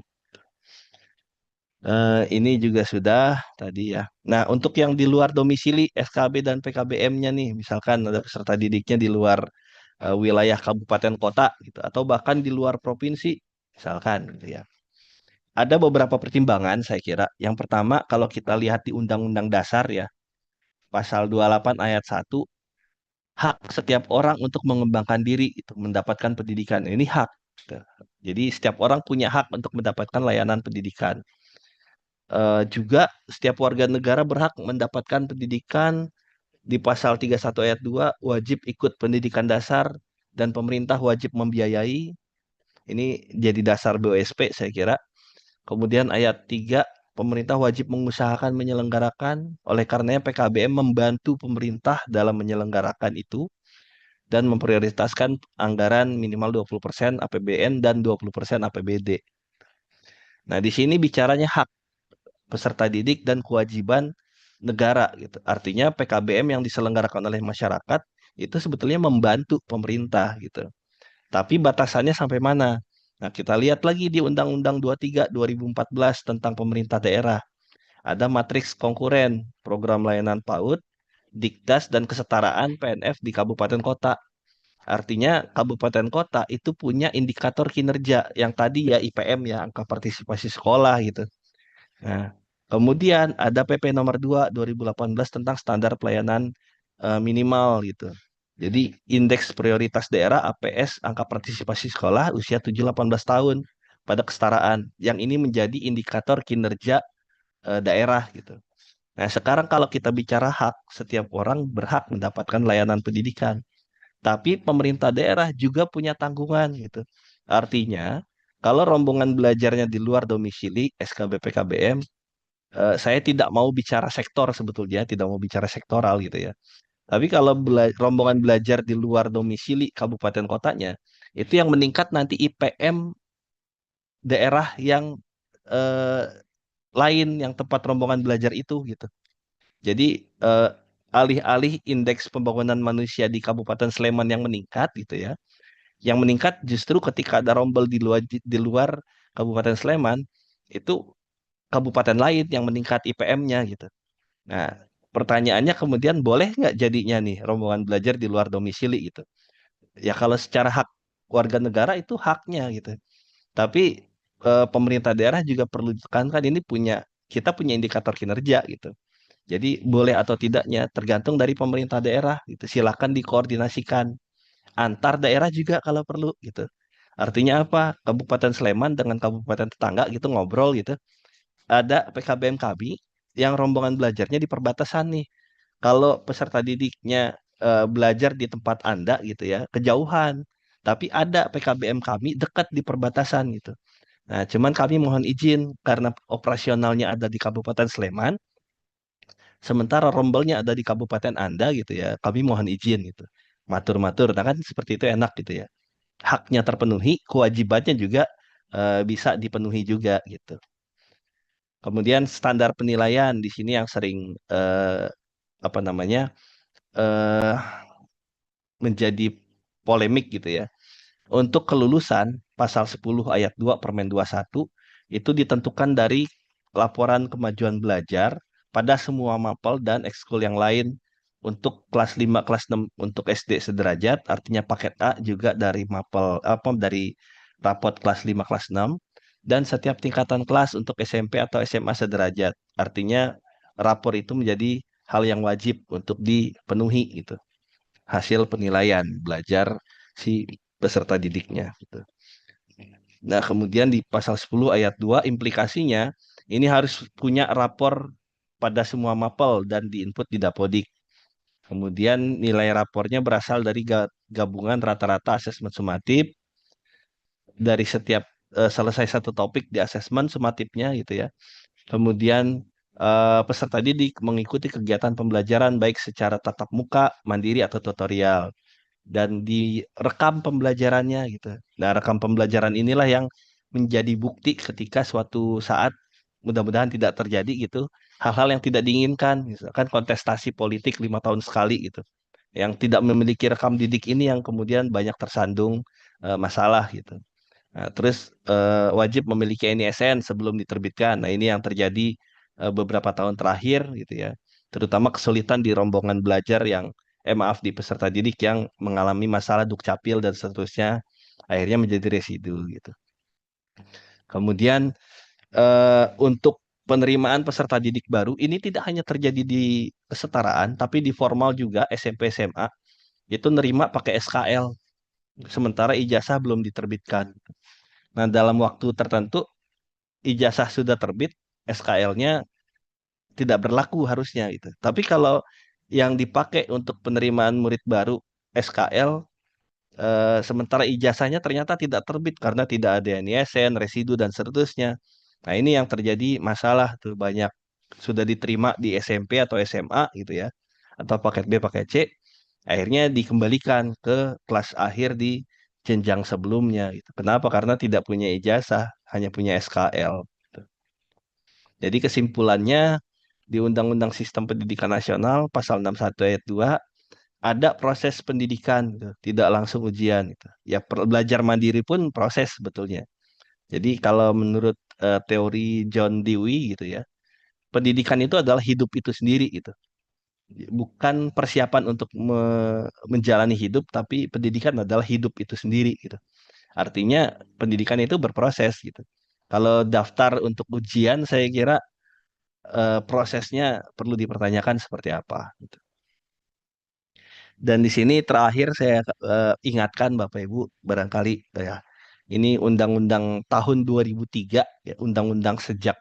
Ini juga sudah tadi ya. Nah, untuk yang di luar domisili SKB dan PKBM-nya nih, misalkan ada peserta didiknya di luar wilayah kabupaten kota gitu, atau bahkan di luar provinsi, misalkan gitu ya. Ada beberapa pertimbangan saya kira. Yang pertama, kalau kita lihat di Undang-Undang Dasar ya, pasal 28 ayat 1, hak setiap orang untuk mengembangkan diri itu mendapatkan pendidikan. Ini hak. Gitu. Jadi setiap orang punya hak untuk mendapatkan layanan pendidikan. Juga setiap warga negara berhak mendapatkan pendidikan di pasal 31 ayat 2 wajib ikut pendidikan dasar dan pemerintah wajib membiayai. Ini jadi dasar BOSP saya kira. Kemudian ayat 3 pemerintah wajib mengusahakan menyelenggarakan, oleh karenanya PKBM membantu pemerintah dalam menyelenggarakan itu dan memprioritaskan anggaran minimal 20% APBN dan 20% APBD. Nah, di sini bicaranya hak peserta didik dan kewajiban negara gitu. Artinya PKBM yang diselenggarakan oleh masyarakat itu sebetulnya membantu pemerintah gitu. Tapi batasannya sampai mana? Nah, kita lihat lagi di Undang-Undang 23 2014 tentang pemerintah daerah. Ada matriks konkuren, program layanan PAUD, Dikdas dan kesetaraan PNF di kabupaten kota. Artinya kabupaten kota itu punya indikator kinerja yang tadi ya IPM ya, angka partisipasi sekolah gitu. Nah, kemudian ada PP nomor 2 2018 tentang standar pelayanan minimal gitu. Jadi indeks prioritas daerah APS angka partisipasi sekolah usia 7-18 tahun pada kesetaraan. Yang ini menjadi indikator kinerja daerah gitu. Nah, sekarang kalau kita bicara hak, setiap orang berhak mendapatkan layanan pendidikan. Tapi pemerintah daerah juga punya tanggungan gitu. Artinya, kalau rombongan belajarnya di luar domisili SKB PKBM, saya tidak mau bicara sektor sebetulnya, tidak mau bicara sektoral gitu ya. Tapi kalau rombongan belajar di luar domisili kabupaten kotanya, itu yang meningkat nanti IPM daerah yang eh, lain yang tempat rombongan belajar itu gitu. Jadi eh, alih-alih indeks pembangunan manusia di Kabupaten Sleman yang meningkat gitu ya, yang meningkat justru ketika ada rombel di luar Kabupaten Sleman itu kabupaten lain yang meningkat IPM-nya gitu. Nah, pertanyaannya kemudian boleh nggak jadinya nih rombongan belajar di luar domisili gitu? Ya kalau secara hak warga negara itu haknya gitu. Tapi pemerintah daerah juga perlu ditekankan ini kita punya indikator kinerja gitu. Jadi boleh atau tidaknya tergantung dari pemerintah daerah gitu. Silakan dikoordinasikan antar daerah juga kalau perlu gitu. Artinya apa? Kabupaten Sleman dengan kabupaten tetangga gitu ngobrol gitu. Ada PKBM kami yang rombongan belajarnya di perbatasan nih. Kalau peserta didiknya belajar di tempat Anda gitu ya, kejauhan. Tapi ada PKBM kami dekat di perbatasan gitu. Nah, cuman kami mohon izin karena operasionalnya ada di Kabupaten Sleman, sementara rombelnya ada di Kabupaten Anda gitu ya. Kami mohon izin gitu. Matur-matur. Nah kan seperti itu enak gitu ya. Haknya terpenuhi, kewajibannya juga bisa dipenuhi juga gitu. Kemudian standar penilaian di sini yang sering apa namanya eh, menjadi polemik gitu ya. Untuk kelulusan pasal 10 ayat 2 Permen 21 itu ditentukan dari laporan kemajuan belajar pada semua mapel dan ekskul yang lain untuk kelas 5, kelas 6 untuk SD sederajat, artinya paket A juga dari mapel apa dari rapot kelas 5, kelas 6 dan setiap tingkatan kelas untuk SMP atau SMA sederajat. Artinya rapor itu menjadi hal yang wajib untuk dipenuhi gitu. Hasil penilaian belajar si peserta didiknya gitu. Nah, kemudian di pasal 10 ayat 2 implikasinya ini harus punya rapor pada semua mapel dan diinput di Dapodik. Kemudian nilai rapornya berasal dari gabungan rata-rata asesmen sumatif dari setiap selesai satu topik di asesmen sumatifnya gitu ya. Kemudian peserta didik mengikuti kegiatan pembelajaran baik secara tatap muka, mandiri atau tutorial. dan direkam pembelajarannya gitu. Nah, rekam pembelajaran inilah yang menjadi bukti ketika suatu saat mudah-mudahan tidak terjadi gitu hal-hal yang tidak diinginkan, misalkan kontestasi politik 5 tahun sekali gitu, yang tidak memiliki rekam didik ini yang kemudian banyak tersandung masalah gitu. Nah, terus wajib memiliki NISN sebelum diterbitkan. Nah, ini yang terjadi beberapa tahun terakhir gitu ya. Terutama kesulitan di rombongan belajar yang maaf di peserta didik yang mengalami masalah dukcapil dan seterusnya akhirnya menjadi residu gitu. Kemudian untuk penerimaan peserta didik baru ini tidak hanya terjadi di kesetaraan tapi di formal juga SMP SMA itu nerima pakai SKL sementara ijazah belum diterbitkan. Nah, dalam waktu tertentu ijazah sudah terbit, SKL-nya tidak berlaku harusnya itu. Tapi kalau yang dipakai untuk penerimaan murid baru SKL, sementara ijazahnya ternyata tidak terbit karena tidak ada NISN, residu dan seterusnya. Nah, ini yang terjadi masalah tuh banyak sudah diterima di SMP atau SMA gitu ya, atau paket B, paket C, akhirnya dikembalikan ke kelas akhir di jenjang sebelumnya gitu. Kenapa? Karena tidak punya ijazah, hanya punya SKL. Jadi kesimpulannya di Undang-Undang Sistem Pendidikan Nasional pasal 61 ayat 2 ada proses pendidikan gitu, tidak langsung ujian gitu. Ya belajar mandiri pun proses sebetulnya. Jadi kalau menurut teori John Dewey gitu ya, pendidikan itu adalah hidup itu sendiri gitu. Bukan persiapan untuk menjalani hidup, tapi pendidikan adalah hidup itu sendiri gitu. Artinya pendidikan itu berproses gitu. Kalau daftar untuk ujian, saya kira prosesnya perlu dipertanyakan seperti apa. Gitu. Dan di sini terakhir saya ingatkan Bapak Ibu, barangkali ya, ini Undang-Undang tahun 2003, ya, Undang-Undang sejak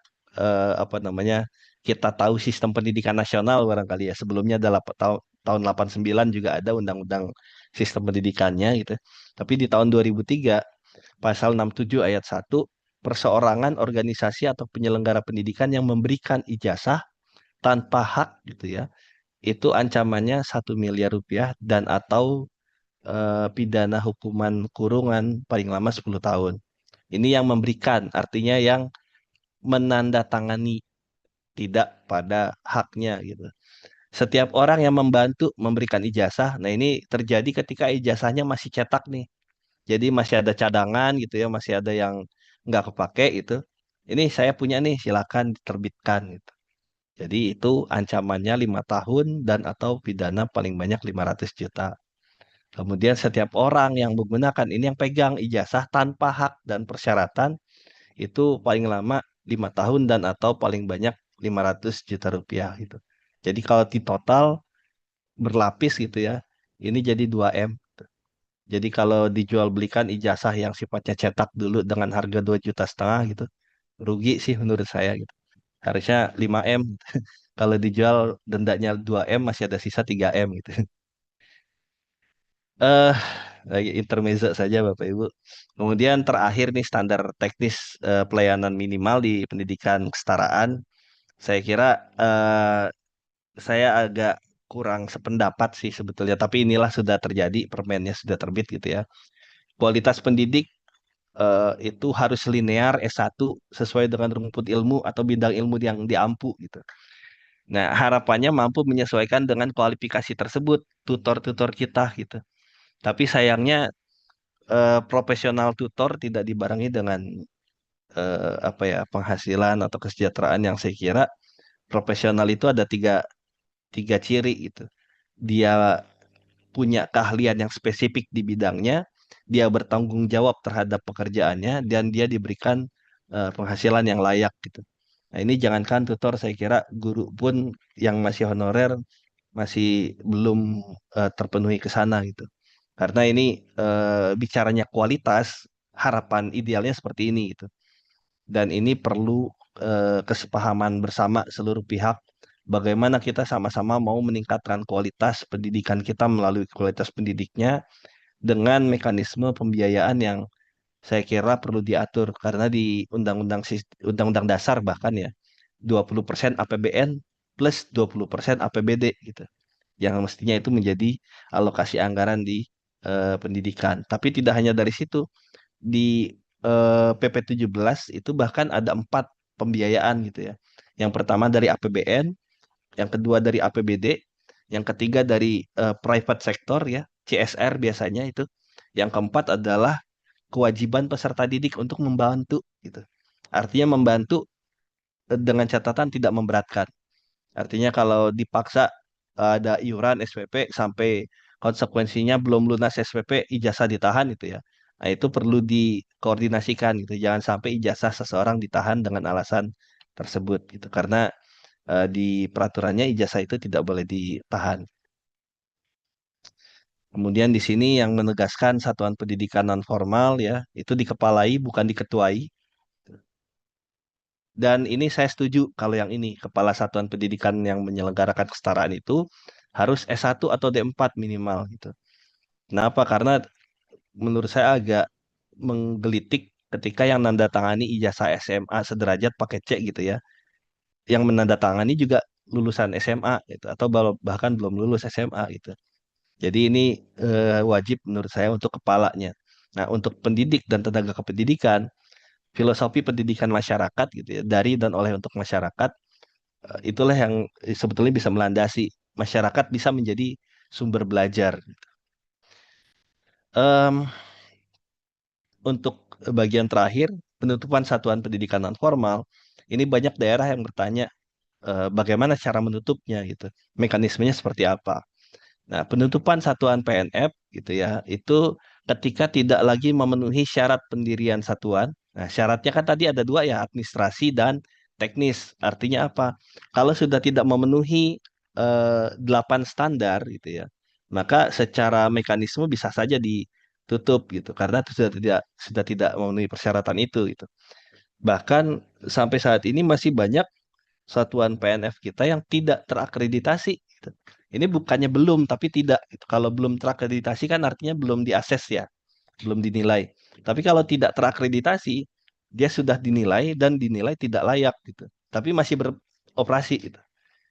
apa namanya kita tahu sistem pendidikan nasional barangkali ya. Sebelumnya adalah tahun 89 juga ada Undang-Undang sistem pendidikannya gitu. Tapi di tahun 2003 pasal 67 ayat 1 perseorangan organisasi atau penyelenggara pendidikan yang memberikan ijazah tanpa hak gitu ya itu ancamannya 1 miliar rupiah dan atau pidana hukuman kurungan paling lama 10 tahun. Ini yang memberikan, artinya yang menandatangani, tidak pada haknya gitu. Setiap orang yang membantu memberikan ijazah, nah ini terjadi ketika ijazahnya masih cetak nih. Jadi masih ada cadangan gitu ya, masih ada yang nggak kepake itu. Ini saya punya nih, silakan diterbitkan gitu. Jadi itu ancamannya 5 tahun dan atau pidana paling banyak 500 juta. Kemudian setiap orang yang menggunakan ini yang pegang ijazah tanpa hak dan persyaratan itu paling lama 5 tahun dan atau paling banyak 500 juta rupiah gitu. Jadi kalau di total berlapis gitu ya, ini jadi 2 M. Jadi kalau dijual belikan ijazah yang sifatnya cetak dulu dengan harga 2,5 juta gitu, rugi sih menurut saya gitu. Harusnya 5 M. Kalau dijual dendanya 2 M masih ada sisa 3 M gitu. Eh, lagi intermezzo saja Bapak Ibu. Kemudian terakhir nih standar teknis pelayanan minimal di pendidikan kesetaraan. Saya kira saya agak kurang sependapat sih sebetulnya, tapi inilah sudah terjadi, permennya sudah terbit gitu ya. Kualitas pendidik itu harus linear S1 sesuai dengan rumput ilmu atau bidang ilmu yang diampu gitu. Nah, harapannya mampu menyesuaikan dengan kualifikasi tersebut tutor-tutor kita gitu. Tapi sayangnya profesional tutor tidak dibarengi dengan apa ya penghasilan atau kesejahteraan yang saya kira profesional itu ada tiga ciri itu. Dia punya keahlian yang spesifik di bidangnya, dia bertanggung jawab terhadap pekerjaannya, dan dia diberikan penghasilan yang layak gitu. Nah ini jangankan tutor, saya kira guru pun yang masih honorer masih belum terpenuhi ke sana gitu. Karena ini bicaranya kualitas, harapan idealnya seperti ini gitu. Dan ini perlu kesepahaman bersama seluruh pihak bagaimana kita sama-sama mau meningkatkan kualitas pendidikan kita melalui kualitas pendidiknya dengan mekanisme pembiayaan yang saya kira perlu diatur karena di Undang-Undang Dasar bahkan ya 20% APBN plus 20% APBD gitu. Yang mestinya itu menjadi alokasi anggaran di pendidikan. Tapi tidak hanya dari situ, di PP 17 itu bahkan ada 4 pembiayaan gitu ya. Yang pertama dari APBN, yang kedua dari APBD, yang ketiga dari private sector ya, CSR biasanya itu. Yang keempat adalah kewajiban peserta didik untuk membantu gitu. Artinya membantu dengan catatan tidak memberatkan. Artinya kalau dipaksa ada iuran SPP sampai konsekuensinya belum lunas SPP, ijazah ditahan itu ya. Nah, itu perlu dikoordinasikan gitu. Jangan sampai ijazah seseorang ditahan dengan alasan tersebut gitu. Karena di peraturannya ijazah itu tidak boleh ditahan. Kemudian di sini yang menegaskan satuan pendidikan non formal ya, itu dikepalai bukan diketuai. Dan ini saya setuju kalau yang ini, Kepala Satuan Pendidikan yang menyelenggarakan kesetaraan itu harus S1 atau D4 minimal gitu. Kenapa? Karena menurut saya agak menggelitik ketika yang menandatangani ijazah SMA sederajat pakai C gitu ya. Yang menandatangani juga lulusan SMA gitu atau bahkan belum lulus SMA gitu. Jadi ini wajib menurut saya untuk kepalanya. Nah, untuk pendidik dan tenaga kependidikan, filosofi pendidikan masyarakat gitu ya, dari dan oleh untuk masyarakat, itulah yang sebetulnya bisa melandasi masyarakat bisa menjadi sumber belajar. Em, untuk bagian terakhir, penutupan satuan pendidikan non formal, ini banyak daerah yang bertanya bagaimana cara menutupnya gitu, mekanismenya seperti apa. Nah, penutupan satuan PNF gitu ya, itu ketika tidak lagi memenuhi syarat pendirian satuan. Nah, syaratnya kan tadi ada 2 ya, administrasi dan teknis. Artinya apa? Kalau sudah tidak memenuhi 8 standar gitu ya, maka secara mekanisme bisa saja ditutup gitu, karena itu sudah tidak memenuhi persyaratan itu gitu. Bahkan sampai saat ini masih banyak satuan PNF kita yang tidak terakreditasi gitu. Ini bukannya belum, tapi tidak gitu. Kalau belum terakreditasi kan artinya belum diakses ya, belum dinilai. Tapi kalau tidak terakreditasi, dia sudah dinilai dan dinilai tidak layak gitu. Tapi masih beroperasi gitu.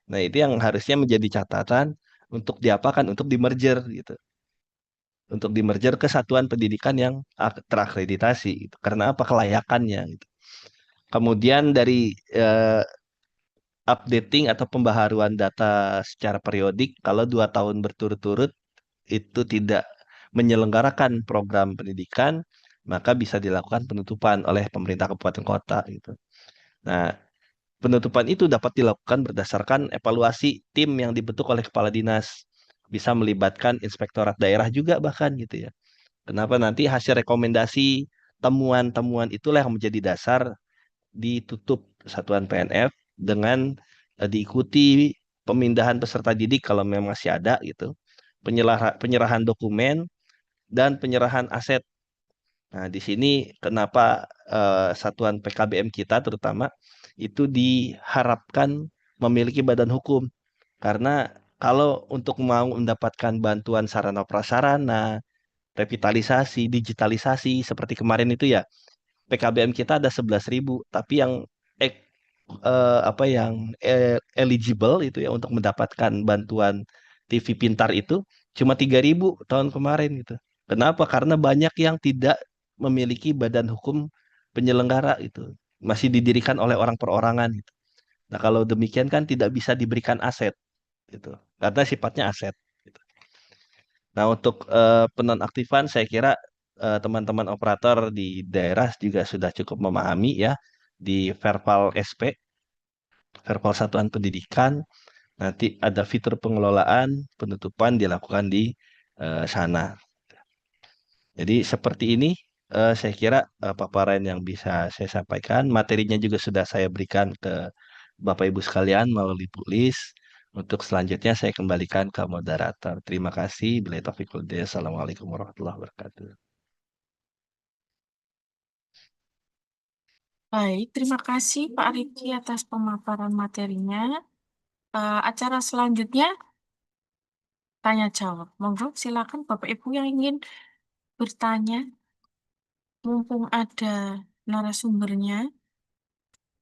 Nah, itu yang harusnya menjadi catatan untuk diapakan, untuk di-merger gitu. Untuk di-merger ke satuan pendidikan yang terakreditasi gitu. Karena apa? Kelayakannya gitu. Kemudian dari updating atau pembaharuan data secara periodik, kalau 2 tahun berturut-turut itu tidak menyelenggarakan program pendidikan, maka bisa dilakukan penutupan oleh pemerintah kabupaten kota gitu. Nah, penutupan itu dapat dilakukan berdasarkan evaluasi tim yang dibentuk oleh kepala dinas. Bisa melibatkan inspektorat daerah juga bahkan gitu ya. Kenapa nanti hasil rekomendasi temuan-temuan itulah yang menjadi dasar ditutup satuan PNF dengan diikuti pemindahan peserta didik kalau memang masih ada gitu, penyerahan dokumen dan penyerahan aset. Nah, di sini kenapa satuan PKBM kita terutama itu diharapkan memiliki badan hukum. Karena kalau untuk mau mendapatkan bantuan sarana prasarana, revitalisasi, digitalisasi seperti kemarin itu ya, PKBM kita ada 11.000, tapi yang ek- eligible itu ya untuk mendapatkan bantuan TV pintar itu cuma 3.000 tahun kemarin gitu. Kenapa? Karena banyak yang tidak memiliki badan hukum penyelenggara itu. Masih didirikan oleh orang perorangan gitu. Nah, kalau demikian kan tidak bisa diberikan aset gitu. Karena sifatnya aset gitu. Nah, untuk penonaktifan saya kira teman-teman operator di daerah juga sudah cukup memahami ya di Verpal SP, Verpal Satuan Pendidikan, nanti ada fitur pengelolaan, penutupan dilakukan di sana. Jadi seperti ini saya kira paparan yang bisa saya sampaikan. Materinya juga sudah saya berikan ke Bapak Ibu sekalian melalui tulis. Untuk selanjutnya saya kembalikan ke moderator. Terima kasih. Bila taufiq wal hidayah. Assalamualaikum warahmatullahi wabarakatuh. Baik, terima kasih Pak Riki atas pemaparan materinya. Acara selanjutnya tanya jawab. Monggo silakan Bapak Ibu yang ingin bertanya. Mumpung ada narasumbernya.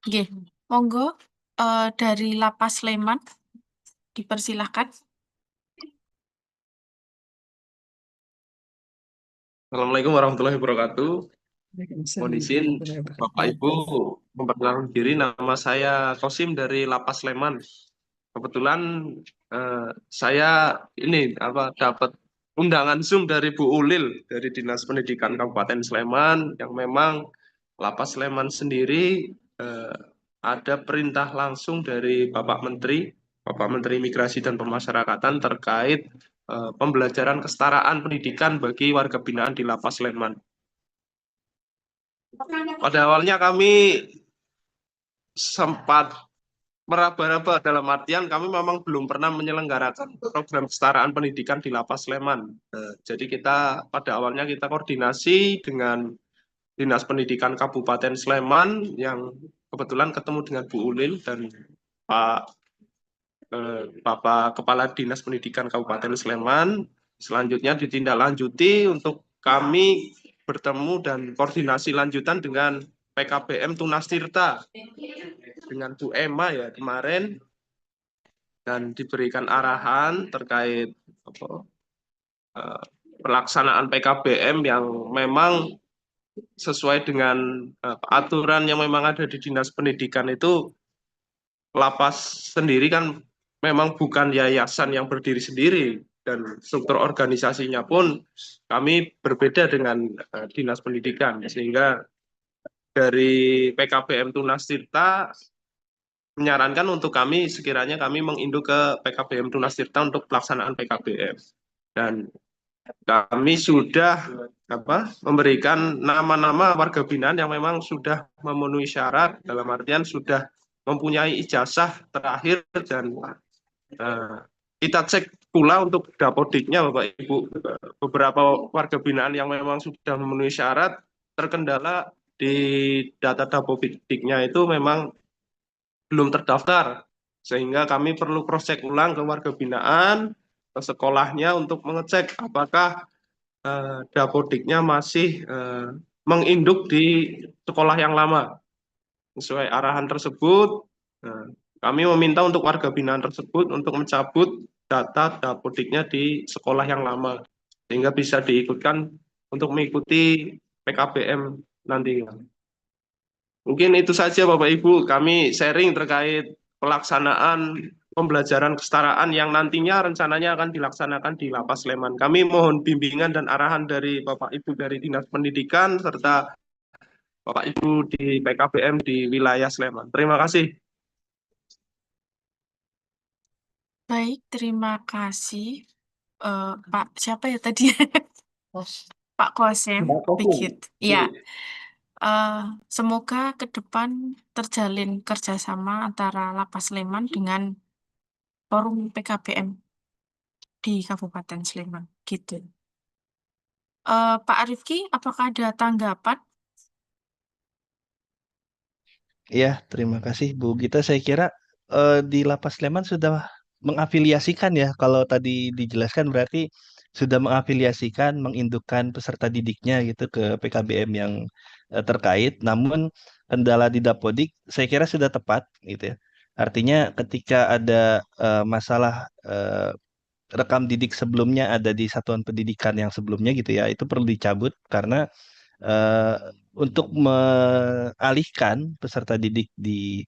Nggih, monggo dari Lapas Sleman dipersilahkan. Assalamualaikum warahmatullahi wabarakatuh. Mohon izin Bapak Ibu memperkenalkan diri. Nama saya Kosim dari Lapas Sleman. Kebetulan saya ini dapat undangan Zoom dari Bu Ulil dari Dinas Pendidikan Kabupaten Sleman yang memang Lapas Sleman sendiri ada perintah langsung dari Bapak Menteri Migrasi dan Pemasyarakatan terkait pembelajaran kesetaraan pendidikan bagi warga binaan di Lapas Sleman. Pada awalnya kami sempat meraba-raba dalam artian kami memang belum pernah menyelenggarakan program kesetaraan pendidikan di Lapas Sleman. Jadi pada awalnya kita koordinasi dengan Dinas Pendidikan Kabupaten Sleman yang kebetulan ketemu dengan Bu Ulil dan Bapak Kepala Dinas Pendidikan Kabupaten Sleman. Selanjutnya ditindaklanjuti untuk kami bertemu dan koordinasi lanjutan dengan PKBM Tunas Tirta dengan Bu Emma ya kemarin dan diberikan arahan terkait pelaksanaan PKBM yang memang sesuai dengan aturan yang memang ada di Dinas Pendidikan itu. Lapas sendiri kan memang bukan yayasan yang berdiri sendiri dan struktur organisasinya pun kami berbeda dengan Dinas Pendidikan, sehingga dari PKBM Tunas Tirta menyarankan untuk kami sekiranya kami menginduk ke PKBM Tunas Tirta untuk pelaksanaan PKBM, dan kami sudah memberikan nama-nama warga binaan yang memang sudah memenuhi syarat, dalam artian sudah mempunyai ijazah terakhir, dan kita cek pula untuk dapodiknya Bapak Ibu. Beberapa warga binaan yang memang sudah memenuhi syarat terkendala di data dapodiknya itu memang belum terdaftar, sehingga kami perlu cross check ulang ke warga binaan, ke sekolahnya untuk mengecek apakah dapodiknya masih menginduk di sekolah yang lama. Sesuai arahan tersebut, kami meminta untuk warga binaan tersebut untuk mencabut data dapodiknya di sekolah yang lama, sehingga bisa diikutkan untuk mengikuti PKBM nanti. Mungkin itu saja Bapak Ibu, kami sharing terkait pelaksanaan pembelajaran kesetaraan yang nantinya rencananya akan dilaksanakan di Lapas Sleman. Kami mohon bimbingan dan arahan dari Bapak Ibu dari Dinas Pendidikan serta Bapak Ibu di PKBM di wilayah Sleman. Terima kasih. Baik, terima kasih. Pak, siapa ya tadi? Pak Kosem, begitu. Ya, semoga ke depan terjalin kerjasama antara Lapas Sleman dengan forum PKBM di Kabupaten Sleman, gitu. Pak Rifki, apakah ada tanggapan? Iya, terima kasih Bu Gita. Saya kira di Lapas Sleman sudah mengafiliasikan ya. Kalau tadi dijelaskan berarti sudah mengafiliasikan, mengindukkan peserta didiknya gitu ke PKBM yang terkait. Namun kendala di Dapodik saya kira sudah tepat gitu ya. Artinya ketika ada masalah rekam didik sebelumnya ada di satuan pendidikan yang sebelumnya gitu ya, itu perlu dicabut karena eh, untuk mengalihkan peserta didik di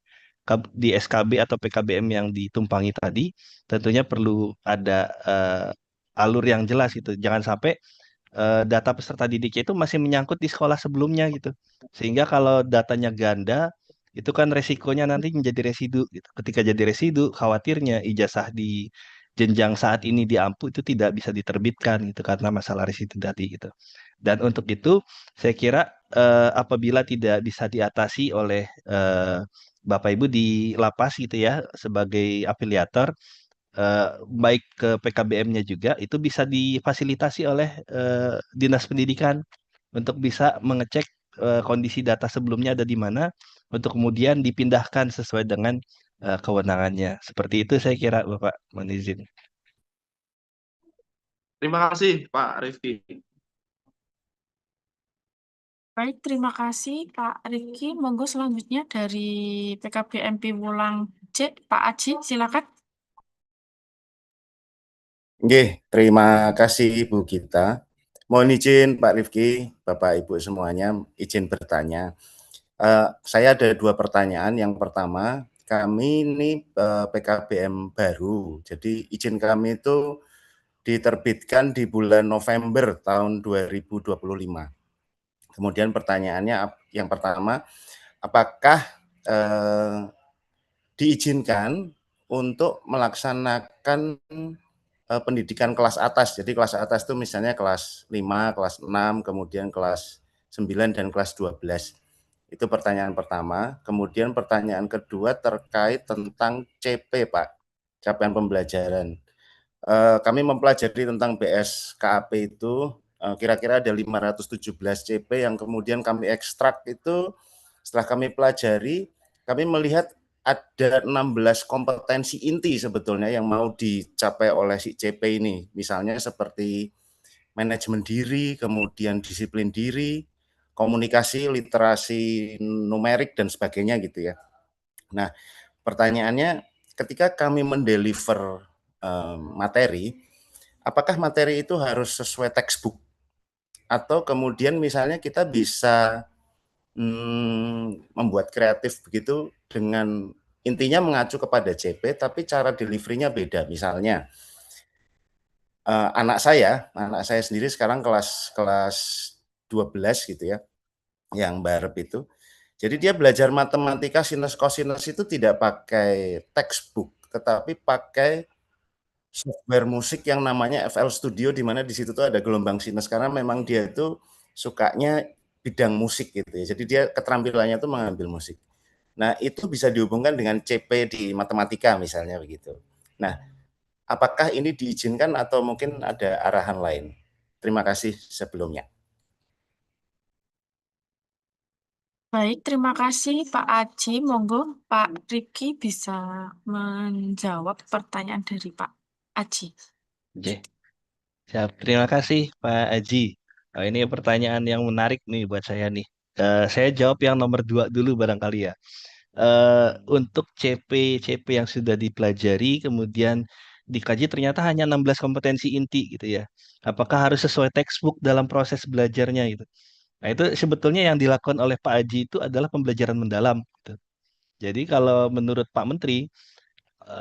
SKB atau PKBM yang ditumpangi tadi, tentunya perlu ada alur yang jelas gitu. Jangan sampai data peserta didiknya itu masih menyangkut di sekolah sebelumnya gitu. Sehingga kalau datanya ganda, itu kan resikonya nanti menjadi residu gitu. Ketika jadi residu, khawatirnya ijazah di jenjang saat ini di AMPU itu tidak bisa diterbitkan gitu karena masalah residu tadi gitu. Dan untuk itu, saya kira apabila tidak bisa diatasi oleh Bapak Ibu di lapas gitu ya sebagai afiliator, baik ke PKBM-nya juga itu bisa difasilitasi oleh Dinas Pendidikan untuk bisa mengecek kondisi data sebelumnya ada di mana untuk kemudian dipindahkan sesuai dengan kewenangannya. Seperti itu saya kira Bapak, mohon izin. Terima kasih Pak Rifki. Baik, terima kasih Pak Rifki. Monggo selanjutnya dari PKBMP Wulang C, Pak Aji, silakan. Nggih, terima kasih Bu Gita. Mohon izin Pak Rifki, Bapak Ibu semuanya, izin bertanya. Saya ada 2 pertanyaan. Yang pertama, kami ini PKBM baru, jadi izin kami itu diterbitkan di bulan November tahun 2025. Kemudian pertanyaannya yang pertama, apakah diizinkan untuk melaksanakan pendidikan kelas atas. Jadi kelas atas itu misalnya kelas 5, kelas 6, kemudian kelas 9 dan kelas 12. Itu pertanyaan pertama. Kemudian pertanyaan kedua terkait tentang CP, Pak. Capaian pembelajaran. Kami mempelajari tentang BSKAP itu kira-kira ada 517 CP yang kemudian kami ekstrak itu setelah kami pelajari, kami melihat ada 16 kompetensi inti sebetulnya yang mau dicapai oleh si CP ini. Misalnya seperti manajemen diri, kemudian disiplin diri, komunikasi, literasi numerik, dan sebagainya gitu ya. Nah, pertanyaannya ketika kami mendeliver materi, apakah materi itu harus sesuai textbook? Atau kemudian misalnya kita bisa membuat kreatif begitu dengan intinya mengacu kepada CP, tapi cara delivery-nya beda. Misalnya anak saya sendiri sekarang kelas 12 gitu ya, yang barep itu. Jadi dia belajar matematika sinus kosinus itu tidak pakai textbook, tetapi pakai software musik yang namanya FL Studio, di mana di situ tuh ada gelombang sinus karena memang dia itu sukanya bidang musik gitu ya. Jadi dia keterampilannya tuh mengambil musik. Nah, itu bisa dihubungkan dengan CP di matematika misalnya begitu. Nah, apakah ini diizinkan atau mungkin ada arahan lain? Terima kasih sebelumnya. Baik, terima kasih Pak Aji. Monggo Pak Rifki bisa menjawab pertanyaan dari Pak Aji. Oke, siap. Terima kasih Pak Aji. Ini pertanyaan yang menarik nih buat saya nih. Saya jawab yang nomor 2 dulu barangkali ya. Untuk CP yang sudah dipelajari kemudian dikaji ternyata hanya 16 kompetensi inti gitu ya. Apakah harus sesuai textbook dalam proses belajarnya gitu. Nah, itu sebetulnya yang dilakukan oleh Pak Aji itu adalah pembelajaran mendalam gitu. Jadi kalau menurut Pak Menteri,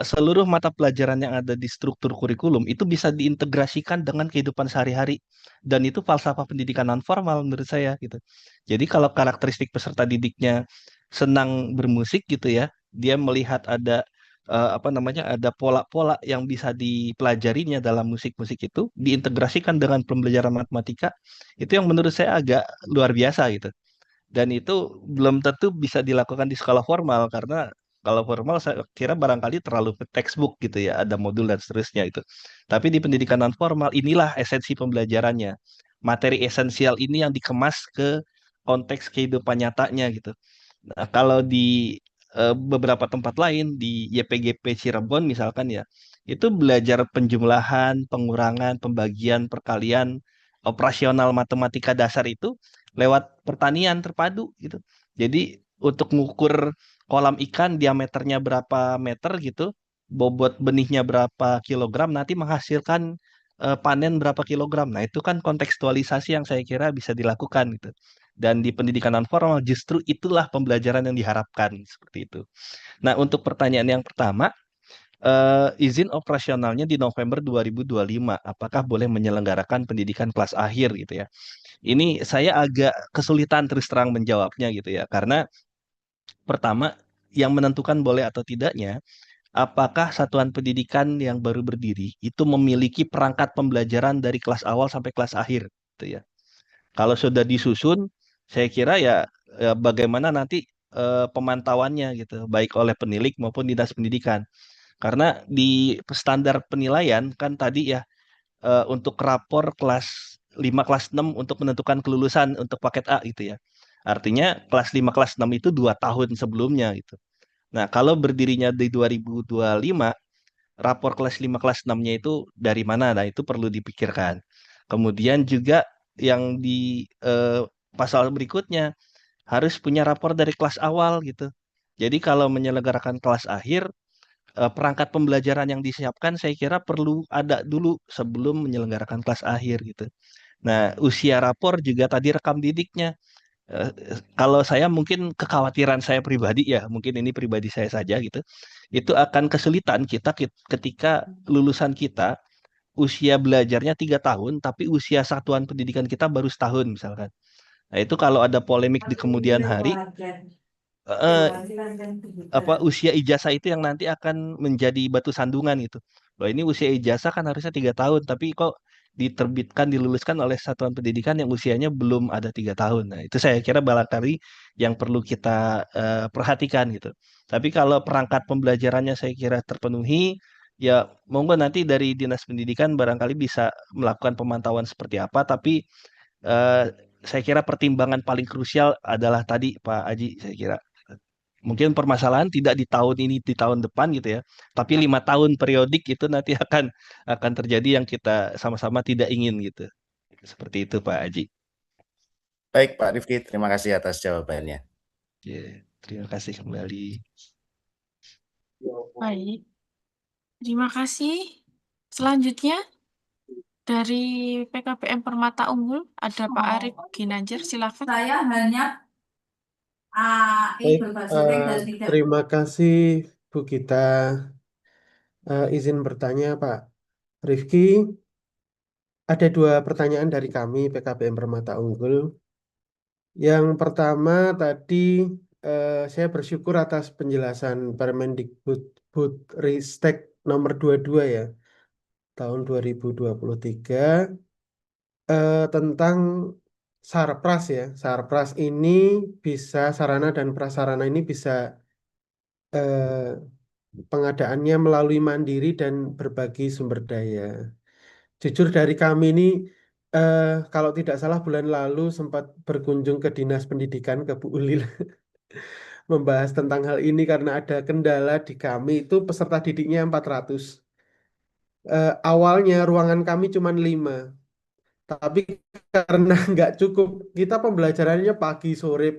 seluruh mata pelajaran yang ada di struktur kurikulum itu bisa diintegrasikan dengan kehidupan sehari-hari dan itu falsafah pendidikan non formal menurut saya gitu. Jadi kalau karakteristik peserta didiknya senang bermusik gitu ya, dia melihat ada apa namanya ada pola-pola yang bisa dipelajarinya dalam musik-musik itu diintegrasikan dengan pembelajaran matematika itu yang menurut saya agak luar biasa gitu. Dan itu belum tentu bisa dilakukan di sekolah formal karena kalau formal saya kira barangkali terlalu ke textbook gitu ya, ada modul dan seterusnya itu. Tapi di pendidikan non formal inilah esensi pembelajarannya. Materi esensial ini yang dikemas ke konteks kehidupan nyatanya gitu. Nah, kalau di beberapa tempat lain di YPGP Cirebon misalkan ya, itu belajar penjumlahan, pengurangan, pembagian, perkalian, operasional matematika dasar itu lewat pertanian terpadu gitu. Jadi untuk mengukur kolam ikan diameternya berapa meter gitu, bobot benihnya berapa kilogram, nanti menghasilkan panen berapa kilogram. Nah, itu kan kontekstualisasi yang saya kira bisa dilakukan gitu. Dan di pendidikan non formal justru itulah pembelajaran yang diharapkan seperti itu. Nah, untuk pertanyaan yang pertama, izin operasionalnya di November 2025, apakah boleh menyelenggarakan pendidikan kelas akhir gitu ya? Ini saya agak kesulitan terus terang menjawabnya gitu ya, karena pertama yang menentukan boleh atau tidaknya, apakah satuan pendidikan yang baru berdiri itu memiliki perangkat pembelajaran dari kelas awal sampai kelas akhir, gitu ya. Kalau sudah disusun, saya kira ya bagaimana nanti pemantauannya gitu, baik oleh penilik maupun dinas pendidikan. Karena di standar penilaian kan tadi ya untuk rapor kelas 5 kelas 6 untuk menentukan kelulusan untuk paket A gitu ya. Artinya kelas 5 kelas 6 itu 2 tahun sebelumnya gitu. Nah, kalau berdirinya di 2025, rapor kelas 5 kelas 6-nya itu dari mana? Nah, itu perlu dipikirkan. Kemudian juga yang di pasal berikutnya harus punya rapor dari kelas awal gitu. Jadi kalau menyelenggarakan kelas akhir, perangkat pembelajaran yang disiapkan saya kira perlu ada dulu sebelum menyelenggarakan kelas akhir gitu. Nah, usia rapor juga tadi rekam didiknya. Eh, Kalau saya mungkin kekhawatiran saya pribadi ya, mungkin ini pribadi saya saja gitu. Itu akan kesulitan kita ketika lulusan kita usia belajarnya 3 tahun, tapi usia satuan pendidikan kita baru setahun misalkan. Nah, itu kalau ada polemik di kemudian hari, eh, apa usia ijazah itu yang nanti akan menjadi batu sandungan gitu. Loh ini usia ijazah kan harusnya 3 tahun, tapi kok diterbitkan diluluskan oleh satuan pendidikan yang usianya belum ada 3 tahun. Nah itu saya kira barangkali yang perlu kita perhatikan gitu. Tapi kalau perangkat pembelajarannya saya kira terpenuhi, ya monggo nanti dari Dinas Pendidikan barangkali bisa melakukan pemantauan seperti apa. Tapi eh, saya kira pertimbangan paling krusial adalah tadi Pak Aji, saya kira mungkin permasalahan tidak di tahun ini di tahun depan gitu ya, tapi 5 tahun periodik itu nanti akan terjadi yang kita sama-sama tidak ingin gitu. Seperti itu Pak Aji. Baik Pak Rifki, terima kasih atas jawabannya. Ya, terima kasih kembali. Baik, terima kasih. Selanjutnya dari PKBM Permata Unggul ada Pak Arif Ginanjar, silakan. Saya hanya Baik, terima kasih Bu Gita. Izin bertanya Pak Rifki, ada 2 pertanyaan dari kami PKBM Permata Unggul. Yang pertama tadi saya bersyukur atas penjelasan Ristek nomor 22 ya tahun 2023 tentang Sarpras ya. Sarpras ini bisa sarana dan prasarana ini bisa eh, pengadaannya melalui mandiri dan berbagi sumber daya. Jujur dari kami ini, kalau tidak salah bulan lalu sempat berkunjung ke Dinas Pendidikan ke Bu Ulil membahas tentang hal ini karena ada kendala di kami itu peserta didiknya 400. Awalnya ruangan kami cuma 5, tapi karena nggak cukup, kita pembelajarannya pagi sore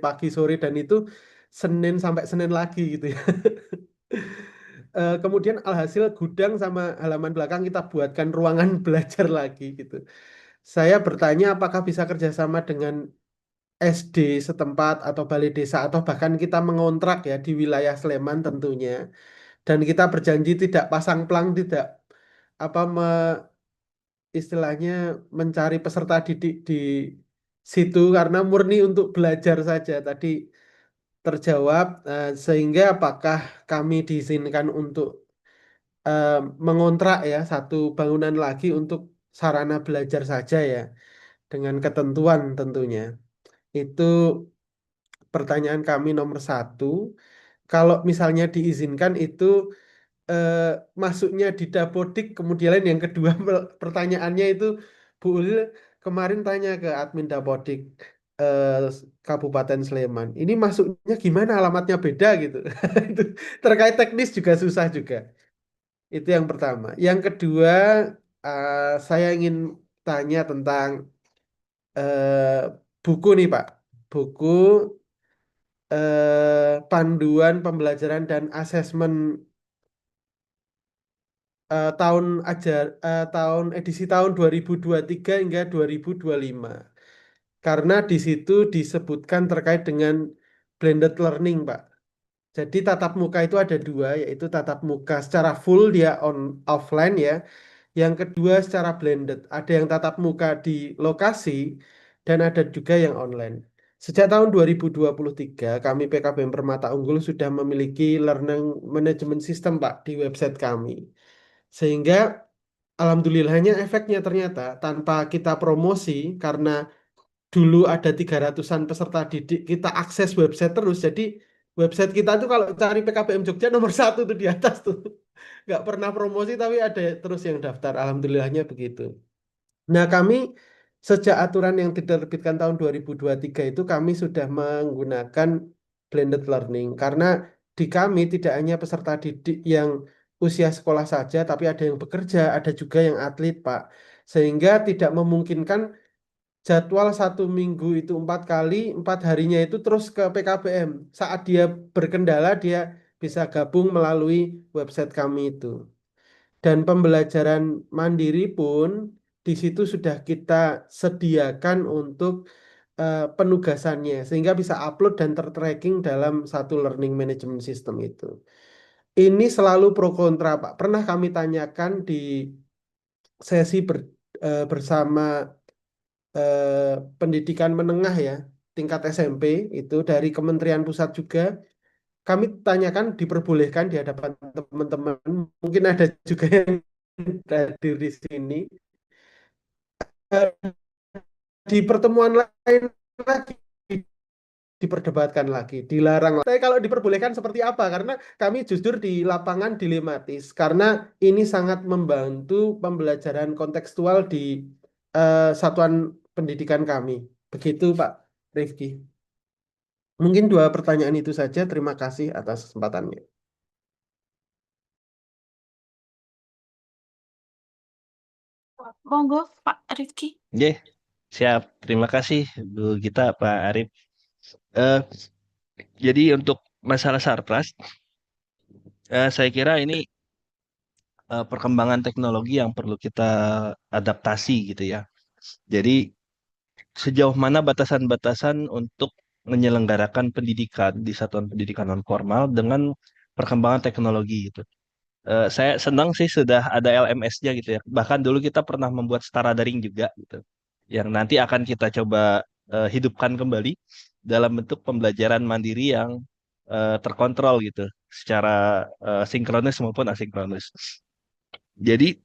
dan itu Senin sampai Senin lagi gitu ya. Kemudian alhasil gudang sama halaman belakang kita buatkan ruangan belajar lagi gitu. Saya bertanya apakah bisa kerjasama dengan SD setempat atau balai desa atau bahkan kita mengontrak ya di wilayah Sleman tentunya. Dan kita berjanji tidak pasang plang, tidak apa istilahnya mencari peserta didik di situ karena murni untuk belajar saja. Tadi terjawab, sehingga apakah kami diizinkan untuk eh, mengontrak ya satu bangunan lagi untuk sarana belajar saja ya dengan ketentuan tentunya. Itu pertanyaan kami nomor 1. Kalau misalnya diizinkan itu eh, masuknya di Dapodik, kemudian yang kedua pertanyaannya itu Bu Ulil kemarin tanya ke admin Dapodik eh, Kabupaten Sleman, ini masuknya gimana, alamatnya beda gitu. Itu terkait teknis juga susah juga. Itu yang pertama. Yang kedua, saya ingin tanya tentang eh, buku nih Pak. Buku panduan pembelajaran dan asesmen tahun edisi tahun 2023 hingga 2025. Karena di situ disebutkan terkait dengan blended learning, Pak. Jadi tatap muka itu ada 2, yaitu tatap muka secara full dia offline ya. Yang kedua secara blended, ada yang tatap muka di lokasi dan ada juga yang online. Sejak tahun 2023, kami PKBM Permata Unggul sudah memiliki learning management system, Pak, di website kami. Sehingga alhamdulillahnya efeknya ternyata tanpa kita promosi, karena dulu ada 300-an peserta didik, kita akses website terus. Jadi website kita tuh kalau cari PKBM Jogja nomor 1 tuh di atas tuh. Nggak pernah promosi tapi ada terus yang daftar. Alhamdulillahnya begitu. Nah kami sejak aturan yang diterbitkan tahun 2023 itu kami sudah menggunakan blended learning. Karena di kami tidak hanya peserta didik yang usia sekolah saja, tapi ada yang bekerja, ada juga yang atlet, Pak. Sehingga tidak memungkinkan jadwal 1 minggu itu 4 kali, 4 harinya itu terus ke PKBM. Saat dia berkendala, dia bisa gabung melalui website kami itu. Dan pembelajaran mandiri pun di situ sudah kita sediakan untuk penugasannya sehingga bisa upload dan tertracking dalam satu learning management system itu. Ini selalu pro kontra, Pak. Pernah kami tanyakan di sesi bersama pendidikan menengah ya, tingkat SMP itu dari Kementerian Pusat juga. Kami tanyakan diperbolehkan di hadapan teman-teman, mungkin ada juga yang hadir di sini. Eh, Di pertemuan lain lagi diperdebatkan lagi, dilarang. Tapi kalau diperbolehkan seperti apa? Karena kami justru di lapangan dilematis, karena ini sangat membantu pembelajaran kontekstual di satuan pendidikan kami. Begitu, Pak Rifki. Mungkin 2 pertanyaan itu saja. Terima kasih atas kesempatannya. Monggo, Pak Rifki. Siap. Terima kasih Bu Gita, Pak Arif. Eh, jadi untuk masalah Sarpras, saya kira ini perkembangan teknologi yang perlu kita adaptasi gitu ya. Jadi sejauh mana batasan-batasan untuk menyelenggarakan pendidikan di satuan pendidikan non formal dengan perkembangan teknologi gitu. Saya senang sih sudah ada LMS-nya gitu ya. Bahkan dulu kita pernah membuat setara daring juga gitu. Yang nanti akan kita coba hidupkan kembali dalam bentuk pembelajaran mandiri yang terkontrol gitu, secara sinkronis maupun asinkronis. Jadi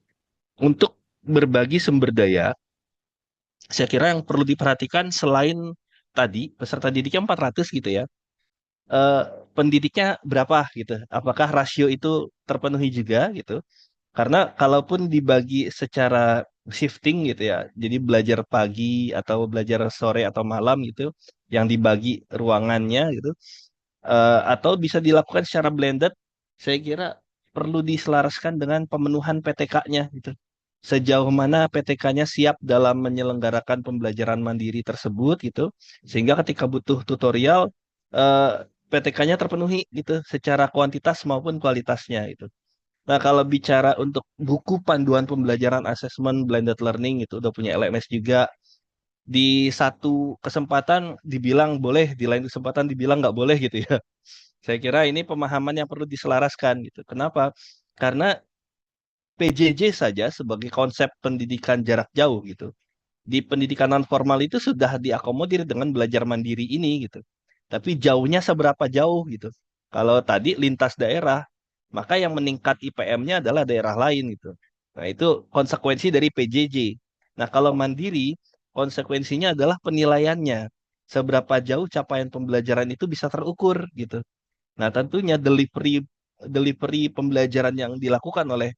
untuk berbagi sumber daya, saya kira yang perlu diperhatikan selain tadi peserta didiknya 400 gitu ya, eh, pendidiknya berapa gitu. Apakah rasio itu terpenuhi juga gitu? Karena kalaupun dibagi secara shifting gitu ya, jadi belajar pagi atau belajar sore atau malam gitu, yang dibagi ruangannya gitu, atau bisa dilakukan secara blended, saya kira perlu diselaraskan dengan pemenuhan PTK-nya gitu. Sejauh mana PTK-nya siap dalam menyelenggarakan pembelajaran mandiri tersebut gitu, sehingga ketika butuh tutorial, PTK-nya terpenuhi gitu, secara kuantitas maupun kualitasnya gitu. Nah, kalau bicara untuk buku panduan pembelajaran asesmen blended learning itu udah punya LMS juga. Di satu kesempatan dibilang boleh, di lain kesempatan dibilang nggak boleh gitu ya. Saya kira ini pemahaman yang perlu diselaraskan gitu. Kenapa? Karena PJJ saja sebagai konsep pendidikan jarak jauh gitu. Di pendidikan non formal itu sudah diakomodir dengan belajar mandiri ini gitu. Tapi jauhnya seberapa jauh gitu. Kalau tadi lintas daerah, maka yang meningkat IPM-nya adalah daerah lain gitu. Nah, itu konsekuensi dari PJJ. Nah, kalau mandiri, konsekuensinya adalah penilaiannya. Seberapa jauh capaian pembelajaran itu bisa terukur gitu. Nah, tentunya delivery delivery pembelajaran yang dilakukan oleh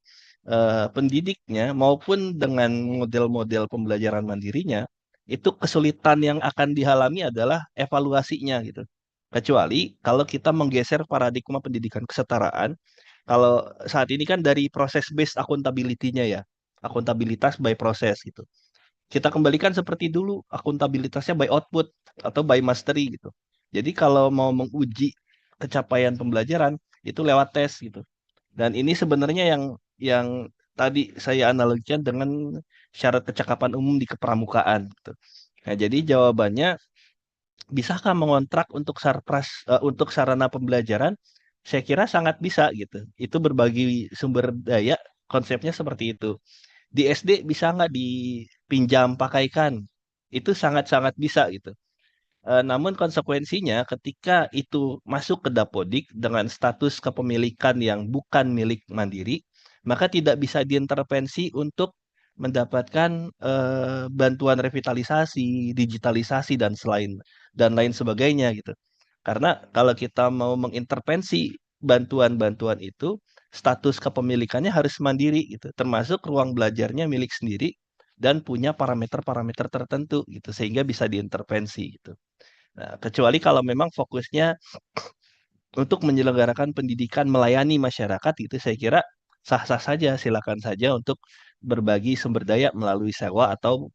pendidiknya maupun dengan model-model pembelajaran mandirinya, itu kesulitan yang akan dialami adalah evaluasinya gitu. Kecuali kalau kita menggeser paradigma pendidikan kesetaraan, kalau saat ini kan dari proses based accountability-nya ya, akuntabilitas by proses gitu. Kita kembalikan seperti dulu, akuntabilitasnya by output atau by mastery gitu. Jadi kalau mau menguji capaian pembelajaran itu lewat tes gitu. Dan ini sebenarnya yang tadi saya analogikan dengan syarat kecakapan umum di kepramukaan gitu. Nah, jadi jawabannya, bisakah mengontrak untuk untuk sarana pembelajaran? Saya kira sangat bisa gitu. Itu berbagi sumber daya, konsepnya seperti itu. Di SD bisa nggak dipinjam pakaikan? Itu sangat-sangat bisa gitu. Namun konsekuensinya ketika itu masuk ke Dapodik dengan status kepemilikan yang bukan milik Mandiri, maka tidak bisa diintervensi untuk mendapatkan bantuan revitalisasi, digitalisasi dan lain sebagainya gitu. Karena kalau kita mau mengintervensi bantuan-bantuan itu, status kepemilikannya harus mandiri gitu, termasuk ruang belajarnya milik sendiri dan punya parameter-parameter tertentu gitu sehingga bisa diintervensi gitu. Nah, kecuali kalau memang fokusnya untuk menyelenggarakan pendidikan melayani masyarakat itu, saya kira sah-sah saja, silakan saja untuk berbagi sumber daya melalui sewa atau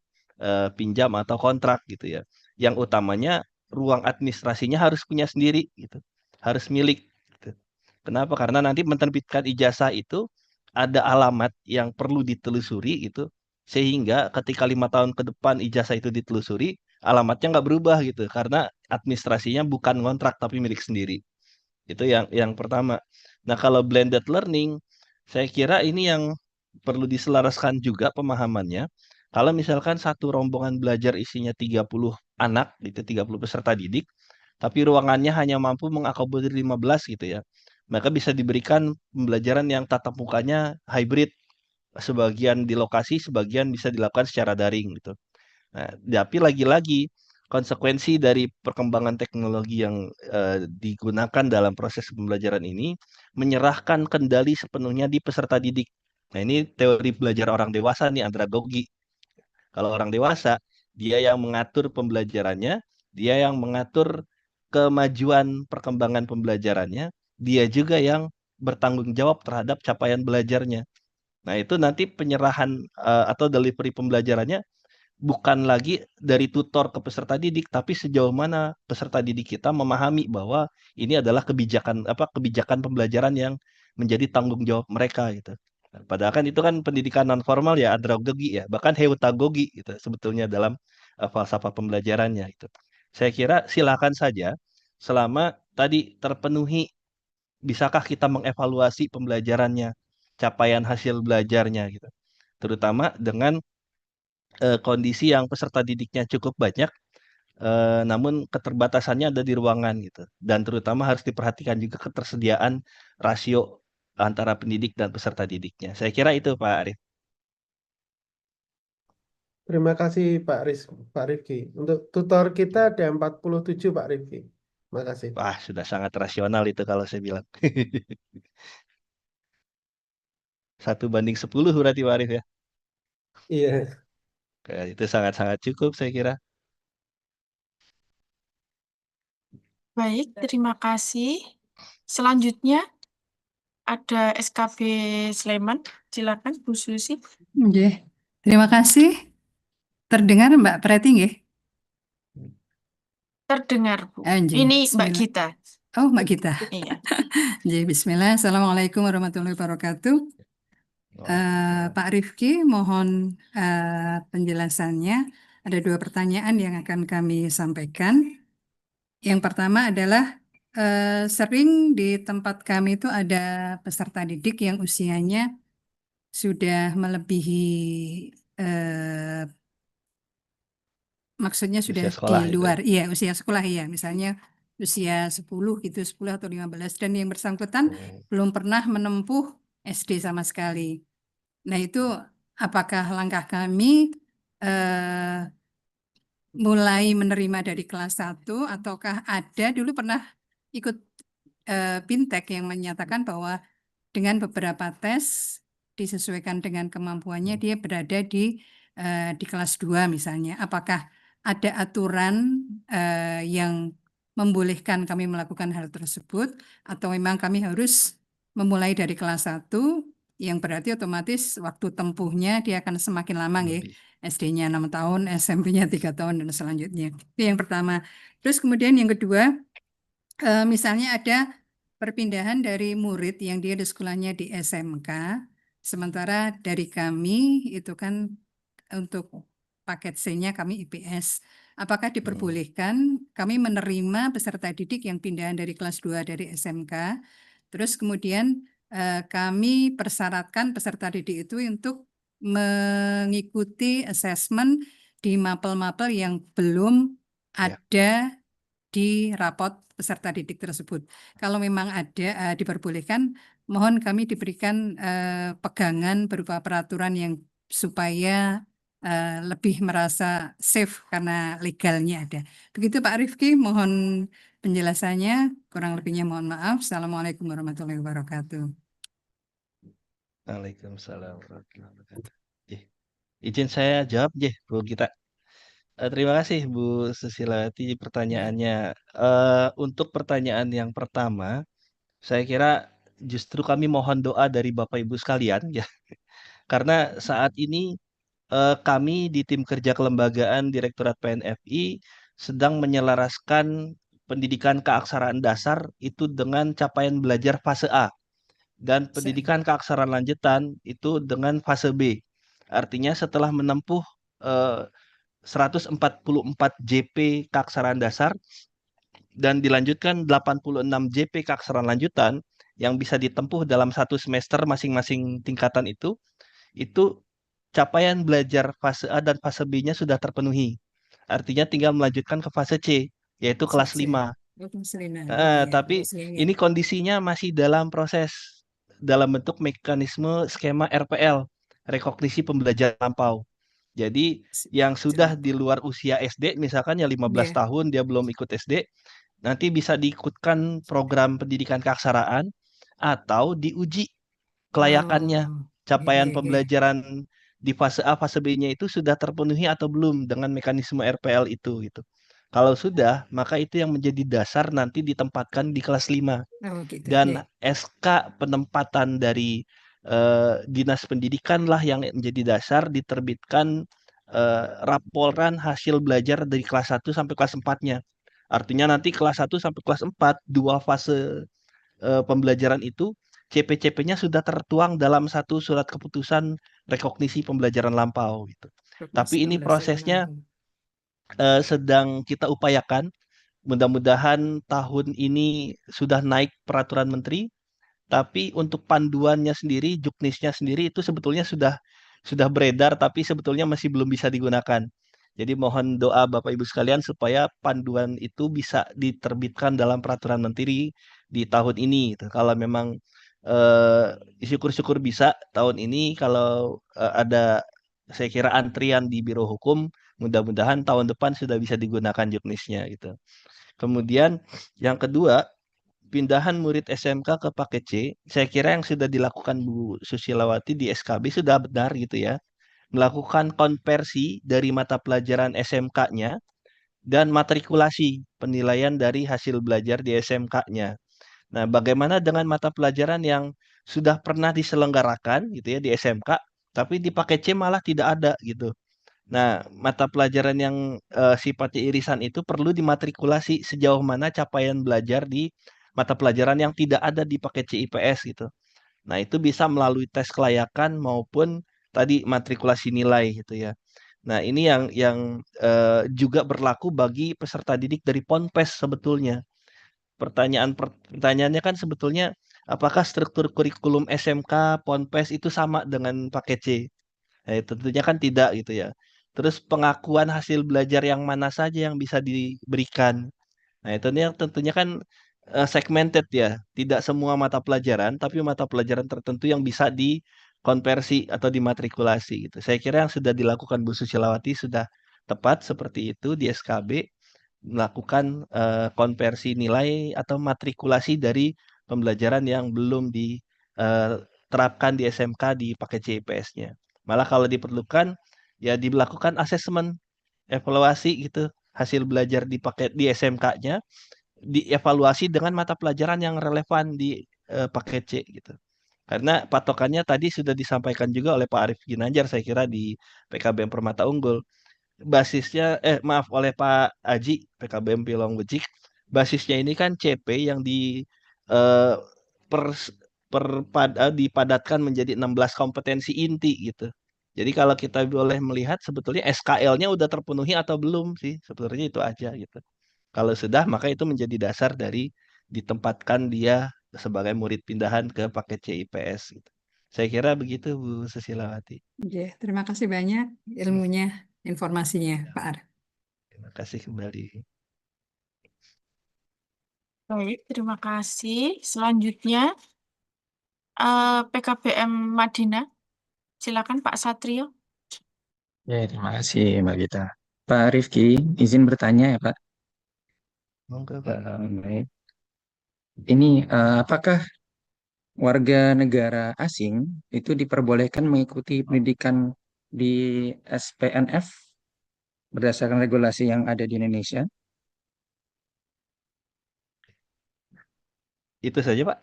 pinjam atau kontrak gitu ya. Yang utamanya ruang administrasinya harus punya sendiri gitu. Harus milik gitu. Kenapa? Karena nanti menerbitkan ijazah itu ada alamat yang perlu ditelusuri itu. Sehingga ketika 5 tahun ke depan ijazah itu ditelusuri, alamatnya nggak berubah gitu, karena administrasinya bukan ngontrak tapi milik sendiri. Itu yang pertama. Nah, kalau blended learning, saya kira ini yang perlu diselaraskan juga pemahamannya. Kalau misalkan satu rombongan belajar isinya 30 anak, gitu, 30 peserta didik, tapi ruangannya hanya mampu mengakomodir 15 gitu ya. Maka bisa diberikan pembelajaran yang tatap mukanya hybrid, sebagian di lokasi, sebagian bisa dilakukan secara daring gitu. Nah, tapi lagi-lagi konsekuensi dari perkembangan teknologi yang digunakan dalam proses pembelajaran ini menyerahkan kendali sepenuhnya di peserta didik. Nah, ini teori belajar orang dewasa nih, andragogi. Kalau orang dewasa, dia yang mengatur pembelajarannya, dia yang mengatur kemajuan perkembangan pembelajarannya, dia juga yang bertanggung jawab terhadap capaian belajarnya. Nah, itu nanti penyerahan atau delivery pembelajarannya bukan lagi dari tutor ke peserta didik, tapi sejauh mana peserta didik kita memahami bahwa ini adalah kebijakan pembelajaran yang menjadi tanggung jawab mereka gitu. Nah, padahal kan itu kan pendidikan non formal ya, andragogi ya, bahkan heutagogi gitu sebetulnya dalam falsafah pembelajarannya itu. Saya kira silakan saja selama tadi terpenuhi, bisakah kita mengevaluasi pembelajarannya, capaian hasil belajarnya gitu. Terutama dengan kondisi yang peserta didiknya cukup banyak, namun keterbatasannya ada di ruangan gitu. Dan terutama harus diperhatikan juga ketersediaan rasio antara pendidik dan peserta didiknya. Saya kira itu Pak Arif. Terima kasih Pak Rifki. Untuk tutor kita ada 47 Pak Rifki. Terima kasih. Wah, sudah sangat rasional itu kalau saya bilang. 1:10 berarti Pak Arif ya. Iya. Itu sangat-sangat cukup saya kira. Baik, terima kasih. Selanjutnya ada SKB Sleman. Silakan Bu Susi. Nggih. Terima kasih. Terdengar Mbak Preti nggih? Terdengar, Bu. Nggih. Ini Mbak Bismillah. Gita. Oh, Mbak Gita. Iya. Nggih, bismillah. Assalamualaikum warahmatullahi wabarakatuh. Pak Rifki, mohon penjelasannya. Ada 2 pertanyaan yang akan kami sampaikan. Yang pertama adalah sering di tempat kami itu ada peserta didik yang usianya sudah melebihi maksudnya sudah Usia sekolah di gitu. luar, iya usia sekolah ya, misalnya usia 10 gitu, 10 atau 15, dan yang bersangkutan belum pernah menempuh SD sama sekali. Nah, itu apakah langkah kami mulai menerima dari kelas 1 ataukah ada dulu pernah ikut Bintek yang menyatakan bahwa dengan beberapa tes disesuaikan dengan kemampuannya dia berada di kelas 2 misalnya. Apakah ada aturan yang membolehkan kami melakukan hal tersebut atau memang kami harus memulai dari kelas 1 yang berarti otomatis waktu tempuhnya dia akan semakin lama ya. SD-nya 6 tahun, SMP-nya 3 tahun dan selanjutnya. Itu yang pertama. Terus kemudian yang kedua, misalnya ada perpindahan dari murid yang dia di sekolahnya di SMK, sementara dari kami itu kan untuk paket C-nya kami IPS. Apakah diperbolehkan kami menerima peserta didik yang pindahan dari kelas 2 dari SMK, terus kemudian kami persyaratkan peserta didik itu untuk mengikuti asesmen di mapel-mapel yang belum ada di rapot peserta didik tersebut. Kalau memang ada diperbolehkan, mohon kami diberikan pegangan berupa peraturan yang supaya lebih merasa safe karena legalnya ada. Begitu Pak Rifki, mohon penjelasannya. Kurang lebihnya mohon maaf. Assalamualaikum warahmatullahi wabarakatuh. Waalaikumsalam warahmatullahi wabarakatuh. Izin saya jawab, Bu Gita. Terima kasih Bu Susilawati pertanyaannya. Untuk pertanyaan yang pertama, saya kira justru kami mohon doa dari Bapak Ibu sekalian ya. Karena saat ini kami di tim kerja kelembagaan Direktorat PNFI sedang menyelaraskan pendidikan keaksaraan dasar itu dengan capaian belajar fase A dan pendidikan keaksaraan lanjutan itu dengan fase B. Artinya setelah menempuh eh, 144 JP keaksaraan dasar dan dilanjutkan 86 JP keaksaraan lanjutan yang bisa ditempuh dalam satu semester masing-masing tingkatan itu capaian belajar fase A dan fase B-nya sudah terpenuhi. Artinya tinggal melanjutkan ke fase C, yaitu kelas C. 5. Selina. Tapi ini kondisinya masih dalam proses, dalam bentuk mekanisme skema RPL, rekognisi pembelajaran lampau. Jadi yang sudah di luar usia SD, misalkan ya 15 tahun dia belum ikut SD, nanti bisa diikutkan program pendidikan keaksaraan atau diuji kelayakannya, capaian pembelajaran di fase A, fase B-nya itu sudah terpenuhi atau belum dengan mekanisme RPL itu gitu. Kalau sudah, maka itu yang menjadi dasar nanti ditempatkan di kelas 5. Dan SK penempatan dari Dinas Pendidikan lah yang menjadi dasar diterbitkan laporan hasil belajar dari kelas 1 sampai kelas 4-nya. Artinya nanti kelas 1 sampai kelas 4, dua fase pembelajaran itu CP-CP-nya sudah tertuang dalam satu surat keputusan rekognisi pembelajaran lampau gitu. Tapi ini prosesnya sedang kita upayakan. Mudah-mudahan tahun ini sudah naik peraturan menteri, tapi untuk panduannya sendiri, juknisnya sendiri itu sebetulnya sudah beredar, tapi sebetulnya masih belum bisa digunakan. Jadi mohon doa Bapak Ibu sekalian supaya panduan itu bisa diterbitkan dalam peraturan menteri di tahun ini. Gitu. Kalau memang syukur-syukur bisa tahun ini, kalau ada saya kira antrian di Biro Hukum, mudah-mudahan tahun depan sudah bisa digunakan juknisnya gitu. Kemudian yang kedua, pindahan murid SMK ke paket C, saya kira yang sudah dilakukan Bu Susilawati di SKB sudah benar gitu ya. Melakukan konversi dari mata pelajaran SMK-nya dan matrikulasi penilaian dari hasil belajar di SMK-nya. Nah, bagaimana dengan mata pelajaran yang sudah pernah diselenggarakan gitu ya di SMK, tapi di paket C malah tidak ada gitu. Nah, mata pelajaran yang sifatnya irisan itu perlu dimatrikulasi sejauh mana capaian belajar di mata pelajaran yang tidak ada di paket CIPS gitu. Nah, itu bisa melalui tes kelayakan maupun tadi matrikulasi nilai gitu ya. Nah, ini yang juga berlaku bagi peserta didik dari Ponpes sebetulnya. Pertanyaannya kan sebetulnya apakah struktur kurikulum SMK Ponpes itu sama dengan paket C? Tentunya kan tidak gitu ya. Terus pengakuan hasil belajar yang mana saja yang bisa diberikan. Nah, itu tentunya kan segmented ya. Tidak semua mata pelajaran, tapi mata pelajaran tertentu yang bisa dikonversi atau dimatrikulasi gitu. Saya kira yang sudah dilakukan Bu Susilawati sudah tepat seperti itu di SKB, melakukan konversi nilai atau matrikulasi dari pembelajaran yang belum diterapkan di SMK di paket CIPS-nya. Malah kalau diperlukan ya dilakukan asesmen evaluasi gitu hasil belajar di paket di SMK-nya dievaluasi dengan mata pelajaran yang relevan di paket C gitu. Karena patokannya tadi sudah disampaikan juga oleh Pak Arief Ginanjar saya kira di PKBM Permata Unggul. Basisnya maaf oleh Pak Aji PKBM Pilong Becik. Basisnya ini kan CP yang eh, per, dipadatkan menjadi 16 kompetensi inti gitu. Jadi kalau kita boleh melihat sebetulnya SKL-nya udah terpenuhi atau belum sih, sebetulnya itu aja gitu. Kalau sudah, maka itu menjadi dasar dari ditempatkan dia sebagai murid pindahan ke paket CIPS gitu. Saya kira begitu Bu Susilawati. Terima kasih banyak ilmunya, informasinya Pak Ar. Terima kasih kembali. Baik, terima kasih. Selanjutnya PKBM Madinah. Silakan Pak Satrio. Ya, terima kasih Mbak Gita. Pak Rifki, izin bertanya ya Pak. Monggo Pak. Baik. Ini apakah warga negara asing itu diperbolehkan mengikuti pendidikan di SPNF berdasarkan regulasi yang ada di Indonesia? Itu saja Pak.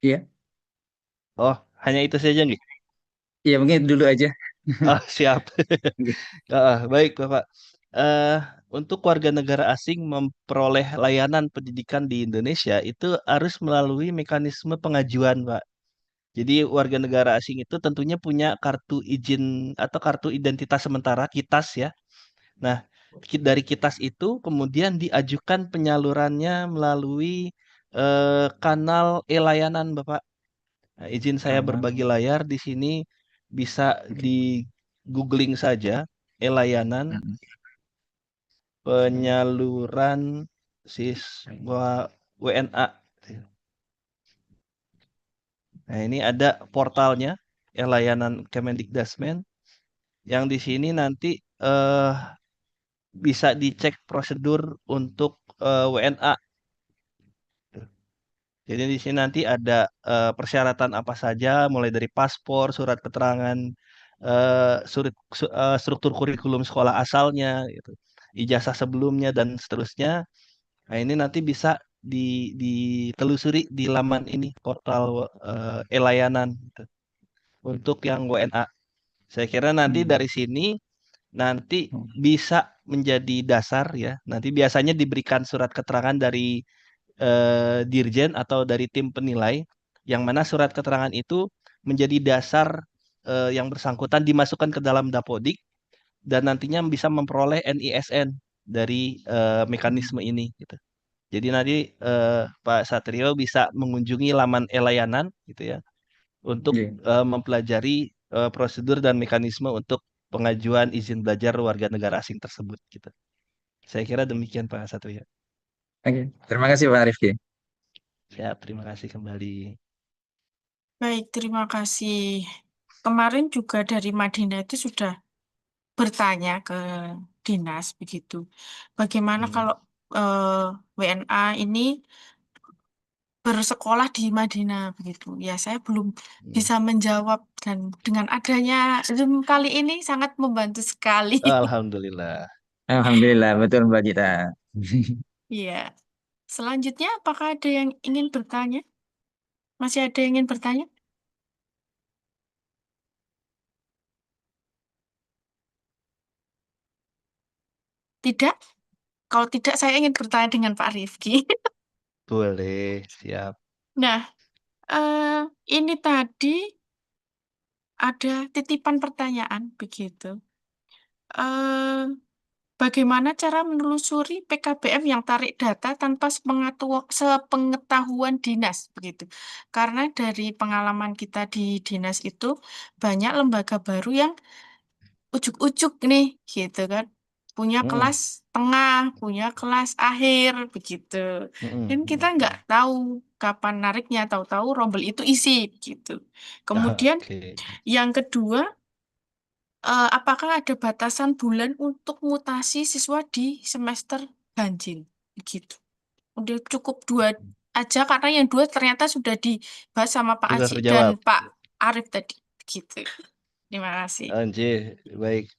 Iya, Oh, hanya itu saja nih. iya mungkin dulu aja. Ah, siap. Baik Bapak. Eh, untuk warga negara asing memperoleh layanan pendidikan di Indonesia itu harus melalui mekanisme pengajuan, Pak. Jadi warga negara asing itu tentunya punya kartu izin atau kartu identitas sementara KITAS ya. Nah, dari KITAS itu kemudian diajukan penyalurannya melalui kanal e-layanan, Bapak. Nah, izin saya berbagi layar di sini bisa di googling saja e-layanan penyaluran siswa WNA. Nah, ini ada portalnya e-layanan Kemendikdasmen yang di sini nanti eh bisa dicek prosedur untuk WNA. Jadi di sini nanti ada persyaratan apa saja, mulai dari paspor, surat keterangan, struktur kurikulum sekolah asalnya, gitu, ijazah sebelumnya dan seterusnya. Nah ini nanti bisa ditelusuri di laman ini portal e-layanan gitu, untuk yang WNA. Saya kira nanti dari sini nanti bisa menjadi dasar ya. Nanti biasanya diberikan surat keterangan dari dirjen atau dari tim penilai, yang mana surat keterangan itu menjadi dasar yang bersangkutan dimasukkan ke dalam Dapodik dan nantinya bisa memperoleh NISN dari mekanisme ini gitu. Jadi nanti Pak Satrio bisa mengunjungi laman e-layanan gitu ya untuk mempelajari prosedur dan mekanisme untuk pengajuan izin belajar warga negara asing tersebut gitu. Saya kira demikian Pak Satrio. Oke, terima kasih Pak Rifki. Siap, terima kasih kembali. Baik, terima kasih. Kemarin juga dari Madinah itu sudah bertanya ke dinas begitu. Bagaimana kalau WNA ini bersekolah di Madinah begitu. Ya, saya belum bisa menjawab dan dengan adanya Zoom kali ini sangat membantu sekali. Alhamdulillah. Alhamdulillah, betul Mbak Gita. Iya. Selanjutnya, apakah ada yang ingin bertanya? Masih ada yang ingin bertanya? Tidak? Kalau tidak, saya ingin bertanya dengan Pak Rifki. Boleh, siap. Nah, ini tadi ada titipan pertanyaan begitu. Eh, Bagaimana cara menelusuri PKBM yang tarik data tanpa sepengetahuan dinas begitu? Karena dari pengalaman kita di dinas itu banyak lembaga baru yang ujuk-ujuk nih, gitu kan? Punya kelas tengah, punya kelas akhir begitu. Dan kita nggak tahu kapan nariknya, tahu-tahu rombel itu isi gitu. Kemudian Oke. yang kedua, apakah ada batasan bulan untuk mutasi siswa di semester ganjil? Begitu. Udah cukup dua aja karena yang dua ternyata sudah dibahas sama Pak Sudah Aji dan terjawab. Pak Arif tadi. Begitu. Terima kasih. Anjir, baik.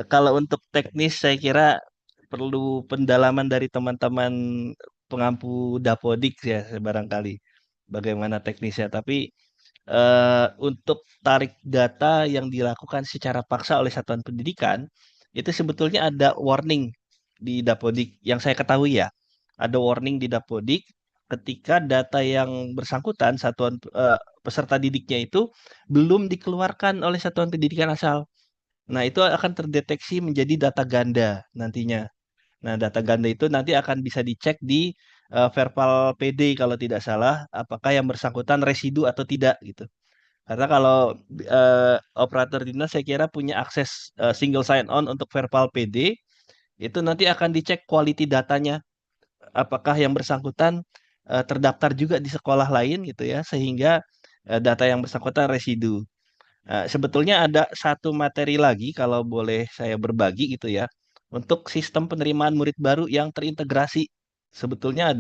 Kalau untuk teknis saya kira perlu pendalaman dari teman-teman pengampu Dapodik ya barangkali bagaimana teknisnya. Tapi untuk tarik data yang dilakukan secara paksa oleh satuan pendidikan itu sebetulnya ada warning di Dapodik yang saya ketahui ya. Ada warning di Dapodik ketika data yang bersangkutan satuan peserta didiknya itu belum dikeluarkan oleh satuan pendidikan asal. Nah, itu akan terdeteksi menjadi data ganda nantinya. Nah, data ganda itu nanti akan bisa dicek di Verpal PD kalau tidak salah, apakah yang bersangkutan residu atau tidak gitu. Karena kalau operator dinas saya kira punya akses single sign on untuk Verpal PD, itu nanti akan dicek quality datanya, apakah yang bersangkutan terdaftar juga di sekolah lain gitu ya, sehingga data yang bersangkutan residu. Sebetulnya ada satu materi lagi kalau boleh saya berbagi gitu ya. Untuk sistem penerimaan murid baru yang terintegrasi. Sebetulnya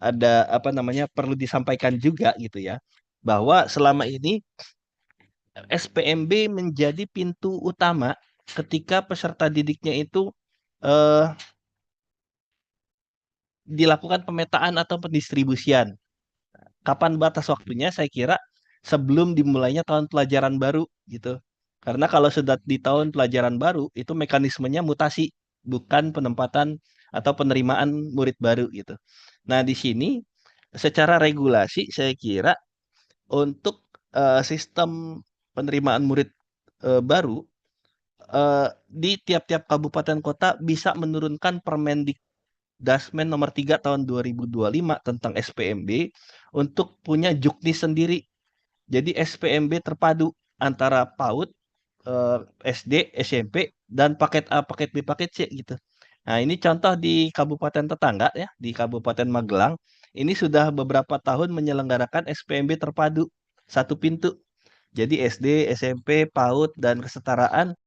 ada apa namanya perlu disampaikan juga gitu ya. Bahwa selama ini SPMB menjadi pintu utama ketika peserta didiknya itu eh, dilakukan pemetaan atau pendistribusian. Kapan batas waktunya? Saya kira sebelum dimulainya tahun pelajaran baru gitu. Karena kalau sudah di tahun pelajaran baru itu mekanismenya mutasi, bukan penempatan atau penerimaan murid baru gitu. Nah, di sini secara regulasi saya kira untuk sistem penerimaan murid baru di tiap-tiap kabupaten kota bisa menurunkan Permendikdasmen nomor 3 tahun 2025 tentang SPMB untuk punya juknis sendiri. Jadi SPMB terpadu antara PAUD, SD, SMP, dan paket A, paket B, paket C gitu. Nah, ini contoh di kabupaten tetangga ya, di Kabupaten Magelang. Ini sudah beberapa tahun menyelenggarakan SPMB terpadu, satu pintu. Jadi SD, SMP, PAUD, dan kesetaraan